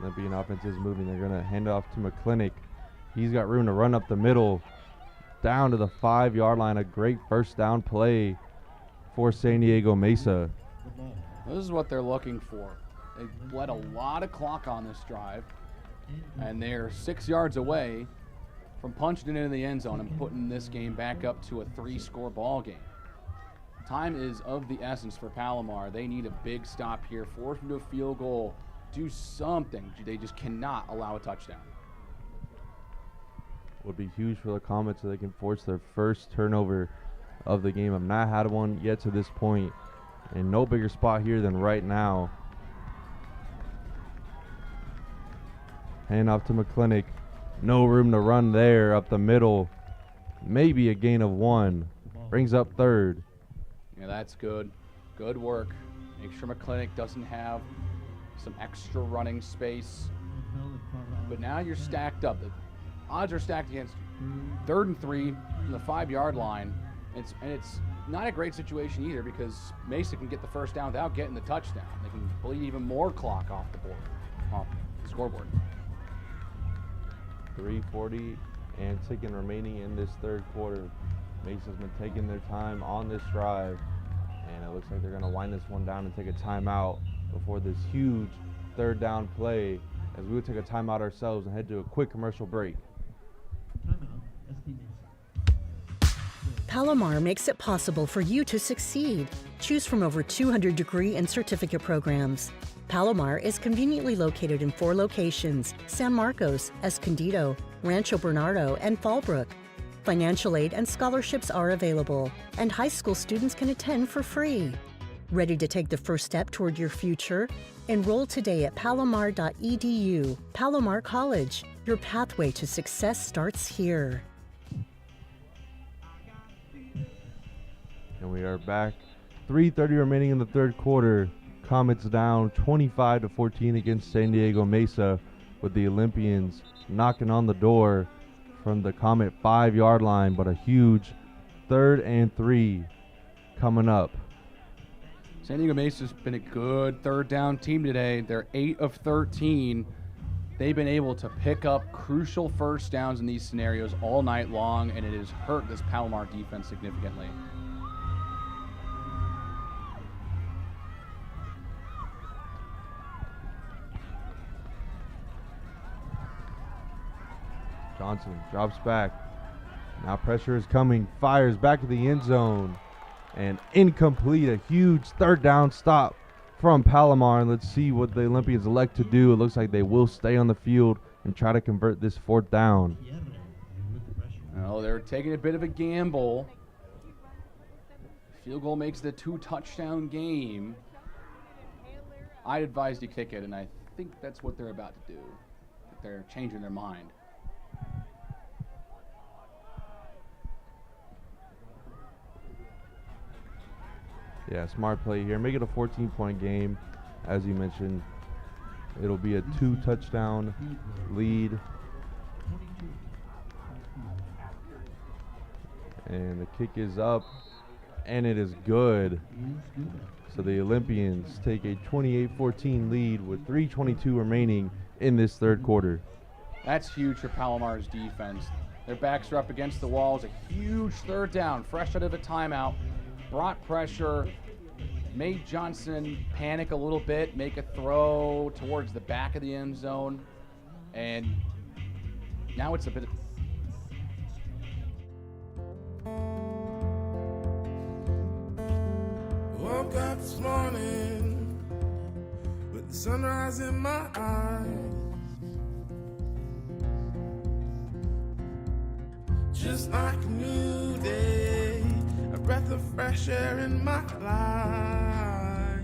Olympian offense is moving. They're going to hand it off to McClintock. He's got room to run up the middle, down to the 5-yard line. A great 1st down play for San Diego Mesa. This is what they're looking for. They bled a lot of clock on this drive, and they're 6 yards away from punching it into the end zone and putting this game back up to a 3-score ball game. Time is of the essence for Palomar. They need a big stop here, force them to a field goal, do something. They just cannot allow a touchdown. Would be huge for the Comets so they can force their 1st turnover of the game. I've not had one yet to this point, and no bigger spot here than right now. Hand off to McClintock. No room to run there up the middle. Maybe a gain of 1. Brings up 3rd. Yeah, that's good. Good work. Make sure McClintock doesn't have some extra running space. But now you're stacked up. The odds are stacked against you. 3rd and 3 from the 5-yard line. It's not a great situation either, because Mesa can get the 1st down without getting the touchdown. They can bleed even more clock off the board, off the scoreboard. 3:40 and ticking remaining in this 3rd quarter. Mesa's been taking their time on this drive, and it looks like they're going to wind this one down and take a timeout before this huge 3rd down play, as we would take a timeout ourselves and head to a quick commercial break. Palomar makes it possible for you to succeed. Choose from over 200 degree and certificate programs. Palomar is conveniently located in 4 locations: San Marcos, Escondido, Rancho Bernardo, and Fallbrook. Financial aid and scholarships are available, and high school students can attend for free. Ready to take the first step toward your future? Enroll today at palomar.edu. Palomar College. Your pathway to success starts here. And we are back. 3:30 remaining in the 3rd quarter. Comets down 25-14 against San Diego Mesa, with the Olympians knocking on the door from the Comet 5-yard line, but a huge 3rd and 3 coming up. San Diego Mesa's been a good 3rd down team today. They're 8 of 13. They've been able to pick up crucial 1st downs in these scenarios all night long, and it has hurt this Palomar defense significantly. Johnson drops back. Now pressure is coming, fires back to the end zone, and incomplete. A huge third down stop from Palomar. And let's see what the Olympians elect to do. It looks like they will stay on the field and try to convert this fourth down. Oh, they're taking a bit of a gamble. Field goal makes the 2-touchdown game. I'd advise you kick it, and I think that's what they're about to do. They're changing their mind. Yeah, smart play here. Make it a 14-point game. As you mentioned, it'll be a 2-touchdown lead. And the kick is up, and it is good. So the Olympians take a 28-14 lead with 3:22 remaining in this third quarter. That's huge for Palomar's defense. Their backs are up against the walls. A huge third down, fresh out of a timeout. Brought pressure, made Johnson panic a little bit, make a throw towards the back of the end zone. And now it's a bit. Woke up this morning with the sunrise in my eyes. Just like a new day, a breath of fresh air in my life.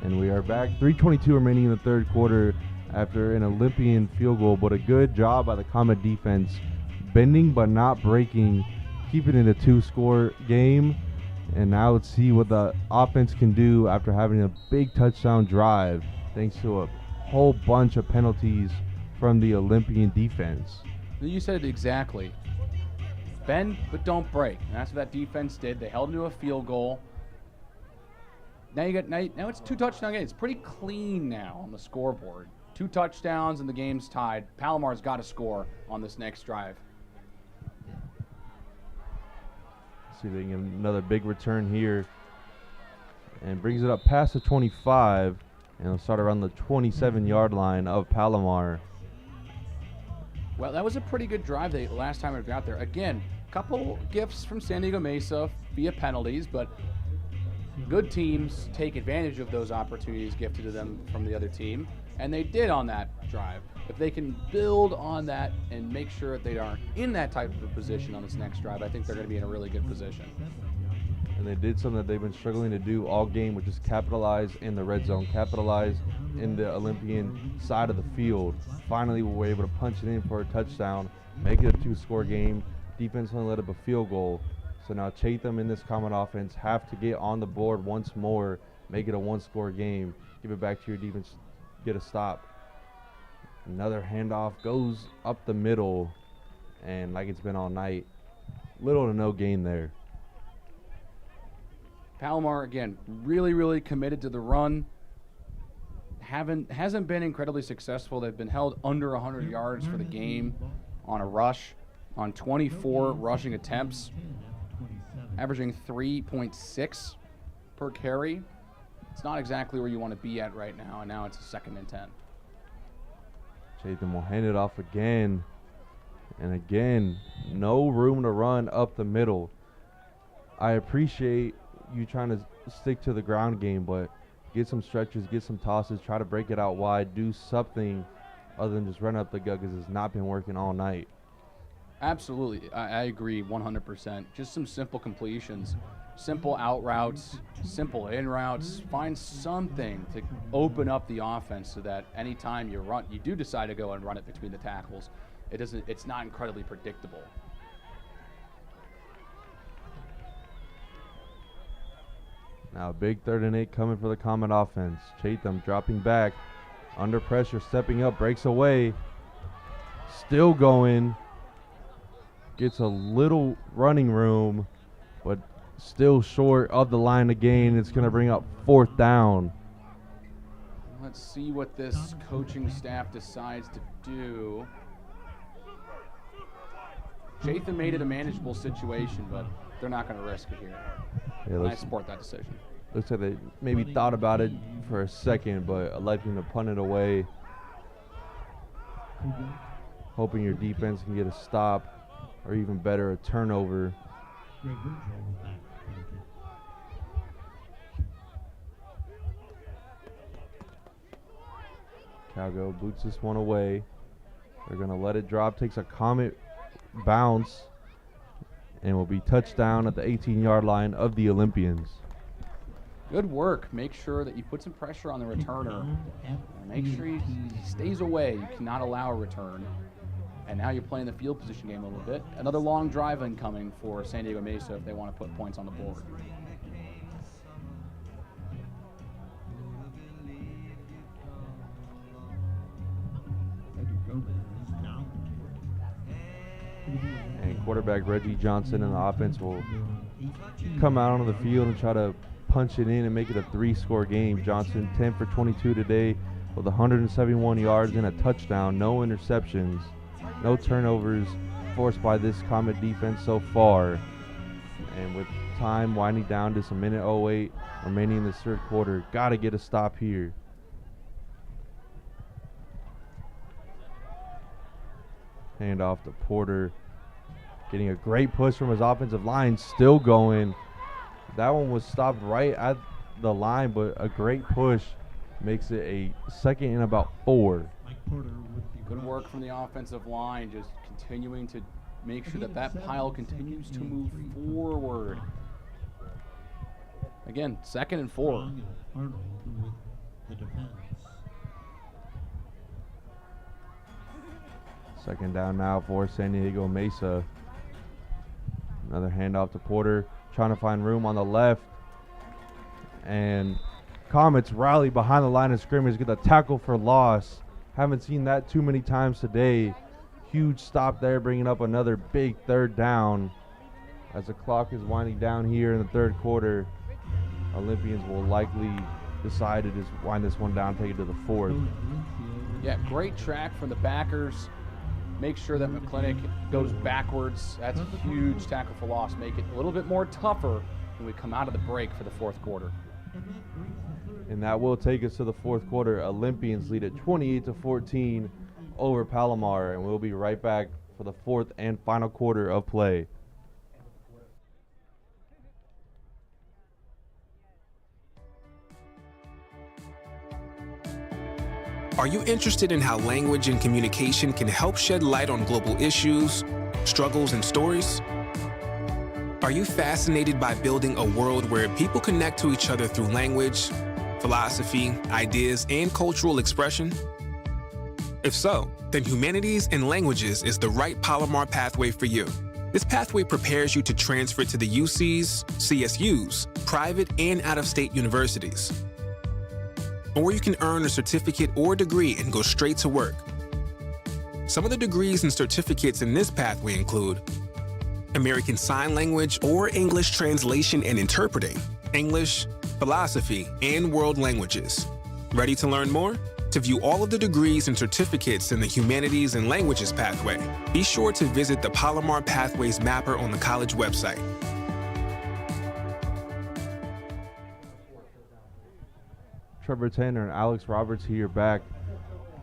And we are back. 3:22 remaining in the third quarter after an Olympian field goal, but a good job by the Comet defense, bending but not breaking, keeping it a 2-score game. And now let's see what the offense can do after having a big touchdown drive, thanks to a whole bunch of penalties from the Olympian defense. You said it exactly. Bend, but don't break. And that's what that defense did. They held into a field goal. Now it's 2-touchdown game. It's pretty clean now on the scoreboard. 2 touchdowns and the game's tied. Palomar's got to score on this next drive. See if they can get another big return here. And brings it up past the 25. And it'll start around the 27-yard line of Palomar. Well, that was a pretty good drive last time we got there. Again, a couple gifts from San Diego Mesa via penalties, but good teams take advantage of those opportunities gifted to them from the other team, and they did on that drive. If they can build on that and make sure that they aren't in that type of a position on this next drive, I think they're going to be in a really good position. And they did something that they've been struggling to do all game, which is capitalize in the red zone, capitalize in the Olympian side of the field. Finally, we were able to punch it in for a touchdown, make it a 2-score game. Defense only let up a field goal. So now Chatham in this Comet offense have to get on the board once more, make it a 1-score game, give it back to your defense, get a stop. Another handoff goes up the middle, and like it's been all night, little to no gain there. Palomar, again, really committed to the run. Hasn't been incredibly successful. They've been held under 100 yards for the game on a rush, on 24 rushing attempts, averaging 3.6 per carry. It's not exactly where you want to be at right now, and now it's a 2nd and 10. Chatham will hand it off again, and again, no room to run up the middle. I appreciate you trying to stick to the ground game, but get some stretches, get some tosses, try to break it out wide, do something other than just run up the gut, because it's not been working all night. Absolutely, I agree 100%. Just some simple completions, simple out routes, simple in routes. Find something to open up the offense so that anytime you do decide to go and run it between the tackles, it's not incredibly predictable. Now a big 3rd and 8 coming for the Comet offense. Chatham dropping back, under pressure, stepping up, breaks away, still going, gets a little running room, but still short of the line to gain. It's going to bring up 4th down. Let's see what this coaching staff decides to do. Chatham made it a manageable situation, but they're not going to risk it here. Yeah, And I support that decision. Looks like they maybe thought about it for a second, but electing to punt it away. Hoping your defense can get a stop, or even better, a turnover. Calgo boots this one away. They're going to let it drop, takes a comet bounce, and will be touchdown at the 18-yard line of the Olympians. Good work. Make sure that you put some pressure on the returner. Make sure he stays away. You cannot allow a return. And now you're playing the field position game a little bit. Another long drive incoming for San Diego Mesa if they want to put points on the board. And quarterback Reggie Johnson and the offense will come out onto the field and try to punch it in and make it a 3-score game. Johnson 10 for 22 today with 171 yards and a touchdown, no interceptions, no turnovers forced by this Comet defense so far. And with time winding down to a minute 08 remaining in the third quarter, got to get a stop here. Hand off to Porter, getting a great push from his offensive line, still going. That one was stopped right at the line, but a great push makes it a second and about 4. Good work from the offensive line, just continuing to make sure that that pile continues to move forward. Again, 2nd and 4. Second down now for San Diego Mesa. Another handoff to Porter, trying to find room on the left. And Comets rally behind the line of scrimmage, get the tackle for loss. Haven't seen that too many times today. Huge stop there, bringing up another big 3rd down. As the clock is winding down here in the 3rd quarter, Olympians will likely decide to just wind this one down, take it to the 4th. Yeah, great track from the backers. Make sure that McClintock goes backwards. That's a huge tackle for loss. Make it a little bit more tougher when we come out of the break for the 4th quarter. And that will take us to the 4th quarter. Olympians lead at 28-14 over Palomar, and we'll be right back for the 4th and final quarter of play. Are you interested in how language and communication can help shed light on global issues, struggles, and stories? Are you fascinated by building a world where people connect to each other through language, philosophy, ideas, and cultural expression? If so, then Humanities and Languages is the right Palomar pathway for you. This pathway prepares you to transfer to the UCs, CSUs, private and out-of-state universities. Or you can earn a certificate or degree and go straight to work. Some of the degrees and certificates in this pathway include American Sign Language or English Translation and Interpreting, English, Philosophy, and World Languages. Ready to learn more? To view all of the degrees and certificates in the Humanities and Languages pathway, be sure to visit the Palomar Pathways mapper on the college website. Trevor Tanner and Alex Roberts here back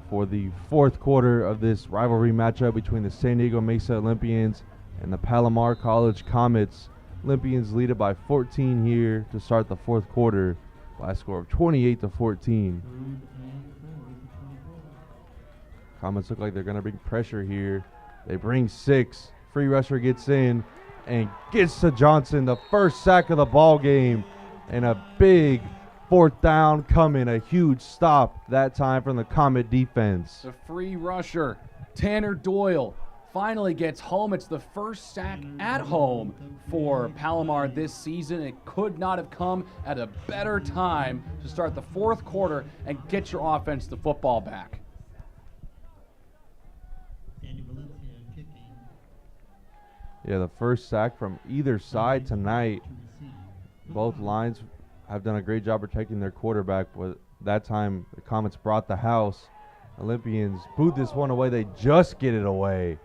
for the 4th quarter of this rivalry matchup between the San Diego Mesa Olympians and the Palomar College Comets. Olympians lead it by 14 here to start the 4th quarter by a score of 28-14. Comets look like they're going to bring pressure here. They bring 6. Free rusher gets in and gets to Johnson, the first sack of the ball game, and a big 4th down coming, a huge stop that time from the Comet defense. The free rusher, Tanner Doyle, finally gets home. It's the first sack at home for Palomar this season. It could not have come at a better time to start the 4th quarter and get your offense the football back. Yeah, the first sack from either side tonight. Both lines have done a great job protecting their quarterback, but that time the Comets brought the house. Olympians boot this one away. They just get it away.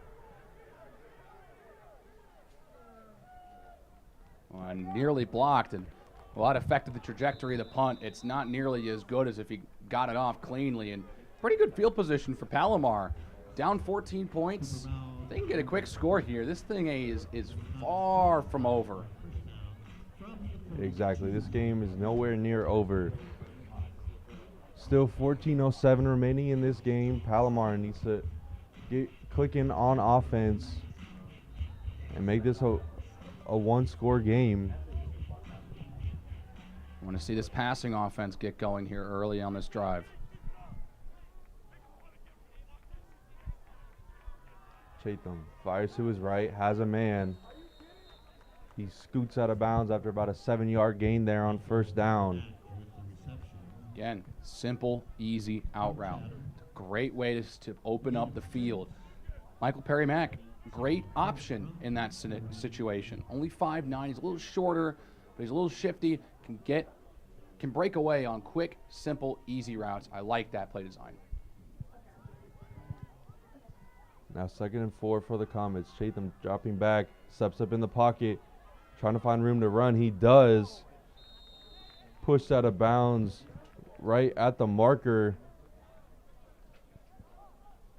Nearly blocked, and well, that affected the trajectory of the punt. It's not nearly as good as if he got it off cleanly, and pretty good field position for Palomar. Down 14 points. They can get a quick score here. This thing is far from over. Exactly. This game is nowhere near over. Still 14:07 remaining in this game. Palomar needs to get clicking on offense and make this a one-score game. I want to see this passing offense get going here early on this drive. Chatham fires to his right, has a man. He scoots out of bounds after about a 7-yard gain there on first down. Again, simple, easy out route. Great way to open up the field. Michael Perry Mack, great option in that situation. Only 5'9", he's a little shorter, but he's a little shifty, can break away on quick, simple, easy routes. I like that play design. Now 2nd and 4 for the Comets. Chatham dropping back, steps up in the pocket, trying to find room to run. He does. Pushed out of bounds right at the marker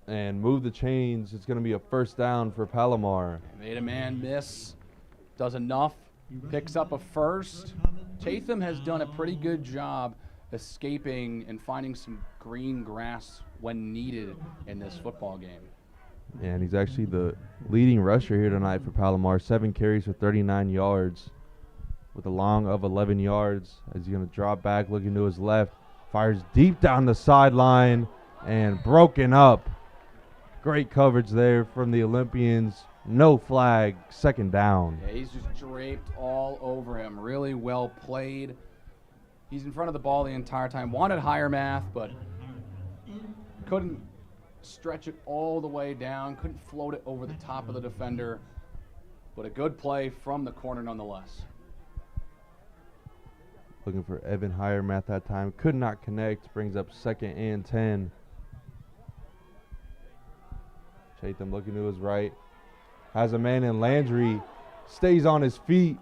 and move the chains. It's going to be a first down for Palomar. Made a man miss, does enough, picks up a first. Chatham has done a pretty good job escaping and finding some green grass when needed in this football game. And he's actually the leading rusher here tonight for Palomar. 7 carries for 39 yards with a long of 11 yards as he's going to drop back, looking to his left. Fires deep down the sideline and broken up. Great coverage there from the Olympians. No flag, 2nd down. Yeah, he's just draped all over him. Really well played. He's in front of the ball the entire time. Wanted higher math, but couldn't stretch it all the way down. Couldn't float it over the top of the defender. But a good play from the corner nonetheless. Looking for Evan Highermath that time. Could not connect. Brings up 2nd and 10. Chatham looking to his right. Has a man in Landry. Stays on his feet.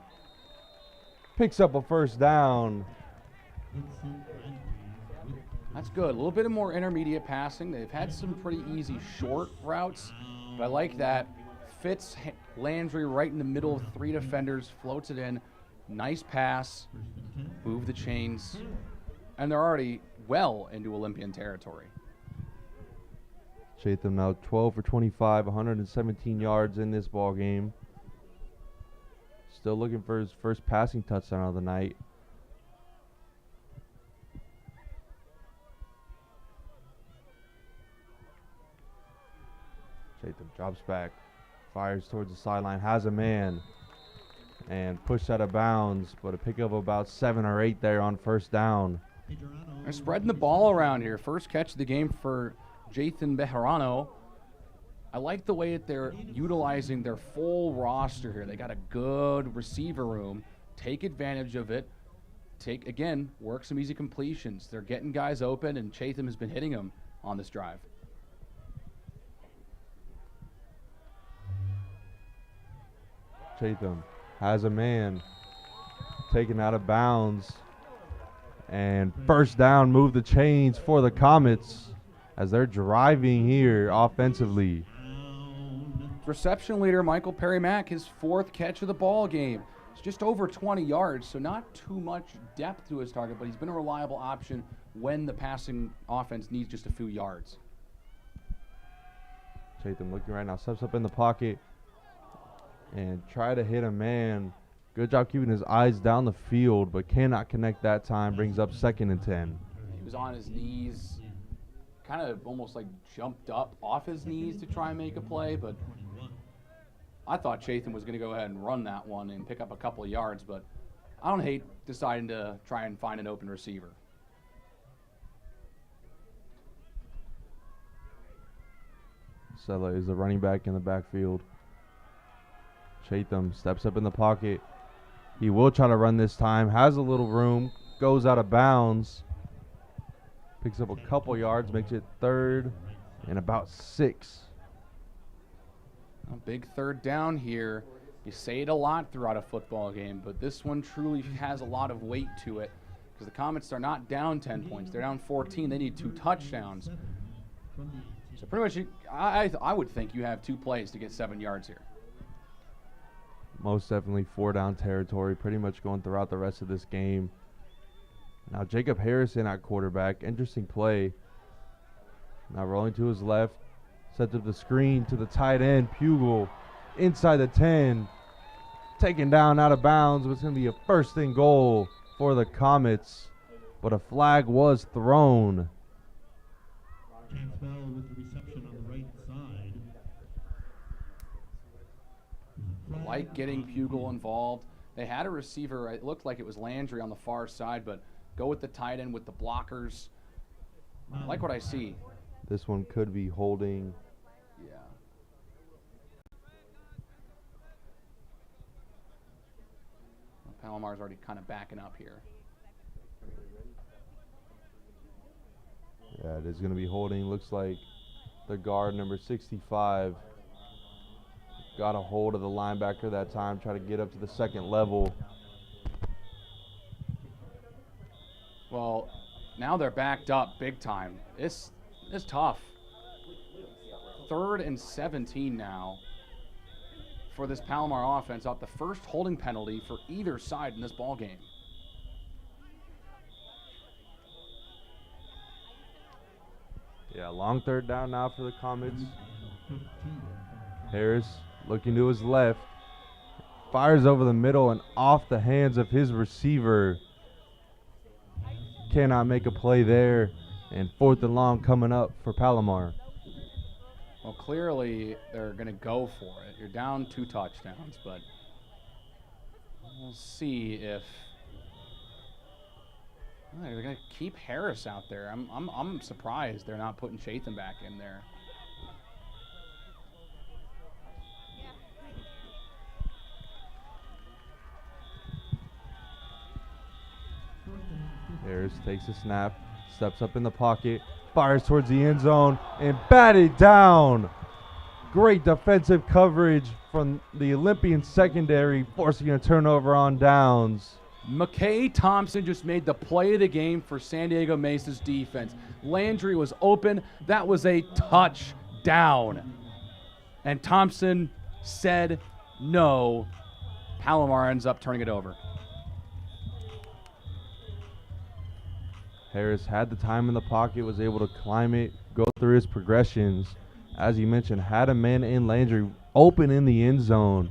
Picks up a first down. That's good. A little bit of more intermediate passing. They've had some pretty easy short routes, but I like that. Fits Landry right in the middle of 3 defenders, floats it in. Nice pass. Move the chains. And they're already well into Olympian territory. Chatham now 12 for 25, 117 yards in this ball game. Still looking for his first passing touchdown of the night. Chatham drops back, fires towards the sideline, has a man, and pushed out of bounds, but a pickup of about 7 or 8 there on first down. They're spreading the ball around here. First catch of the game for Jathan Bejarano. I like the way that they're utilizing their full roster here. They got a good receiver room. Take advantage of it. Work some easy completions. They're getting guys open, and Chatham has been hitting them on this drive. Chatham has a man taken out of bounds, and first down, move the chains for the Comets as they're driving here offensively. Reception leader Michael Perry Mack, his 4th catch of the ball game. It's just over 20 yards, so not too much depth to his target, but he's been a reliable option when the passing offense needs just a few yards. Chatham looking right now, steps up in the pocket and try to hit a man. Good job keeping his eyes down the field, but cannot connect that time. Brings up 2nd and 10. He was on his knees, kind of almost like jumped up off his knees to try and make a play, but I thought Chatham was going to go ahead and run that one and pick up a couple of yards, but I don't hate deciding to try and find an open receiver. Sella is the running back in the backfield. Chatham steps up in the pocket. He will try to run this time. Has a little room. Goes out of bounds. Picks up a couple yards. Makes it 3rd and about 6. A big 3rd down here. You say it a lot throughout a football game, but this one truly has a lot of weight to it because the Comets are not down 10 points. They're down 14. They need 2 touchdowns. So pretty much, I would think you have 2 plays to get 7 yards here. Most definitely 4-down territory, pretty much going throughout the rest of this game. Now Jacob Harrison at quarterback. Interesting play. Now rolling to his left. Sets up the screen to the tight end, Pugel. Inside the 10. Taken down out of bounds. It's going to be a first and goal for the Comets. But a flag was thrown. Campbell with the reception on the right side. Like getting Pugel involved. They had a receiver, it looked like it was Landry on the far side, but go with the tight end with the blockers. I like what I see. This one could be holding. Yeah. Palomar's already kind of backing up here. Yeah, it is going to be holding. Looks like the guard, number 65, got a hold of the linebacker that time, try to get up to the second level. Well, now they're backed up big time. It's tough. 3rd and 17 now for this Palomar offense, off the first holding penalty for either side in this ball game. Yeah, long 3rd down now for the Comets. Harris looking to his left. Fires over the middle and off the hands of his receiver. Cannot make a play there. And 4th and long coming up for Palomar. Well, clearly they're going to go for it. You're down 2 touchdowns, but we'll see if they're going to keep Harris out there. I'm surprised they're not putting Chatham back in there. Harris takes a snap, steps up in the pocket, fires towards the end zone, and batted down. Great defensive coverage from the Olympian secondary, forcing a turnover on downs. McKay Thompson just made the play of the game for San Diego Mesa's defense. Landry was open. That was a touchdown. And Thompson said no. Palomar ends up turning it over. Harris had the time in the pocket, was able to climb it, go through his progressions. As you mentioned, had a man in Landry open in the end zone.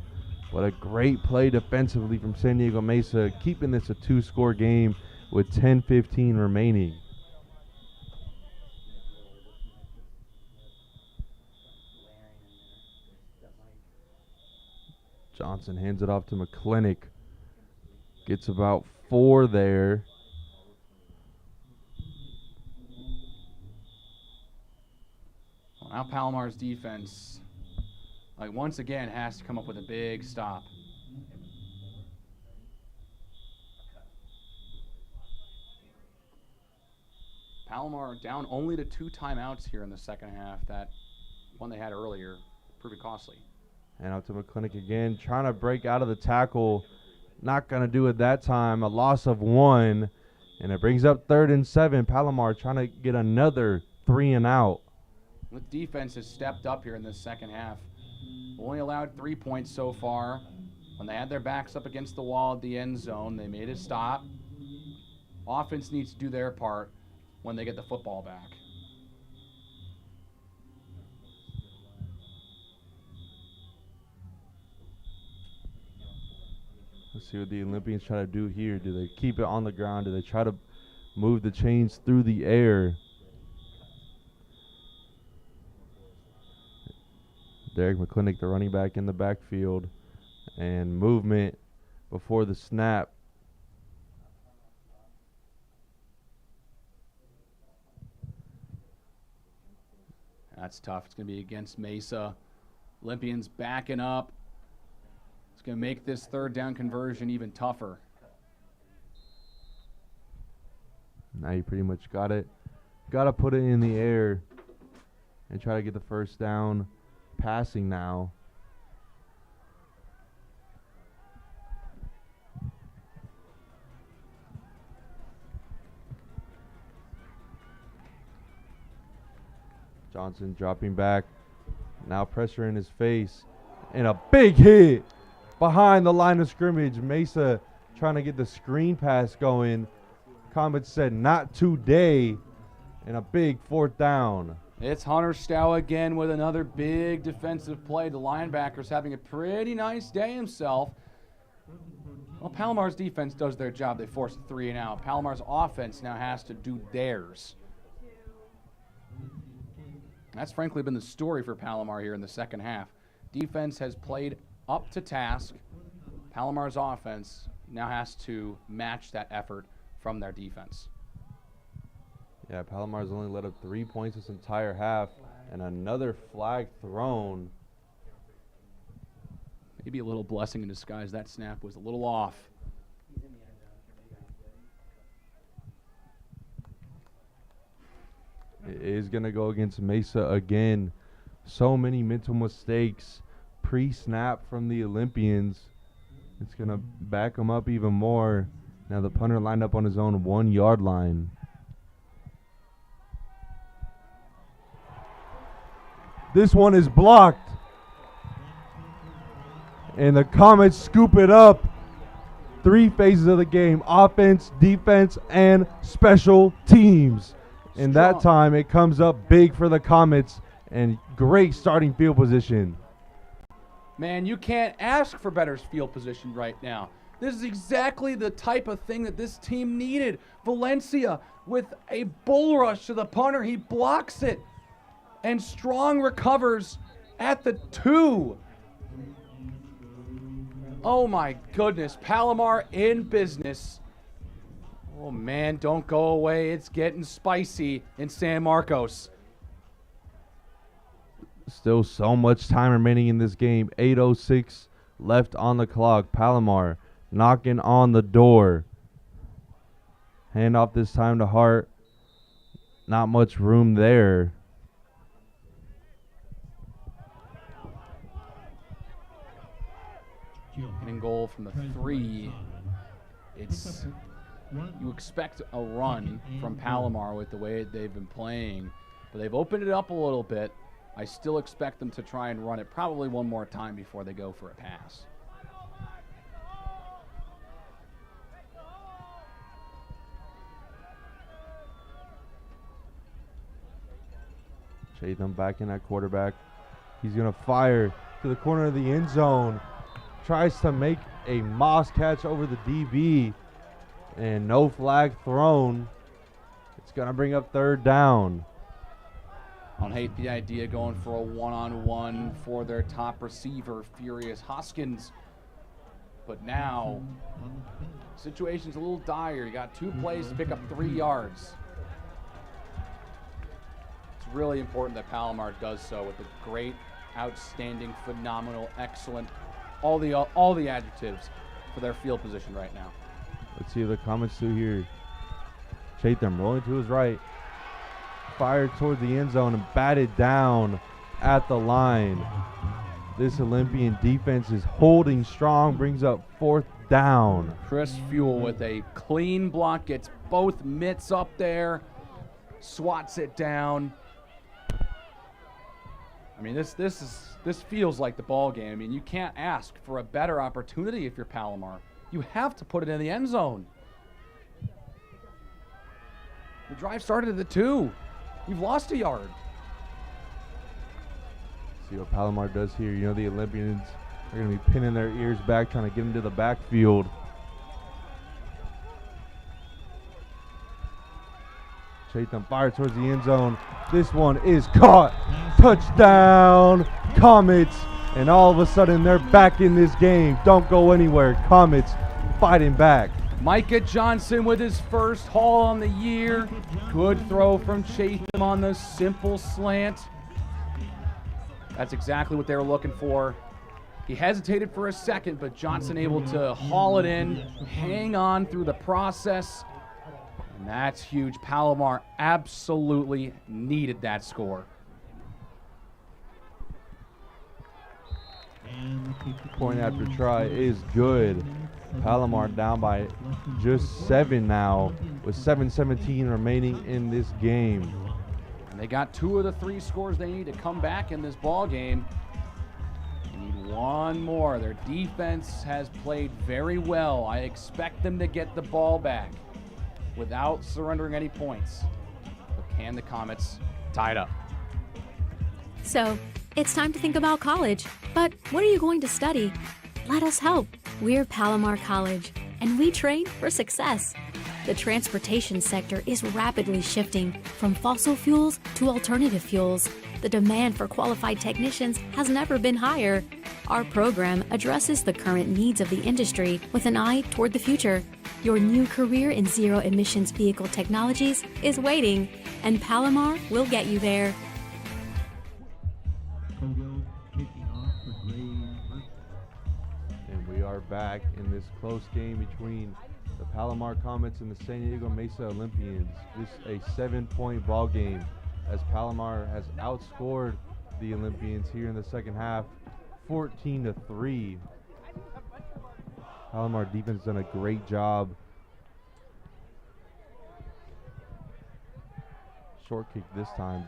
But a great play defensively from San Diego Mesa, keeping this a 2-score game with 10:15 remaining. Johnson hands it off to McClinic. Gets about 4 there. Well, now Palomar's defense, once again, has to come up with a big stop. Palomar down only to 2 timeouts here in the second half. That one they had earlier proved costly. And out to McClinic again, trying to break out of the tackle. Not going to do it that time. A loss of 1. And it brings up 3rd and 7. Palomar trying to get another 3 and out. The defense has stepped up here in this second half. Only allowed 3 points so far. When they had their backs up against the wall at the end zone, they made a stop. Offense needs to do their part when they get the football back. Let's see what the Olympians try to do here. Do they keep it on the ground? Do they try to move the chains through the air? Derek McClinic, the running back, in the backfield. And movement before the snap. That's tough. It's going to be against Mesa. Olympians backing up. It's going to make this 3rd down conversion even tougher. Now you pretty much got to put it in the air and try to get the 1st down passing now. Johnson dropping back. Now pressure in his face. And a big hit behind the line of scrimmage. Mesa trying to get the screen pass going. Comets said not today. And a big 4th down. It's Hunter Stow again with another big defensive play. The linebacker's having a pretty nice day himself. Well, Palomar's defense does their job. They force a 3 and out. Palomar's offense now has to do theirs. That's frankly been the story for Palomar here in the second half. Defense has played up to task. Palomar's offense now has to match that effort from their defense. Yeah, Palomar's only let up 3 points this entire half, and another flag thrown. Maybe a little blessing in disguise. That snap was a little off. It is going to go against Mesa again. So many mental mistakes pre-snap from the Olympians. It's going to back them up even more. Now the punter lined up on his own 1 yard line. This one is blocked. And the Comets scoop it up. 3 phases of the game: offense, defense, and special teams. And that time it comes up big for the Comets, and great starting field position. Man, you can't ask for better field position right now. This is exactly the type of thing that this team needed. Valencia with a bull rush to the punter. He blocks it. And Strong recovers at the 2. Oh my goodness, Palomar in business. Oh man, don't go away. It's getting spicy in San Marcos. Still so much time remaining in this game. 8:06 left on the clock. Palomar knocking on the door. Hand off this time to Hart. Not much room there. Hitting goal from the 3. It's you expect a run from Palomar with the way they've been playing, but they've opened it up a little bit. I still expect them to try and run it probably one more time before they go for a pass. Chatham back in at quarterback. He's going to fire to the corner of the end zone. Tries to make a Moss catch over the DB, and no flag thrown. It's going to bring up 3rd down. I don't hate the idea going for a one-on-one for their top receiver, Furious Hoskins. But now, situation's a little dire. You got 2 plays to pick up 3 yards. It's really important that Palomar does so with a great, outstanding, phenomenal, excellent, all the adjectives for their field position right now. Let's see what the Comets do here. Chatham rolling to his right. Fired toward the end zone and batted down at the line. This Olympian defense is holding strong, brings up 4th down. Chris Fuel with a clean block, gets both mitts up there, swats it down. I mean, this feels like the ball game. I mean, you can't ask for a better opportunity if you're Palomar. You have to put it in the end zone. The drive started at the 2. You've lost a yard. See what Palomar does here. You know the Olympians are going to be pinning their ears back, trying to get into the backfield. Chatham fire towards the end zone. This one is caught. Touchdown, Comets. And all of a sudden, they're back in this game. Don't go anywhere. Comets fighting back. Micah Johnson with his first haul on the year. Good throw from Chatham on the simple slant. That's exactly what they were looking for. He hesitated for a second, but Johnson able to haul it in, hang on through the process. And that's huge. Palomar absolutely needed that score. Point after try is good. Palomar down by just 7 now with 7:17 remaining in this game. And they got 2 of the 3 scores they need to come back in this ball game. They need one more. Their defense has played very well. I expect them to get the ball back without surrendering any points. But can the Comets tie it up? So, it's time to think about college. But what are you going to study? Let us help. We're Palomar College, and we train for success. The transportation sector is rapidly shifting from fossil fuels to alternative fuels. The demand for qualified technicians has never been higher. Our program addresses the current needs of the industry with an eye toward the future. Your new career in zero-emissions vehicle technologies is waiting, and Palomar will get you there. And we are back in this close game between the Palomar Comets and the San Diego Mesa Olympians. This is a 7-point ball game as Palomar has outscored the Olympians here in the second half, 14-3. Palomar defense has done a great job. Short kick this time,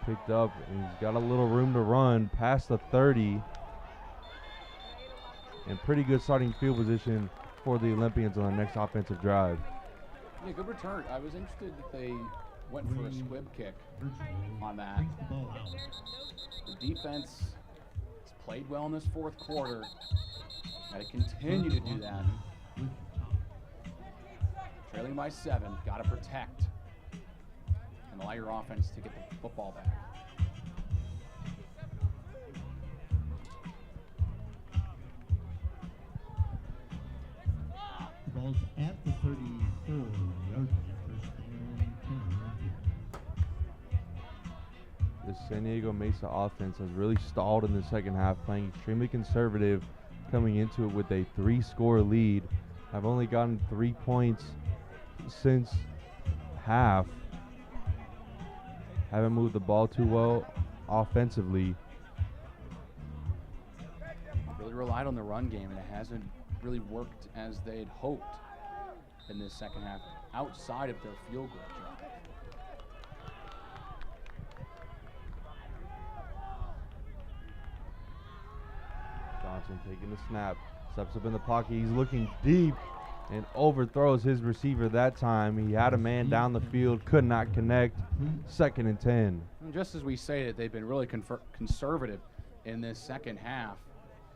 picked up, and he's got a little room to run past the 30. And pretty good starting field position for the Olympians on the next offensive drive. Yeah, good return. I was interested that they went for a squib kick on that. The defense has played well in this fourth quarter. Got to continue to do that. Trailing by 7, got to protect and allow your offense to get the football back. The ball's at the 34-yard line, first and 10. The San Diego Mesa offense has really stalled in the second half, playing extremely conservative, coming into it with a 3-score lead. I've only gotten 3 points since half. Haven't moved the ball too well offensively. Really relied on the run game, and it hasn't really worked as they had hoped in this second half outside of their field goal drive. Johnson taking the snap, steps up in the pocket. He's looking deep and overthrows his receiver that time. He had a man down the field, could not connect. 2nd and 10. And just as we say that they've been really conservative in this second half,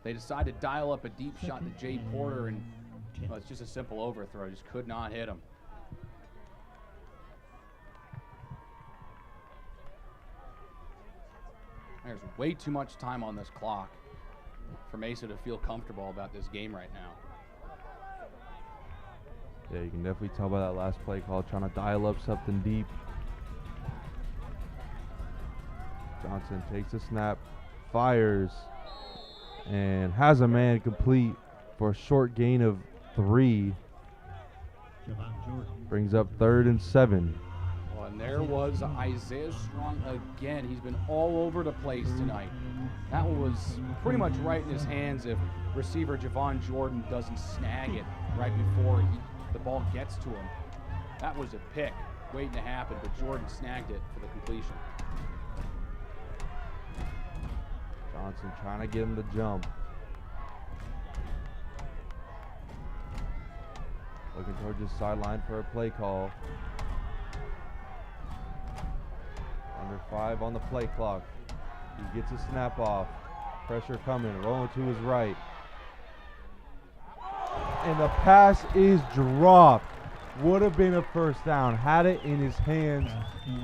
they decided to dial up a deep shot to Jay Porter, and well, it's just a simple overthrow. Just could not hit him. There's way too much time on this clock for Mesa to feel comfortable about this game right now. Yeah, you can definitely tell by that last play call, trying to dial up something deep. Johnson takes a snap, fires, and has a man complete for a short gain of 3. Brings up 3rd and 7. Well, and there was Isaiah Strong again. He's been all over the place tonight. That one was pretty much right in his hands if receiver Javon Jordan doesn't snag it right before the ball gets to him. That was a pick waiting to happen, but Jordan snagged it for the completion. Johnson trying to get him to jump. Looking towards his sideline for a play call. Under 5 on the play clock. He gets a snap off. Pressure coming, rolling to his right. And the pass is dropped. Would have been a first down. Had it in his hands.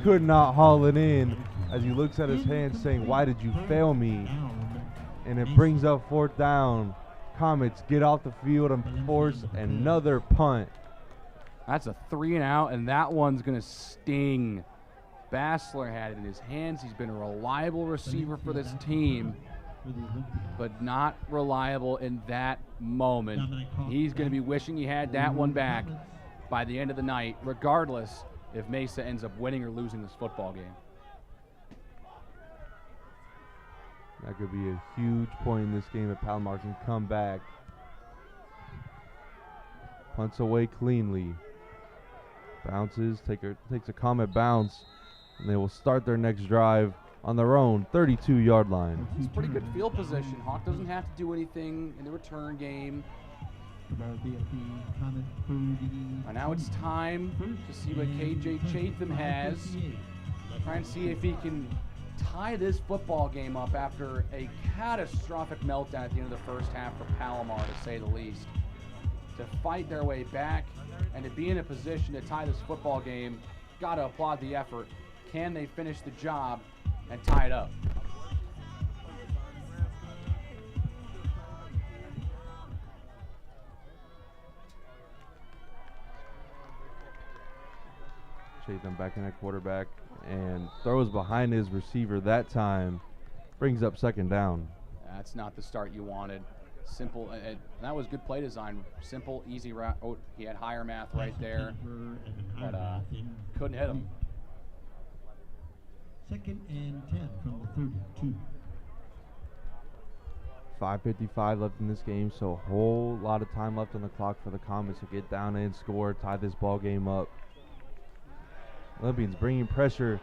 Could not haul it in. As he looks at his hands saying, why did you fail me? And it brings up 4th down. Comets get off the field and force another punt. That's a 3 and out, and that one's going to sting. Bassler had it in his hands. He's been a reliable receiver for this team, but not reliable in that moment. He's going to be wishing he had that one back by the end of the night, regardless if Mesa ends up winning or losing this football game. That could be a huge point in this game if Palomar can come back. Punts away cleanly. Bounces, takes a Comet bounce. and they will start their next drive on their own 32-yard line. It's pretty good field position. Hawk doesn't have to do anything in the return game. And now it's time to see what KJ Chatham has. Try and see if he can tie this football game up after a catastrophic meltdown at the end of the first half for Palomar, to say the least. To fight their way back and to be in a position to tie this football game, gotta applaud the effort. Can they finish the job and tie it up? Chatham back in at quarterback and throws behind his receiver that time. Brings up second down. That's not the start you wanted. Simple, that was good play design. Simple, easy route. Oh, he had higher math right there, but couldn't hit him. 2nd and 10 from the 32. 5:55 left in this game, so a whole lot of time left on the clock for the Comets to get down and score, tie this ball game up. Olympians bringing pressure,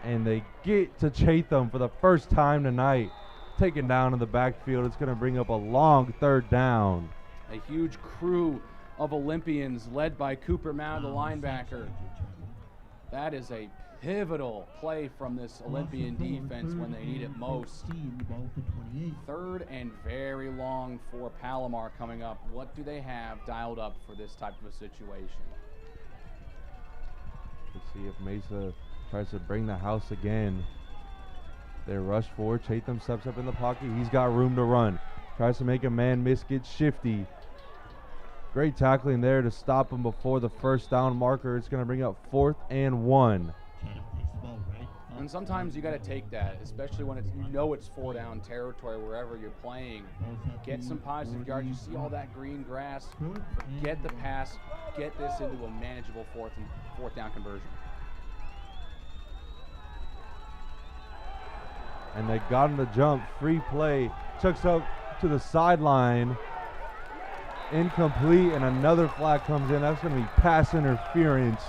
and they get to Chatham for the first time tonight. Taken down in the backfield. It's going to bring up a long third down. A huge crew of Olympians led by Cooper Mound, the linebacker. That is a pivotal play from this Olympian defense when they need it most. 3rd and very long for Palomar coming up. What do they have dialed up for this type of a situation? Let's see if Mesa tries to bring the house again. They rush forward. Chatham steps up in the pocket. He's got room to run. Tries to make a man miss, gets shifty. Great tackling there to stop him before the first down marker. It's going to bring up 4th and 1. And sometimes you got to take that, especially when it's, you know, it's 4 down territory wherever you're playing. Get some positive yards. You see all that green grass. Get the pass. Get this into a manageable fourth down conversion. And they got him to jump. Free play. Chucks up to the sideline. Incomplete, and another flag comes in. That's going to be pass interference.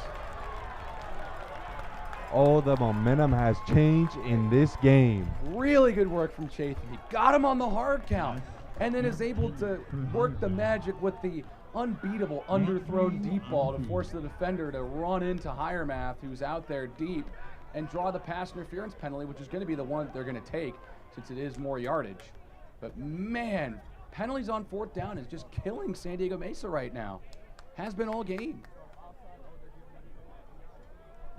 Oh, the momentum has changed in this game. Really good work from Chatham. He got him on the hard count and then is able to work the magic with the unbeatable underthrown deep ball to force the defender to run into Hiremath, who's out there deep, and draw the pass interference penalty, which is going to be the one that they're going to take since it is more yardage. But man, penalties on 4th down is just killing San Diego Mesa right now. Has been all game.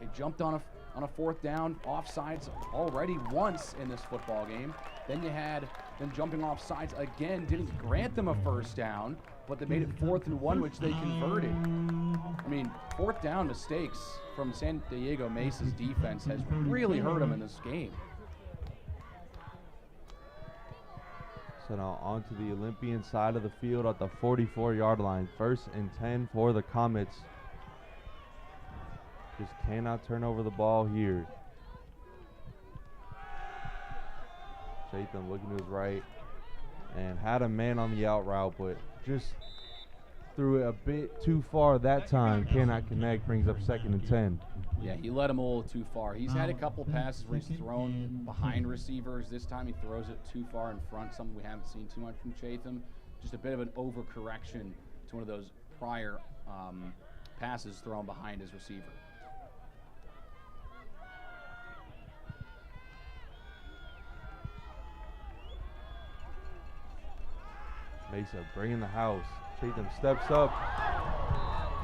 They jumped on a 4th down, offsides already once in this football game. Then you had them jumping off sides again, didn't grant them a first down, but they made it 4th and 1, which they converted. I mean, 4th down mistakes from San Diego Mesa's defense has really hurt them in this game. So now onto the Olympian side of the field at the 44-yard line. 1st and 10 for the Comets. Just cannot turn over the ball here. Chatham looking to his right and had a man on the out route, but just threw it a bit too far that time. Cannot connect, brings up 2nd and 10. Yeah, he let him a little too far. He's had a couple passes where he's thrown behind receivers. This time he throws it too far in front, something we haven't seen too much from Chatham. Just a bit of an overcorrection to one of those prior passes thrown behind his receiver. Mesa bringing the house. Chatham steps up.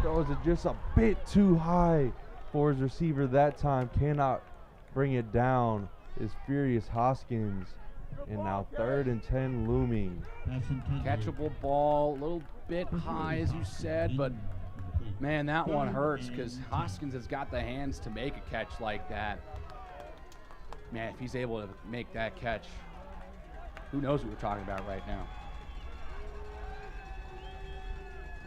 Throws it just a bit too high for his receiver that time. Cannot bring it down. Is Furious Hoskins. And now 3rd and 10 looming. Catchable ball, a little bit high as you said, but man, that one hurts because Hoskins has got the hands to make a catch like that. Man, if he's able to make that catch, who knows what we're talking about right now.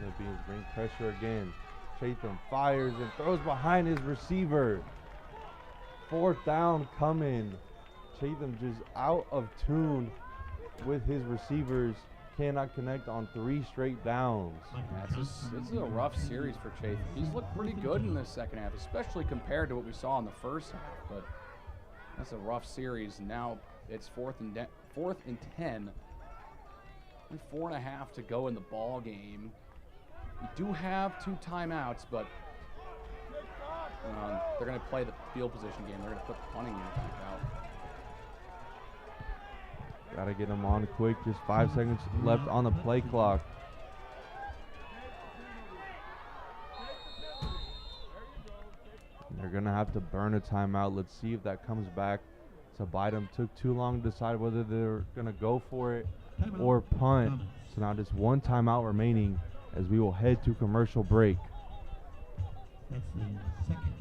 Olympians bring pressure again. Chatham fires and throws behind his receiver. 4th down coming. Chatham just out of tune with his receivers. cannot connect on 3 straight downs. Yeah, this is a rough series for Chatham. He's looked pretty good in the second half, especially compared to what we saw in the first half. But that's a rough series. Now it's fourth and 10. And 4.5 to go in the ball game. We do have 2 timeouts, but they're going to play the field position game. They're going to put the punting unit back out. Got to get them on quick. Just 5 seconds left on the play clock. And they're going to have to burn a timeout. Let's see if that comes back to bite them. Took too long to decide whether they're going to go for it or punt. So now just 1 timeout remaining as we will head to commercial break. That's the second.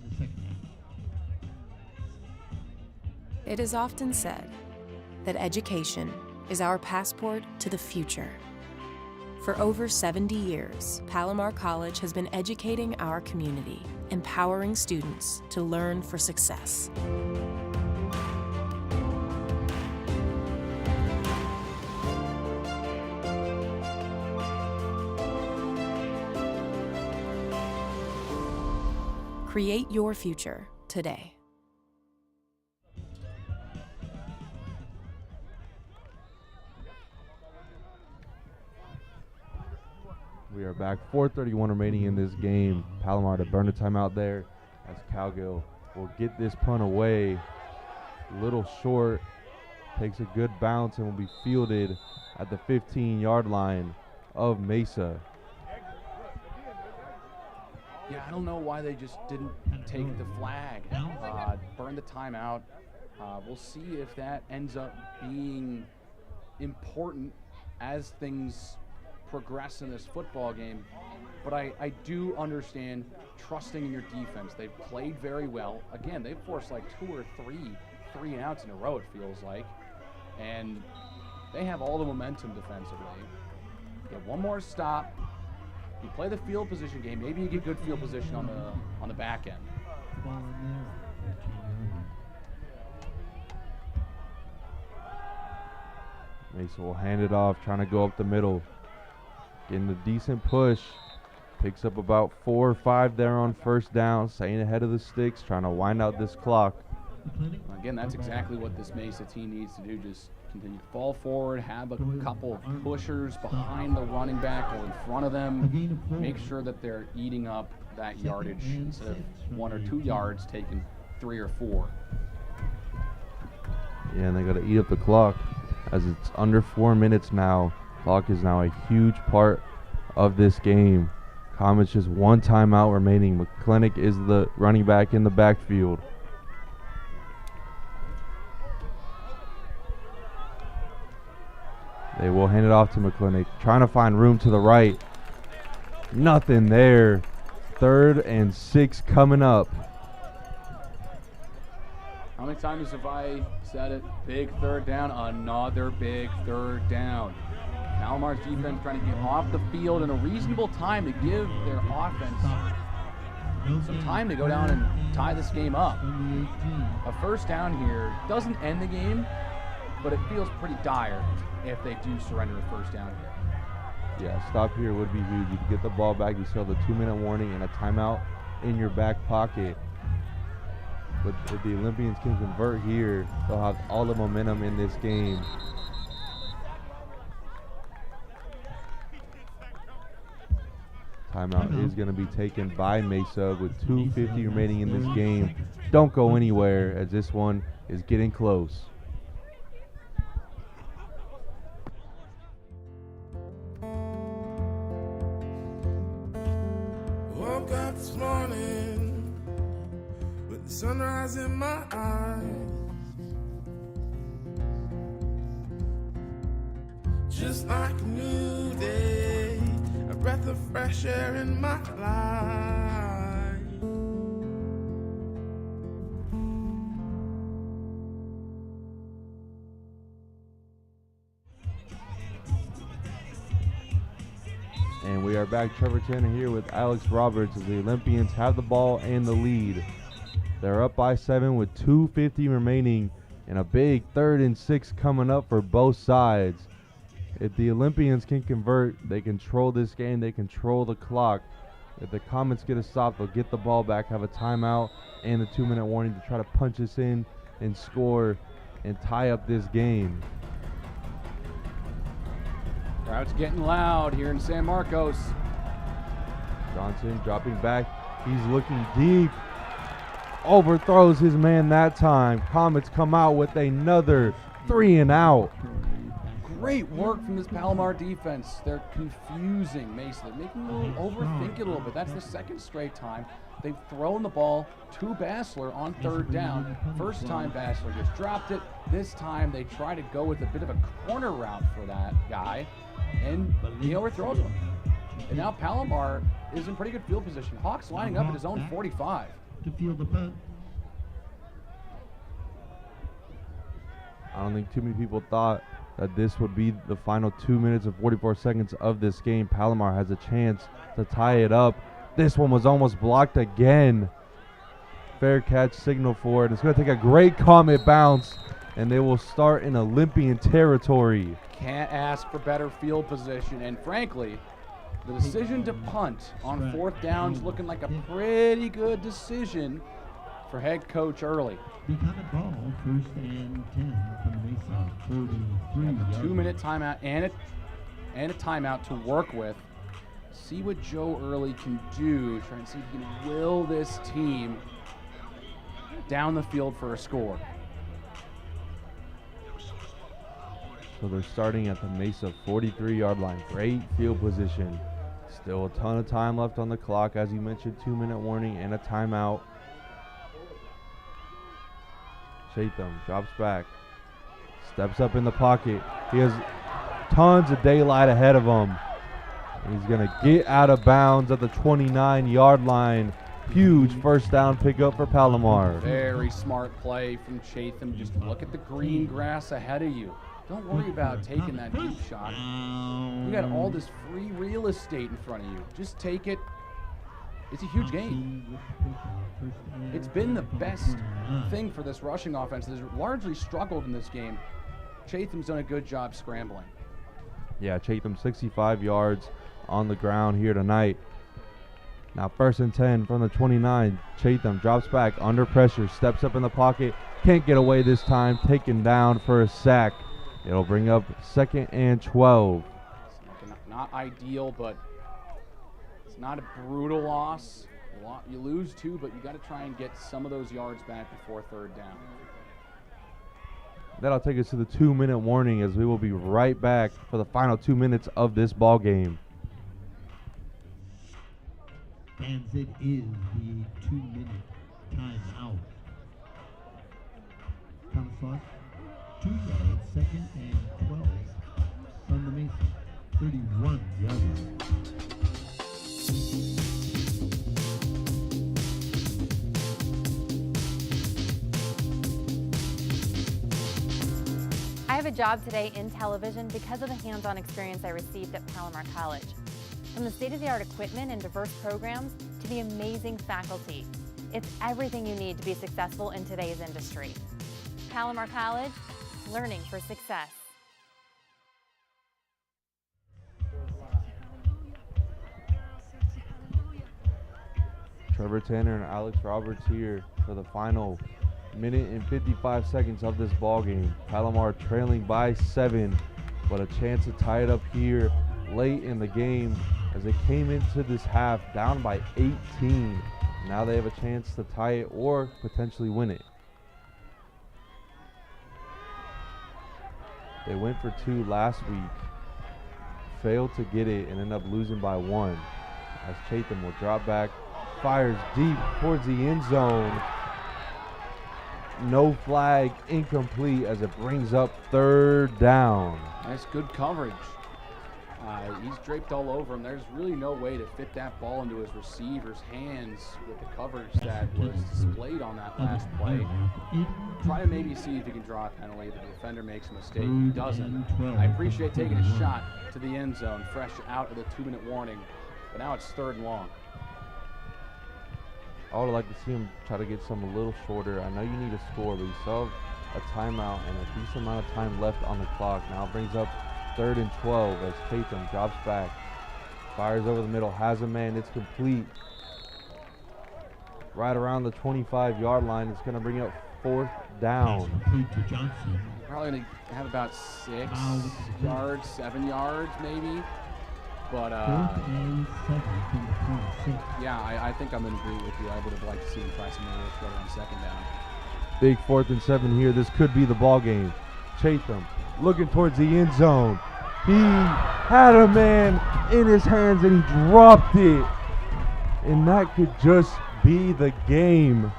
The second half. It is often said that education is our passport to the future. For over 70 years, Palomar College has been educating our community, empowering students to learn for success. Create your future today. We are back. 4:31 remaining in this game. Palomar to burn a timeout there as Cowgill will get this punt away. A little short. Takes a good bounce and will be fielded at the 15-yard line of Mesa. Yeah, I don't know why they just didn't take the flag, burn the timeout. We'll see if that ends up being important as things progress in this football game. But I do understand trusting in your defense. They've played very well. Again, they've forced like 2 or 3 and outs in a row, it feels like. And they have all the momentum defensively. Get one more stop. You play the field position game. Maybe you get good field position on the back end. Mesa will hand it off, trying to go up the middle. Getting a decent push. Picks up about 4 or 5 there on first down. Staying ahead of the sticks, trying to wind out this clock. Again, that's exactly what this Mesa team needs to do. Just continue to fall forward, have a couple of pushers behind the running back or in front of them. Make sure that they're eating up that yardage instead of 1 or 2 yards, taking 3 or 4. Yeah, and they got to eat up the clock as it's under 4 minutes now. Clock is now a huge part of this game. Comet's just 1 timeout remaining. McClintock is the running back in the backfield. They will hand it off to McClintock, trying to find room to the right. Nothing there. 3rd and 6 coming up. How many times have I said it? Big 3rd down, another big 3rd down. Palomar's defense trying to get off the field in a reasonable time to give their offense some time to go down and tie this game up. A first down here doesn't end the game, but it feels pretty dire if they do surrender a first down here. Yeah, stop here would be huge. You can get the ball back. You still have a 2-minute warning and a timeout in your back pocket. But if the Olympians can convert here, they'll have all the momentum in this game. Timeout is going to be taken by Mesa with 2:50 remaining in this game. Don't go anywhere as this one is getting close. Woke up this morning with the sunrise in my eyes. Just like a new day, a breath of fresh air in my life. And we are back. Trevor Tanner here with Alex Roberts as the Olympians have the ball and the lead. They're up by 7 with 2:50 remaining And a big 3rd and 6 coming up for both sides. If the Olympians can convert, they control this game, they control the clock. If the Comets get a stop, they'll get the ball back, have a timeout, and the 2-minute warning to try to punch us in and score and tie up this game. Crowd's getting loud here in San Marcos. Johnson dropping back. He's looking deep. Overthrows his man that time. Comets come out with another 3 and out. Great work from this Palomar defense. They're confusing Mesa. They're making them overthink it a little bit. That's the 2nd straight time they've thrown the ball to Bassler on 3rd down. First time Bassler just dropped it. This time they try to go with a bit of a corner route for that guy, and he overthrows him. And now Palomar is in pretty good field position. Hawk's lining up at his own 45. To field the punt. I don't think too many people thought that this would be the final 2 minutes and 44 seconds of this game. Palomar has a chance to tie it up. This one was almost blocked again. Fair catch signal for it. It's going to take a great Comet bounce, and they will start in Olympian territory. Can't ask for better field position, and frankly, the decision to punt on 4th down is looking like a pretty good decision for head coach Early. The Comet ball, 1st and 10 from Mesa, 43. 2-minute timeout and a timeout to work with. See what Joe Early can do. Try and see if he can will this team down the field for a score. So they're starting at the Mesa 43-yard line. Great field position. Still a ton of time left on the clock. As you mentioned, 2-minute warning and a timeout. Chatham drops back. Steps up in the pocket. He has tons of daylight ahead of him. He's going to get out of bounds at the 29-yard line. Huge 1st down pickup for Palomar. Very smart play from Chatham. Just look at the green grass ahead of you. Don't worry about taking that deep shot. You got all this free real estate in front of you. Just take it. It's a huge gain. It's been the best thing for this rushing offense. That's largely struggled in this game. Chatham's done a good job scrambling. Yeah, Chatham 65 yards on the ground here tonight. Now 1st and 10 from the 29. Chatham drops back under pressure, steps up in the pocket. Can't get away this time, taken down for a sack. It'll bring up 2nd and 12. Not ideal, but it's not a brutal loss. You lose 2, but you got to try and get some of those yards back before 3rd down. That'll take us to the 2-minute warning, as we will be right back for the final 2 minutes of this ball game. And it is the 2-minute timeout. Comet 2 yards, 2nd and 12 from the Mesa, 31 yards. I have a job today in television because of the hands-on experience I received at Palomar College. From the state-of-the-art equipment and diverse programs to the amazing faculty, it's everything you need to be successful in today's industry. Palomar College, learning for success. Trevor Tanner and Alex Roberts here for the final minute and 55 seconds of this ball game. Palomar trailing by 7, but a chance to tie it up here late in the game as they came into this half down by 18. Now they have a chance to tie it or potentially win it. They went for 2 last week, failed to get it, and ended up losing by 1. As Chatham will drop back, fires deep towards the end zone. No flag, incomplete, as it brings up 3rd down. That's good coverage. He's draped all over him. There's really no way to fit that ball into his receiver's hands with the coverage that was displayed on that last play. Try to maybe see if he can draw a penalty. The defender makes a mistake. He doesn't. I appreciate taking a shot to the end zone, fresh out of the 2-minute warning, but now it's 3rd and long. I would like to see him try to get some a little shorter. I know you need a score, but you still have a timeout and a decent amount of time left on the clock. Now brings up 3rd and 12 as Chatham drops back, fires over the middle, has a man, it's complete. Right around the 25-yard line, it's going to bring up 4th down. Probably going to have about 6 yards, 7 yards maybe. But, yeah, I think I'm in agreement with you. I would have liked to see him try some more together on 2nd down. Big 4th and 7 here. This could be the ball game. Chatham looking towards the end zone. He had a man in his hands and he dropped it. And that could just be the game.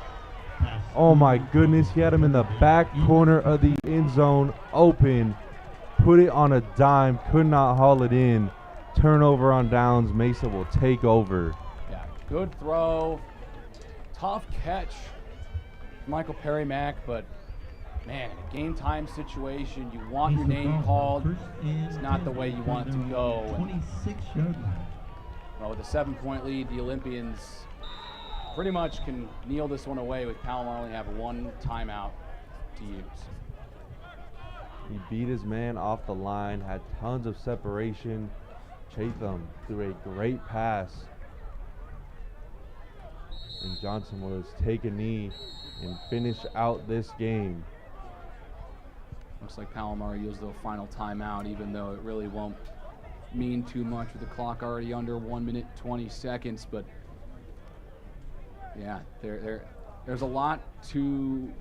Oh my goodness, he had him in the back corner of the end zone, open, put it on a dime, could not haul it in. Turnover on downs. Mesa will take over. Yeah, good throw, tough catch, Michael Perry Mack, but man, in a game time situation, you want your name called. It's not the way you want it to go. Well, with a 7-point lead, the Olympians pretty much can kneel this one away with Palomar only have 1 timeout to use. He beat his man off the line, had tons of separation. Chatham threw a great pass. And Johnson will take a knee and finish out this game. Looks like Palomar used the final timeout, even though it really won't mean too much with the clock already under 1 minute 20 seconds. But yeah, there's a lot to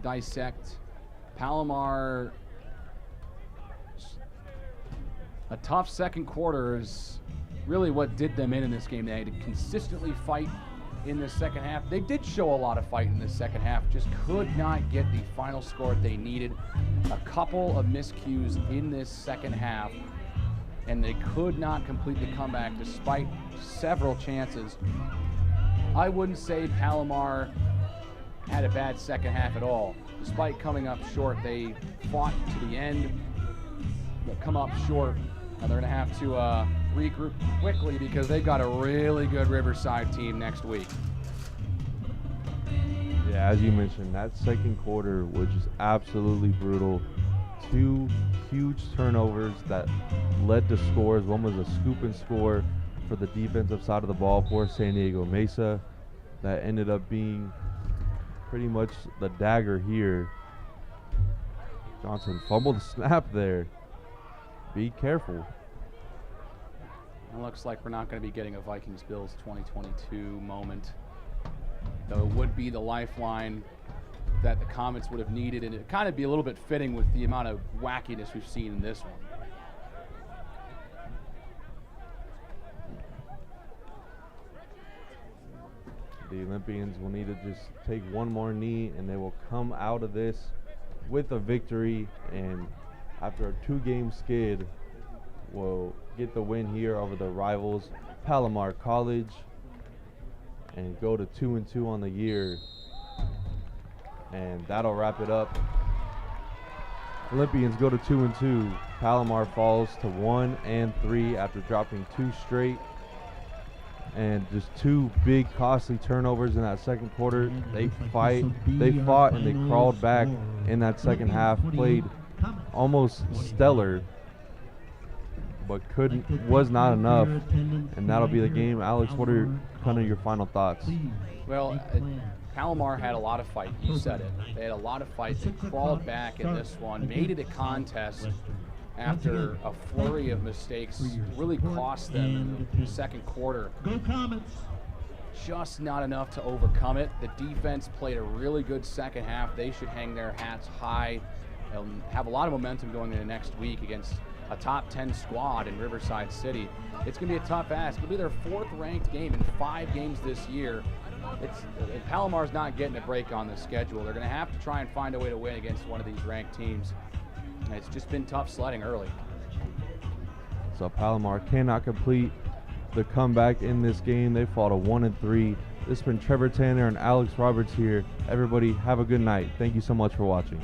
dissect. Palomar, a tough second quarter is really what did them in this game. They had to consistently fight in the second half. They did show a lot of fight in the second half, just could not get the final score that they needed. A couple of miscues in this second half, and they could not complete the comeback despite several chances. I wouldn't say Palomar had a bad second half at all. Despite coming up short, they fought to the end. They'll come up short. Now they're going to have to regroup quickly because they've got a really good Riverside team next week. Yeah, as you mentioned, that second quarter was just absolutely brutal. 2 huge turnovers that led to scores. One was a scoop and score for the defensive side of the ball for San Diego Mesa. That ended up being pretty much the dagger here. Johnson fumbled the snap there. Be careful. It looks like we're not going to be getting a Vikings-Bills 2022 moment. Though it would be the lifeline that the Comets would have needed, and it'd kind of be a little bit fitting with the amount of wackiness we've seen in this one. The Olympians will need to just take one more knee and they will come out of this with a victory, and after a 2-game skid will get the win here over the rivals Palomar College and go to 2-2 on the year, and that'll wrap it up. Olympians go to 2-2. Palomar falls to 1-3 after dropping 2 straight. And just 2 big costly turnovers in that second quarter. They fought and they crawled back in that second half, played almost stellar, but was not enough, and that'll be the game. Alex, what are kind of your final thoughts? Well, Palomar had a lot of fight. You said it. They had a lot of fight. They crawled back in this one, made it a contest after a flurry of mistakes really cost them in the second quarter. Just not enough to overcome it. The defense played a really good second half. They should hang their hats high and have a lot of momentum going into next week against a top 10 squad in Riverside City. It's going to be a tough ask. It'll be their 4th ranked game in 5 games this year. Palomar's not getting a break on the schedule. They're going to have to try and find a way to win against one of these ranked teams. It's just been tough sledding early. So Palomar cannot complete the comeback in this game. They fall to 1-3. This has been Trevor Tanner and Alex Roberts here. Everybody have a good night. Thank you so much for watching.